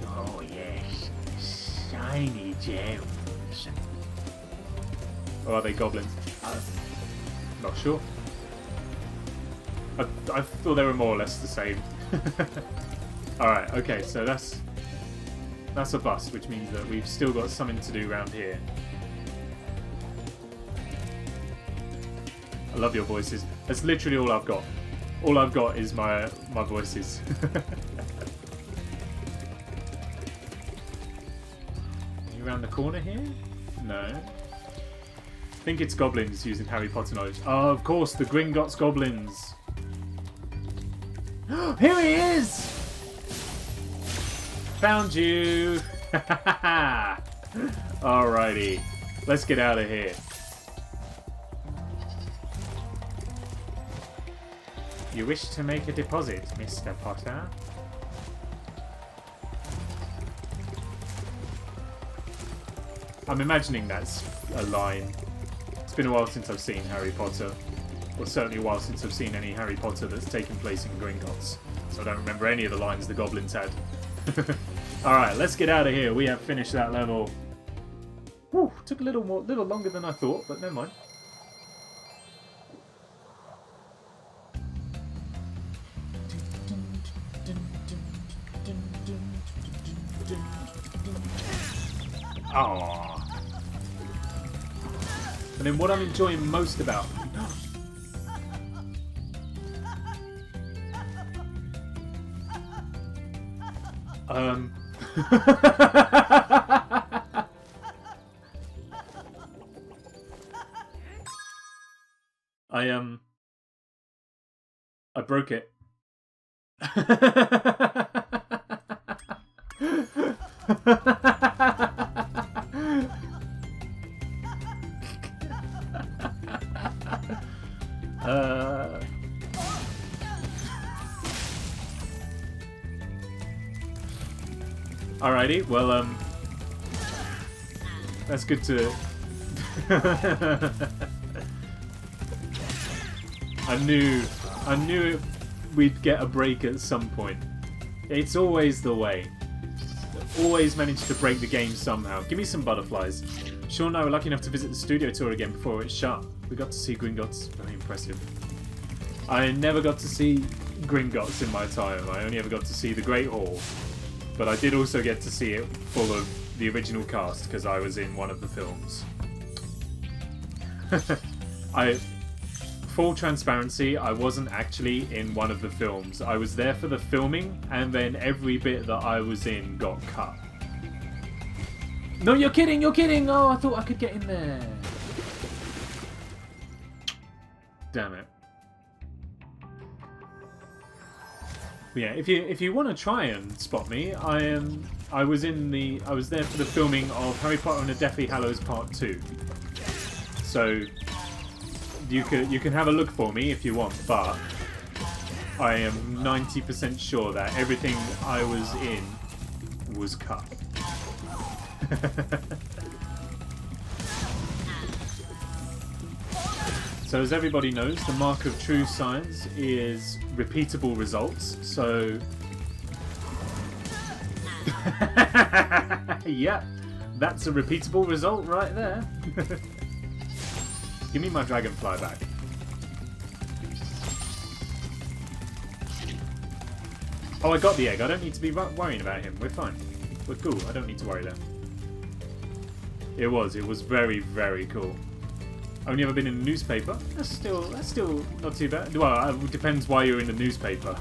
Oh yes, shiny gems. Or are they goblins? Not sure. I thought they were more or less the same. Alright, okay, so that's a bus, which means that we've still got something to do around here. I love your voices. That's literally all I've got. All I've got is my voices. Are you around the corner here? No. I think it's goblins using Harry Potter knowledge. Oh, of course, the Gringotts goblins. Here he is! Found you! Alrighty. Let's get out of here. You wish to make a deposit, Mr. Potter? I'm imagining that's a line. It's been a while since I've seen Harry Potter. Well, certainly a while since I've seen any Harry Potter that's taken place in Gringotts. So I don't remember any of the lines the goblins had. Alright, let's get out of here. We have finished that level. Whew, took a little longer than I thought, but never mind. Aww. And then what I'm enjoying most about I broke it. Alrighty, well, that's good to... I knew we'd get a break at some point. It's always the way. Always manage to break the game somehow. Give me some butterflies. Sean and I were lucky enough to visit the studio tour again before it shut. We got to see Gringotts. Very impressive. I never got to see Gringotts in my time. I only ever got to see the Great Hall. But I did also get to see it full of the original cast because I was in one of the films. Full transparency, I wasn't actually in one of the films. I was there for the filming, and then every bit that I was in got cut. No, you're kidding! You're kidding! Oh, I thought I could get in there. Damn it. Yeah, if you want to try and spot me, I was there for the filming of Harry Potter and the Deathly Hallows Part 2. So You can have a look for me if you want, but I am 90% sure that everything I was in was cut. So as everybody knows, the mark of true science is repeatable results. So yeah, that's a repeatable result right there. Give me my dragonfly back. Oh, I got the egg. I don't need to be worrying about him. We're fine. We're cool. I don't need to worry there. It was very, very cool. Only ever been in a newspaper. That's still not too bad. Well, it depends why you're in the newspaper.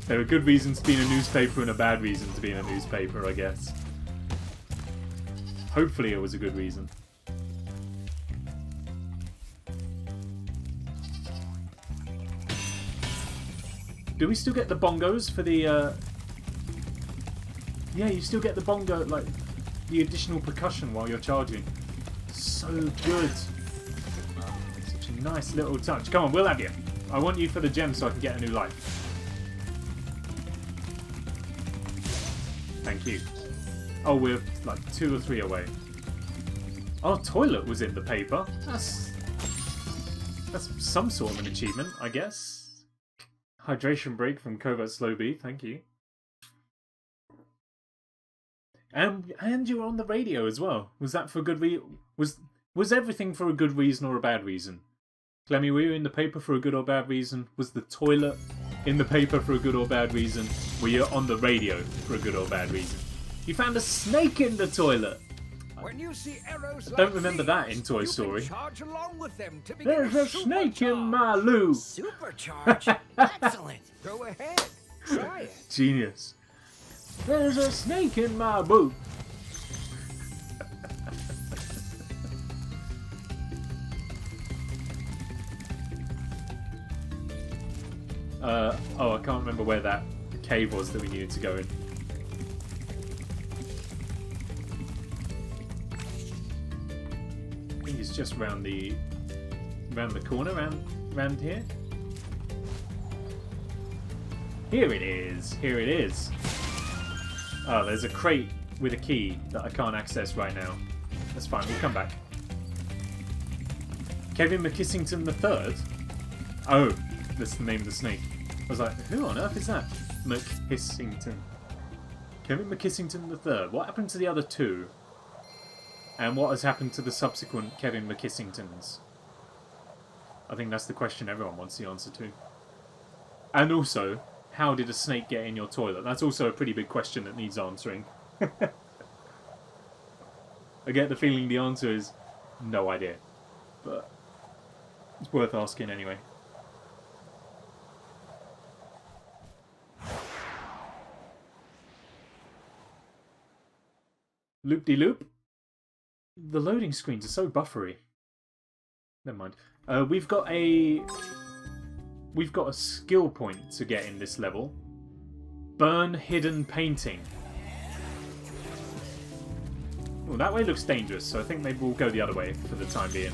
There are good reasons to be in a newspaper and a bad reason to be in a newspaper, I guess. Hopefully it was a good reason. Do we still get the bongos for the, Yeah, you still get the bongo, like, the additional percussion while you're charging. So good. Such a nice little touch. Come on, we'll have you. I want you for the gem so I can get a new life. Thank you. Oh, we're like 2 or 3 away. Oh, toilet was in the paper. That's some sort of an achievement, I guess. Hydration break from Covert Slow B, thank you. And you were on the radio as well. Was that for a good reason? Was everything for a good reason or a bad reason? Clemmy, were you in the paper for a good or bad reason? Was the toilet in the paper for a good or bad reason? Were you on the radio for a good or bad reason? You found a snake in the toilet! When you see arrows I don't remember that in Toy Story. Charge along with them to There's a snake in my loo! Supercharge? Excellent! Go ahead, try it. Genius. There's a snake in my boot! Oh, I can't remember where that cave was that we needed to go in. I think it's just round the corner, round here. Here it is. Here it is. Oh, there's a crate with a key that I can't access right now. That's fine. We'll come back. Kevin McKissington III. Oh, that's the name of the snake. I was like, who on earth is that? McKissington. Kevin McKissington III. What happened to the other 2? And what has happened to the subsequent Kevin McKissingtons? I think that's the question everyone wants the answer to. And also, how did a snake get in your toilet? That's also a pretty big question that needs answering. I get the feeling the answer is no idea. But it's worth asking anyway. Loop-de-loop. The loading screens are so buffery. Never mind. We've got a skill point to get in this level. Burn hidden painting. Well, that way looks dangerous, so I think maybe we'll go the other way for the time being.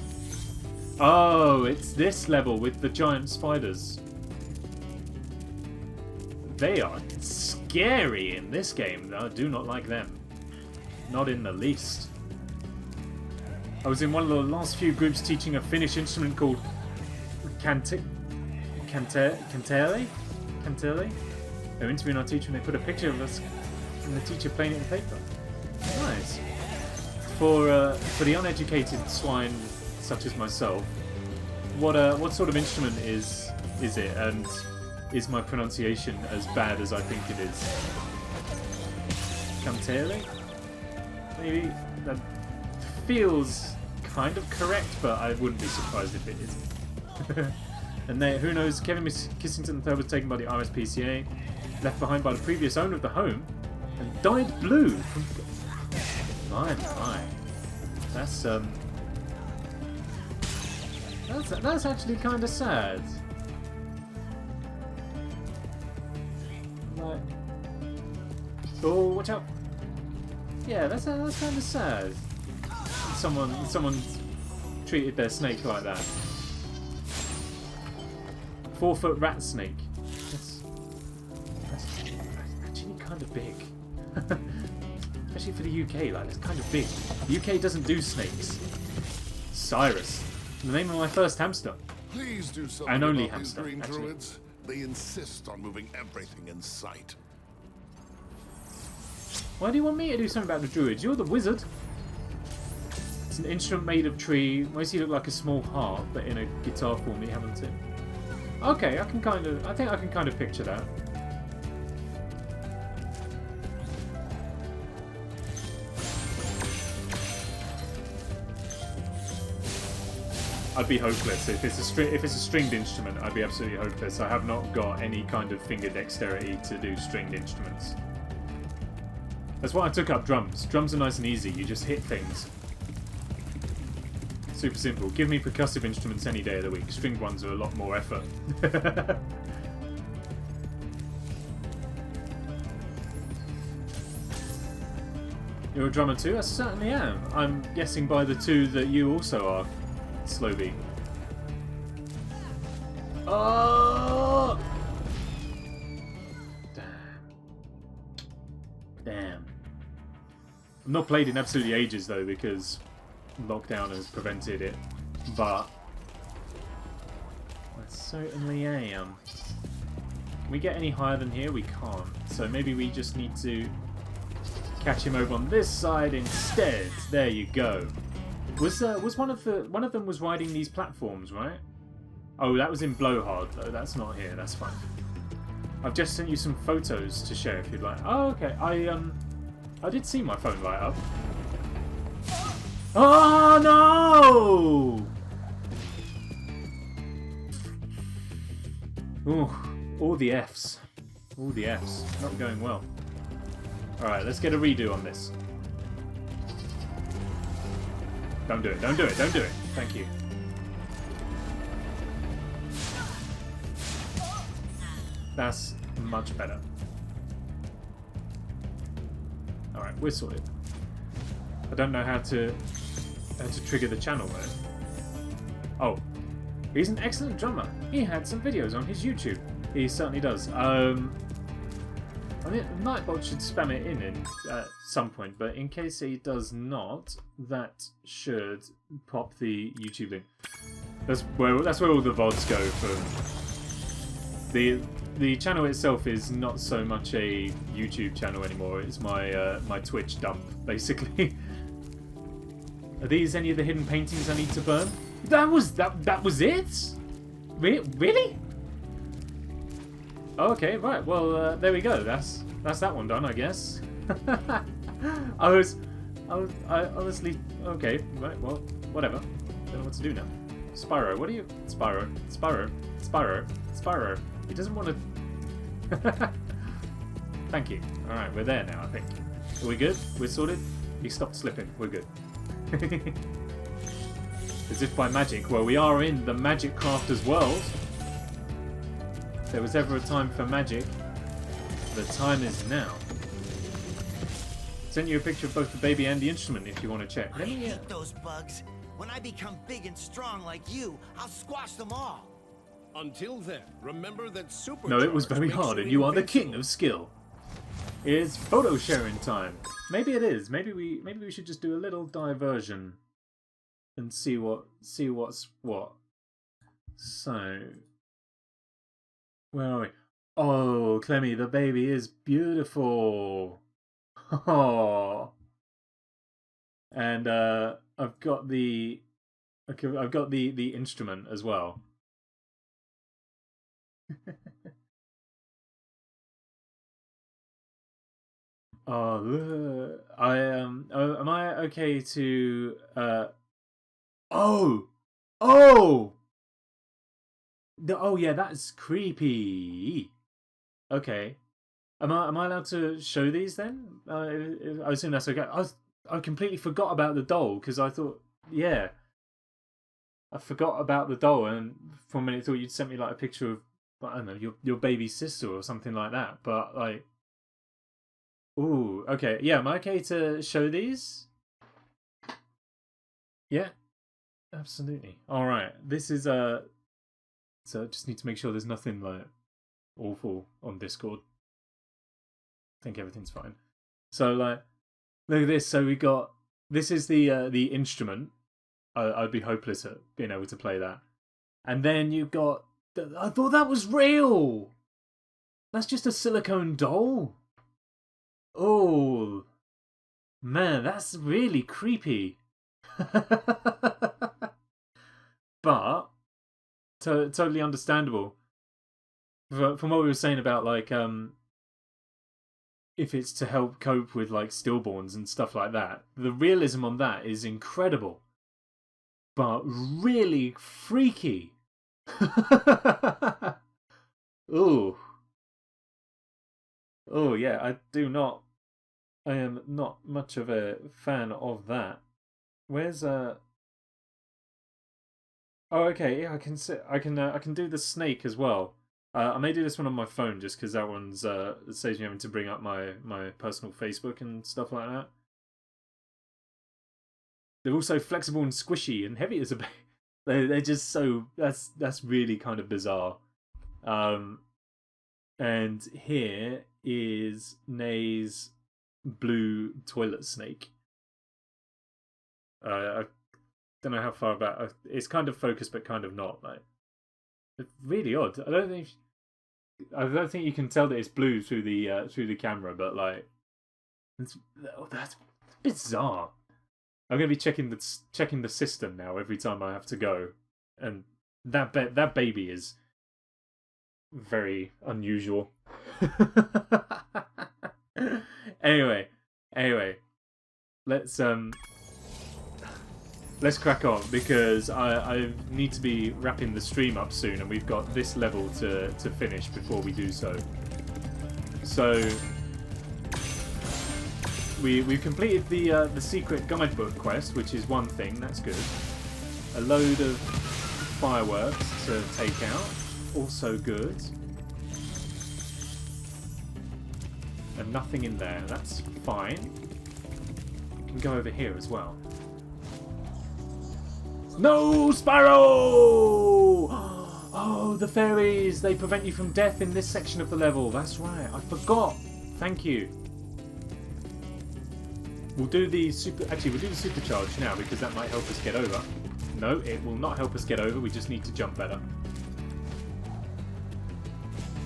Oh, it's this level with the giant spiders. They are scary in this game. I do not like them. Not in the least. I was in one of the last few groups teaching a Finnish instrument called Kantele? They're interviewing our teacher and they put a picture of us and the teacher playing it in paper. Nice. For the uneducated swine such as myself, what sort of instrument is it, and is my pronunciation as bad as I think it is? Kantele? Maybe that feels kind of correct, but I wouldn't be surprised if it isn't. And then, who knows, Kevin Kissington III was taken by the RSPCA, left behind by the previous owner of the home, and dyed blue. My. That's actually kind of sad. Like, oh, watch out! Yeah, that's kind of sad. Someone's treated their snake like that. 4-foot rat snake. That's actually kind of big. Especially for the UK, like, it's kind of big. The UK doesn't do snakes. Cyrus. The name of my first hamster. Please do something And only about hamster, these green actually. druids. They insist on moving everything in sight. Why do you want me to do something about the druids? You're the wizard. It's an instrument made of tree. Mostly look like a small harp, but in a guitar form that you haven't seen. Okay, I think I can kind of picture that. I'd be hopeless if it's a stringed instrument. I'd be absolutely hopeless. I have not got any kind of finger dexterity to do stringed instruments. That's why I took up drums. Drums are nice and easy. You just hit things. Super simple. Give me percussive instruments any day of the week. Stringed ones are a lot more effort. You're a drummer too? I certainly am. I'm guessing by the two that you also are. Slowby. Oh! Damn. I've not played in absolutely ages though because lockdown has prevented it, but I certainly am. Can we get any higher than here? We can't. So maybe we just need to catch him over on this side instead. There you go. Was one of them was riding these platforms, right? Oh, that was in Blowhard though. That's not here. That's fine. I've just sent you some photos to share if you'd like. Oh, okay. I did see my phone light up. Oh no! Ooh, all the Fs. All the Fs. Not going well. Alright, let's get a redo on this. Don't do it, don't do it, don't do it. Thank you. That's much better. Alright, we're sorted. I don't know how to trigger the channel though. Oh. He's an excellent drummer. He had some videos on his YouTube. He certainly does. I mean, Nightbot should spam it in at some point, but in case he does not, that should pop the YouTube link. That's where all the VODs go from. The channel itself is not so much a YouTube channel anymore. It's my my Twitch dump, basically. Are these any of the hidden paintings I need to burn? That was it? Really? Okay, right. Well, there we go. That's that one done, I guess. I honestly. Okay, right. Well, whatever. Don't know what to do now. Spyro, what are you? Spyro. He doesn't want to. Thank you. All right, we're there now. I think. Are we good? We're sorted. He stopped slipping. We're good. As if by magic. Well, we are in the Magic Crafter's world. If there was ever a time for magic, the time is now. Sent you a picture of both the baby and the instrument if you want to check. I hate those bugs. When I become big and strong like you, I'll squash them all. Until then, remember that super. No, it was very hard, and you are the king of skill. It's photo sharing time. Maybe it is. Maybe we should just do a little diversion and see what's what. So, where are we? Oh, Clemmy, the baby is beautiful. Oh, and I've got the instrument as well. Oh, am I okay to oh yeah, that's creepy. Okay, am I allowed to show these then? I assume that's okay. I completely forgot about the doll because I thought, yeah, I forgot about the doll, and for a minute thought you'd sent me like a picture of, I don't know, your baby sister or something like that. But like, ooh, okay, yeah, am I okay to show these? Yeah. Absolutely. All right. This is So I just need to make sure there's nothing like awful on Discord. I think everything's fine. So like, look at this. So we got this is the instrument. I'd be hopeless at being able to play that. And then you've got. I thought that was real. That's just a silicone doll. Oh, man, that's really creepy. But totally understandable. From what we were saying about like if it's to help cope with like stillborns and stuff like that, the realism on that is incredible, but really freaky. Ooh. Oh yeah, I am not much of a fan of that. Where's Oh, okay. Yeah, I can do the snake as well. I may do this one on my phone just because that one's it saves me having to bring up my personal Facebook and stuff like that. They're also flexible and squishy and heavy as a baby. They're just so that's really kind of bizarre. And here is Nay's blue toilet snake. I don't know how far back. It's kind of focused, but kind of not. Like, it's really odd. I don't think you can tell that it's blue through the camera, but like, that's bizarre. I'm gonna be checking the system now every time I have to go, and that baby is very unusual. Anyway, let's crack on because I need to be wrapping the stream up soon, and we've got this level to finish before we do so. So we've completed the secret guidebook quest, which is one thing. That's good. A load of fireworks to take out, also good. And nothing in there. That's fine. We can go over here as well. No, Spyro! Oh, the fairies! They prevent you from death in this section of the level. That's right. I forgot. Thank you. We'll do the supercharge now because that might help us get over. No, it will not help us get over. We just need to jump better.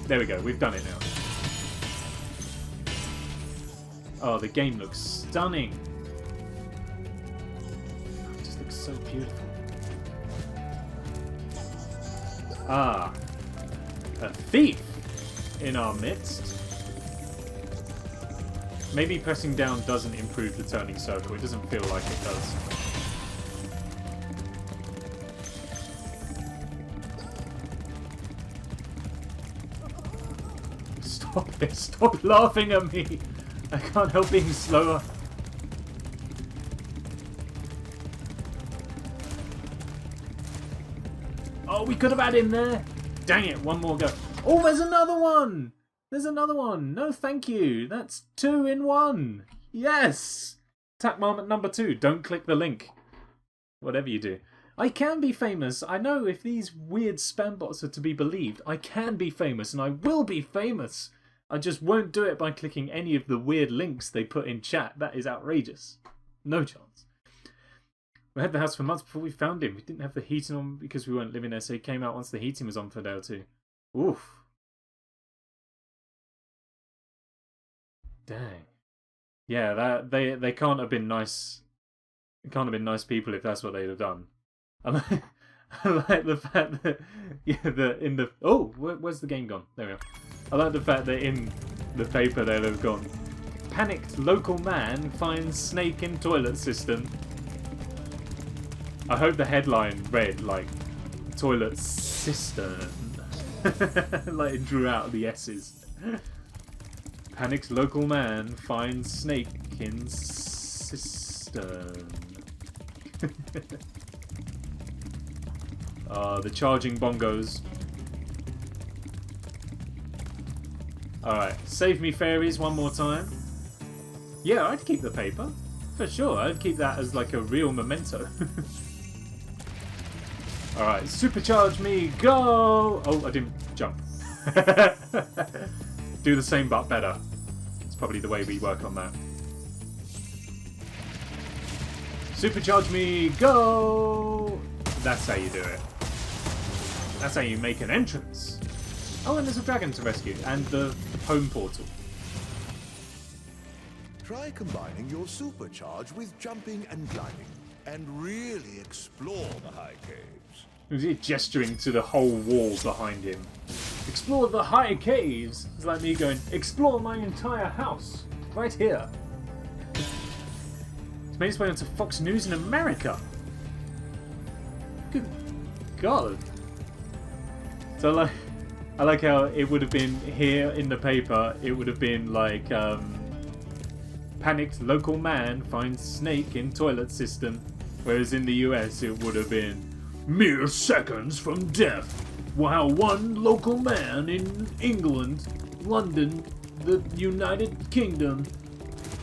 There we go. We've done it now. Oh, the game looks stunning. It just looks so beautiful. Ah, a thief in our midst. Maybe pressing down doesn't improve the turning circle. It doesn't feel like it does. Stop it! Stop laughing at me! I can't help being slower. Oh, we could have had him there. Dang it, one more go. Oh, there's another one. There's another one. No, thank you. That's 2 in 1. Yes. Attack moment number 2. Don't click the link. Whatever you do. I can be famous. I know if these weird spam bots are to be believed, I can be famous and I will be famous. I just won't do it by clicking any of the weird links they put in chat. That is outrageous. No chance. We had the house for months before we found him. We didn't have the heating on because we weren't living there, so he came out once the heating was on for a day or two. Oof. Dang. Yeah, that they can't have been nice. It can't have been nice people if that's what they'd have done. I like the fact that where's the game gone? There we go. I like the fact that in the paper they'll have gone, panicked local man finds snake in toilet system. I hope the headline read like toilet cistern. Like it drew out the S's. Panicked local man finds snake in cistern. The charging bongos. Alright, save me fairies one more time. Yeah, I'd keep the paper. For sure, I'd keep that as like a real memento. Alright, supercharge me, go! Oh, I didn't jump. Do the same but better. It's probably the way we work on that. Supercharge me, go! That's how you do it. That's how you make an entrance. Oh, and there's a dragon to rescue, and the home portal. Try combining your supercharge with jumping and gliding, and really explore the high caves. He's gesturing to the whole wall behind him. Explore the high caves! It's like me going, explore my entire house, right here. It's made its way onto Fox News in America. Good God. So I like how it would have been here in the paper, it would have been like, panicked local man finds snake in toilet system. Whereas in the US it would have been mere seconds from death. While one local man in England, London, the United Kingdom,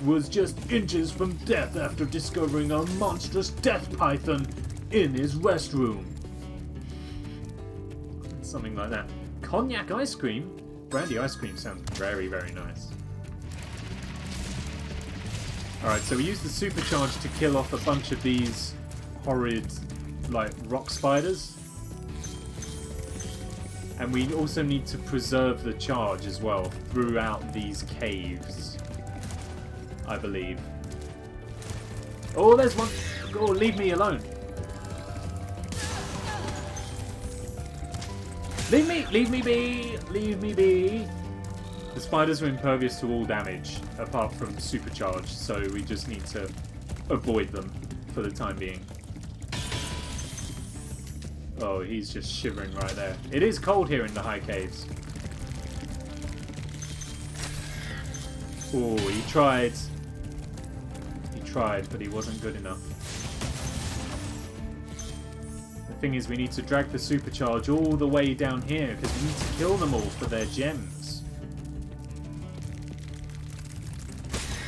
was just inches from death after discovering a monstrous death python in his restroom. Something like that. Cognac ice cream? Brandy ice cream sounds very, very nice. Alright, so we use the supercharge to kill off a bunch of these horrid, like, rock spiders. And we also need to preserve the charge as well throughout these caves, I believe. Oh, there's one! Oh, leave me alone. Leave me be! Leave me be! The spiders are impervious to all damage, apart from supercharge, so we just need to avoid them for the time being. Oh, he's just shivering right there. It is cold here in the high caves. Oh, he tried. He tried, but he wasn't good enough. The thing is, we need to drag the supercharge all the way down here, because we need to kill them all for their gems.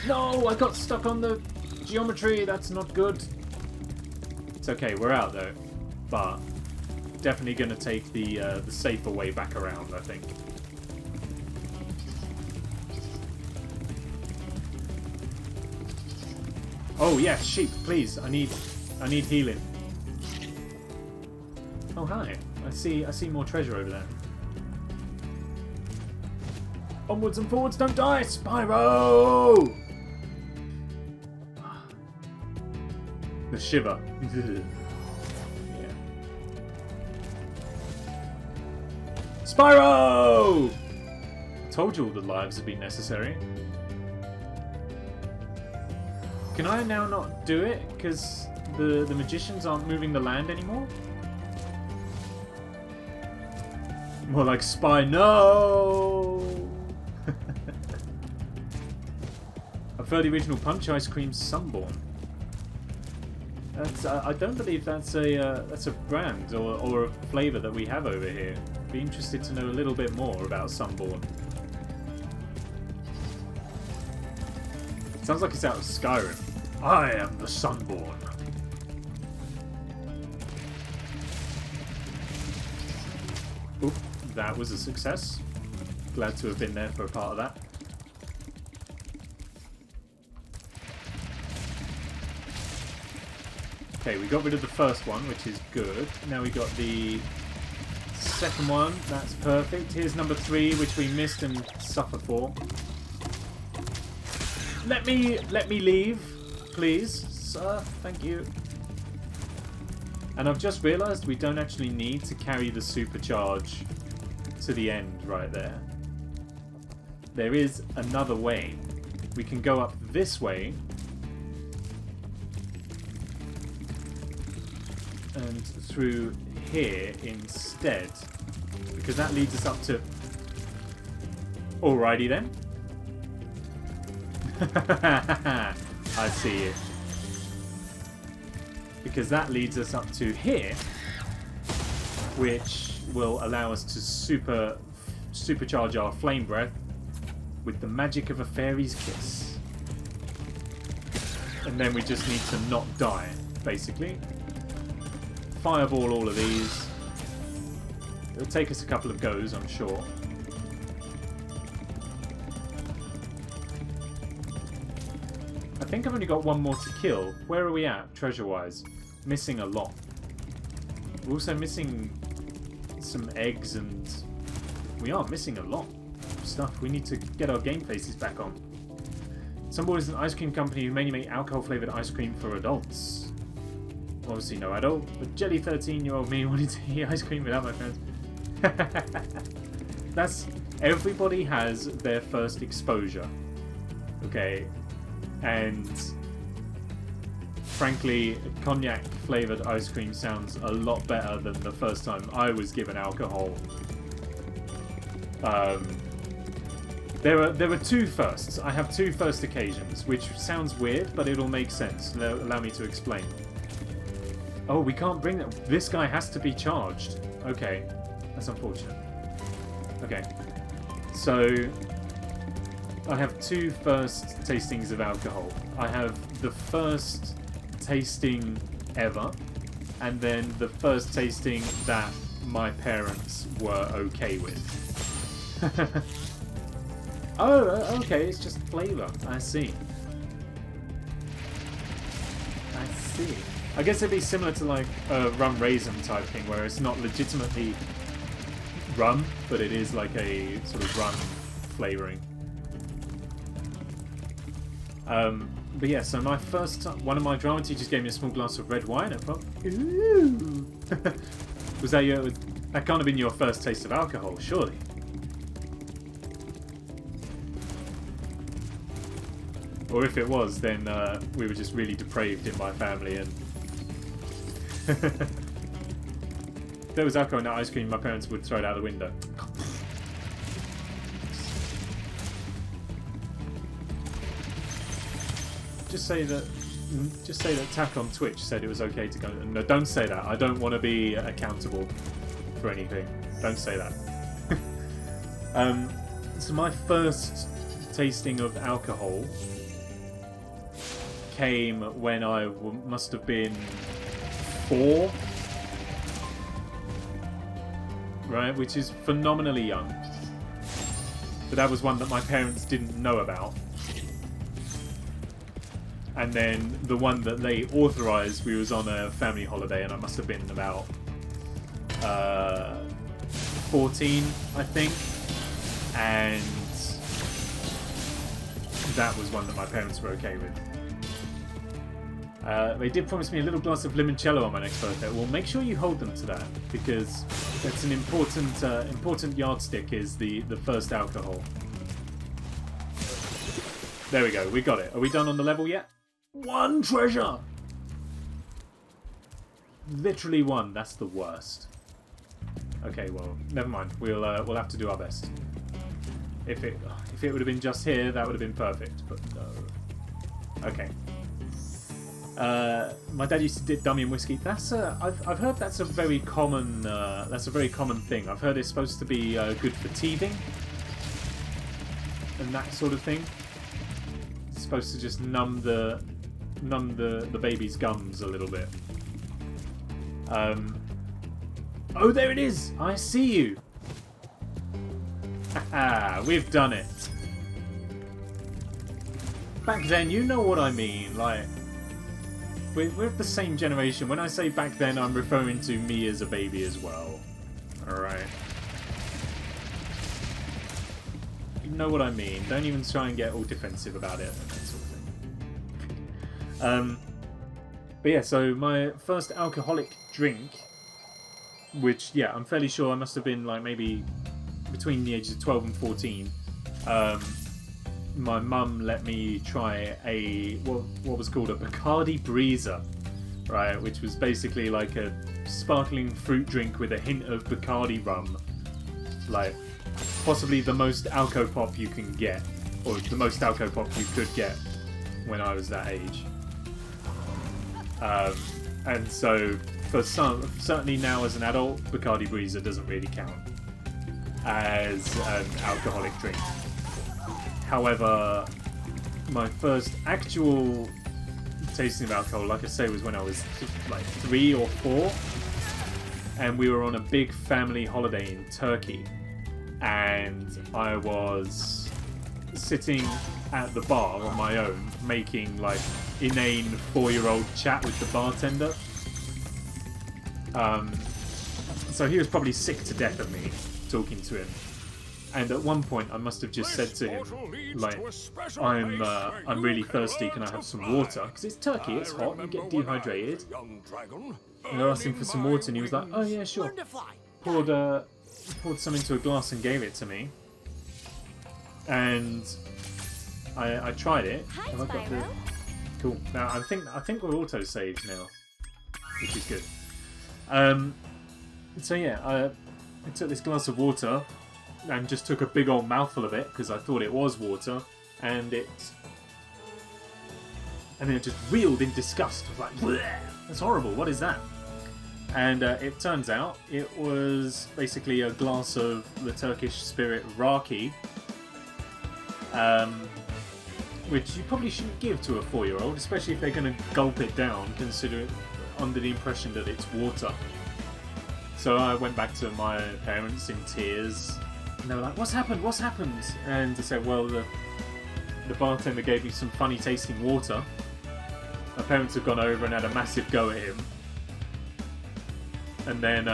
No, I got stuck on the geometry. That's not good. It's okay, we're out though. But definitely going to take the safer way back around, I think. Oh yes, sheep, please. I need healing. Oh hi. I see more treasure over there. Onwards and forwards, don't die, Spyro! The shiver. Yeah. Spyro! Told you all the lives would be necessary. Can I now not do it because the magicians aren't moving the land anymore? More like Spy. No! I've heard the original Punch Ice Cream Sunborn. That's, I don't believe that's a brand or a flavour that we have over here. Be interested to know a little bit more about Sunborn. Sounds like it's out of Skyrim. I am the Sunborn. Oop, that was a success. Glad to have been there for a part of that. Okay, we got rid of the first one, which is good. Now we got the second one. That's perfect. Here's number 3, which we missed and suffer for. Let me leave, please, sir. Thank you. And I've just realised we don't actually need to carry the supercharge to the end right there. There is another way. We can go up this way and through here instead, because that leads us up to... Alrighty then. I see it. Because that leads us up to here, which will allow us to supercharge our flame breath with the magic of a fairy's kiss. And then we just need to not die, basically. fireball all of these. It'll take us a couple of goes, I'm sure. I think I've only got one more to kill. Where are we at, treasure-wise? Missing a lot. We're also missing some eggs, and we are missing a lot of stuff. We need to get our game faces back on. Sunboard is an ice cream company who mainly make alcohol-flavoured ice cream for adults. Obviously no adult, but jelly 13-year-old me wanted to eat ice cream without my friends. That's... everybody has their first exposure. Okay? And... frankly, cognac-flavoured ice cream sounds a lot better than the first time I was given alcohol. There were two firsts. I have two first occasions, which sounds weird, but it'll make sense. Allow me to explain. Oh, we can't bring that. This guy has to be charged. Okay. That's unfortunate. Okay. So, I have two first tastings of alcohol. I have the first tasting ever, and then the first tasting that my parents were okay with. Oh, okay, it's just flavour. I see. I see. I guess it'd be similar to like a rum raisin type thing, where it's not legitimately rum, but it is like a sort of rum flavouring. But yeah, so my first time, one of my drama teachers gave me a small glass of red wine. Ooh. Was that your? That can't have been your first taste of alcohol, surely. Or if it was, then we were just really depraved in my family. And if there was alcohol in that ice cream, my parents would throw it out the window. Just say that Tack on Twitch said it was okay to go. No, don't say that. I don't want to be accountable for anything. Don't say that. So my first tasting of alcohol came when I must have been 4, right, which is phenomenally young. But that was one that my parents didn't know about. And then the one that they authorised, we was on a family holiday, and I must have been about 14, I think. And that was one that my parents were okay with. They did promise me a little glass of limoncello on my next birthday. Well, make sure you hold them to that, because that's an important yardstick, is the first alcohol. There we go, we got it. Are we done on the level yet? 1 treasure! Literally 1, that's the worst. Okay, well, never mind. We'll have to do our best. If it would have been just here, that would have been perfect, but no. Okay. My dad used to dip dummy in whiskey. That's I've heard that's a very common thing. I've heard it's supposed to be good for teething and that sort of thing. It's supposed to just numb the baby's gums a little bit. Oh, there it is! I see you. Haha, we've done it. Back then, you know what I mean, like. We're the same generation. When I say back then, I'm referring to me as a baby as well. Alright. You know what I mean. Don't even try and get all defensive about it and that sort of thing. But yeah, so my first alcoholic drink, which, yeah, I'm fairly sure I must have been like maybe between the ages of 12 and 14. My mum let me try what was called a Bacardi Breezer, right, which was basically like a sparkling fruit drink with a hint of Bacardi rum, like possibly the most alco pop you can get, or the most alco pop you could get when I was that age. And so for some, certainly now as an adult, Bacardi Breezer doesn't really count as an alcoholic drink. However, my first actual tasting of alcohol, like I say, was when I was like 3 or 4. and we were on a big family holiday in Turkey, and I was sitting at the bar on my own, making like inane 4-year-old chat with the bartender. So he was probably sick to death of me talking to him. And at one point, I must have just said to him, like, I'm really thirsty, can I have some water? Because it's Turkey, it's hot, you get dehydrated. And I asked him for some water, and he was like, oh yeah, sure. Poured some into a glass and gave it to me. And I tried it. Hi, and I got the... Cool. Now, I think we're auto-saved now, which is good. So yeah, I took this glass of water, and just took a big old mouthful of it because I thought it was water, and then it just reeled in disgust. I was like, bleh, that's horrible, what is that? And it turns out it was basically a glass of the Turkish spirit raki, which you probably shouldn't give to a 4-year-old, especially if they're going to gulp it down, consider it under the impression that it's water. So I went back to my parents in tears. And they were like, what's happened? What's happened? And they said, well, the bartender gave me some funny tasting water. My parents had gone over and had a massive go at him. And then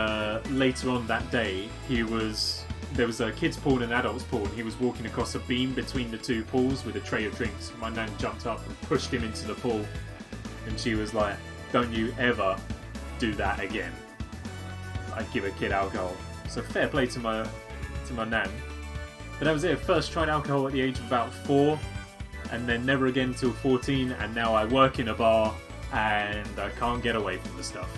later on that day, there was a kids' pool and adults' pool, and he was walking across a beam between the two pools with a tray of drinks. My nan jumped up and pushed him into the pool. And she was like, don't you ever do that again. I'd give a kid alcohol. So fair play to my nan. But that was it. First tried alcohol at the age of about 4, and then never again till 14, and now I work in a bar and I can't get away from the stuff.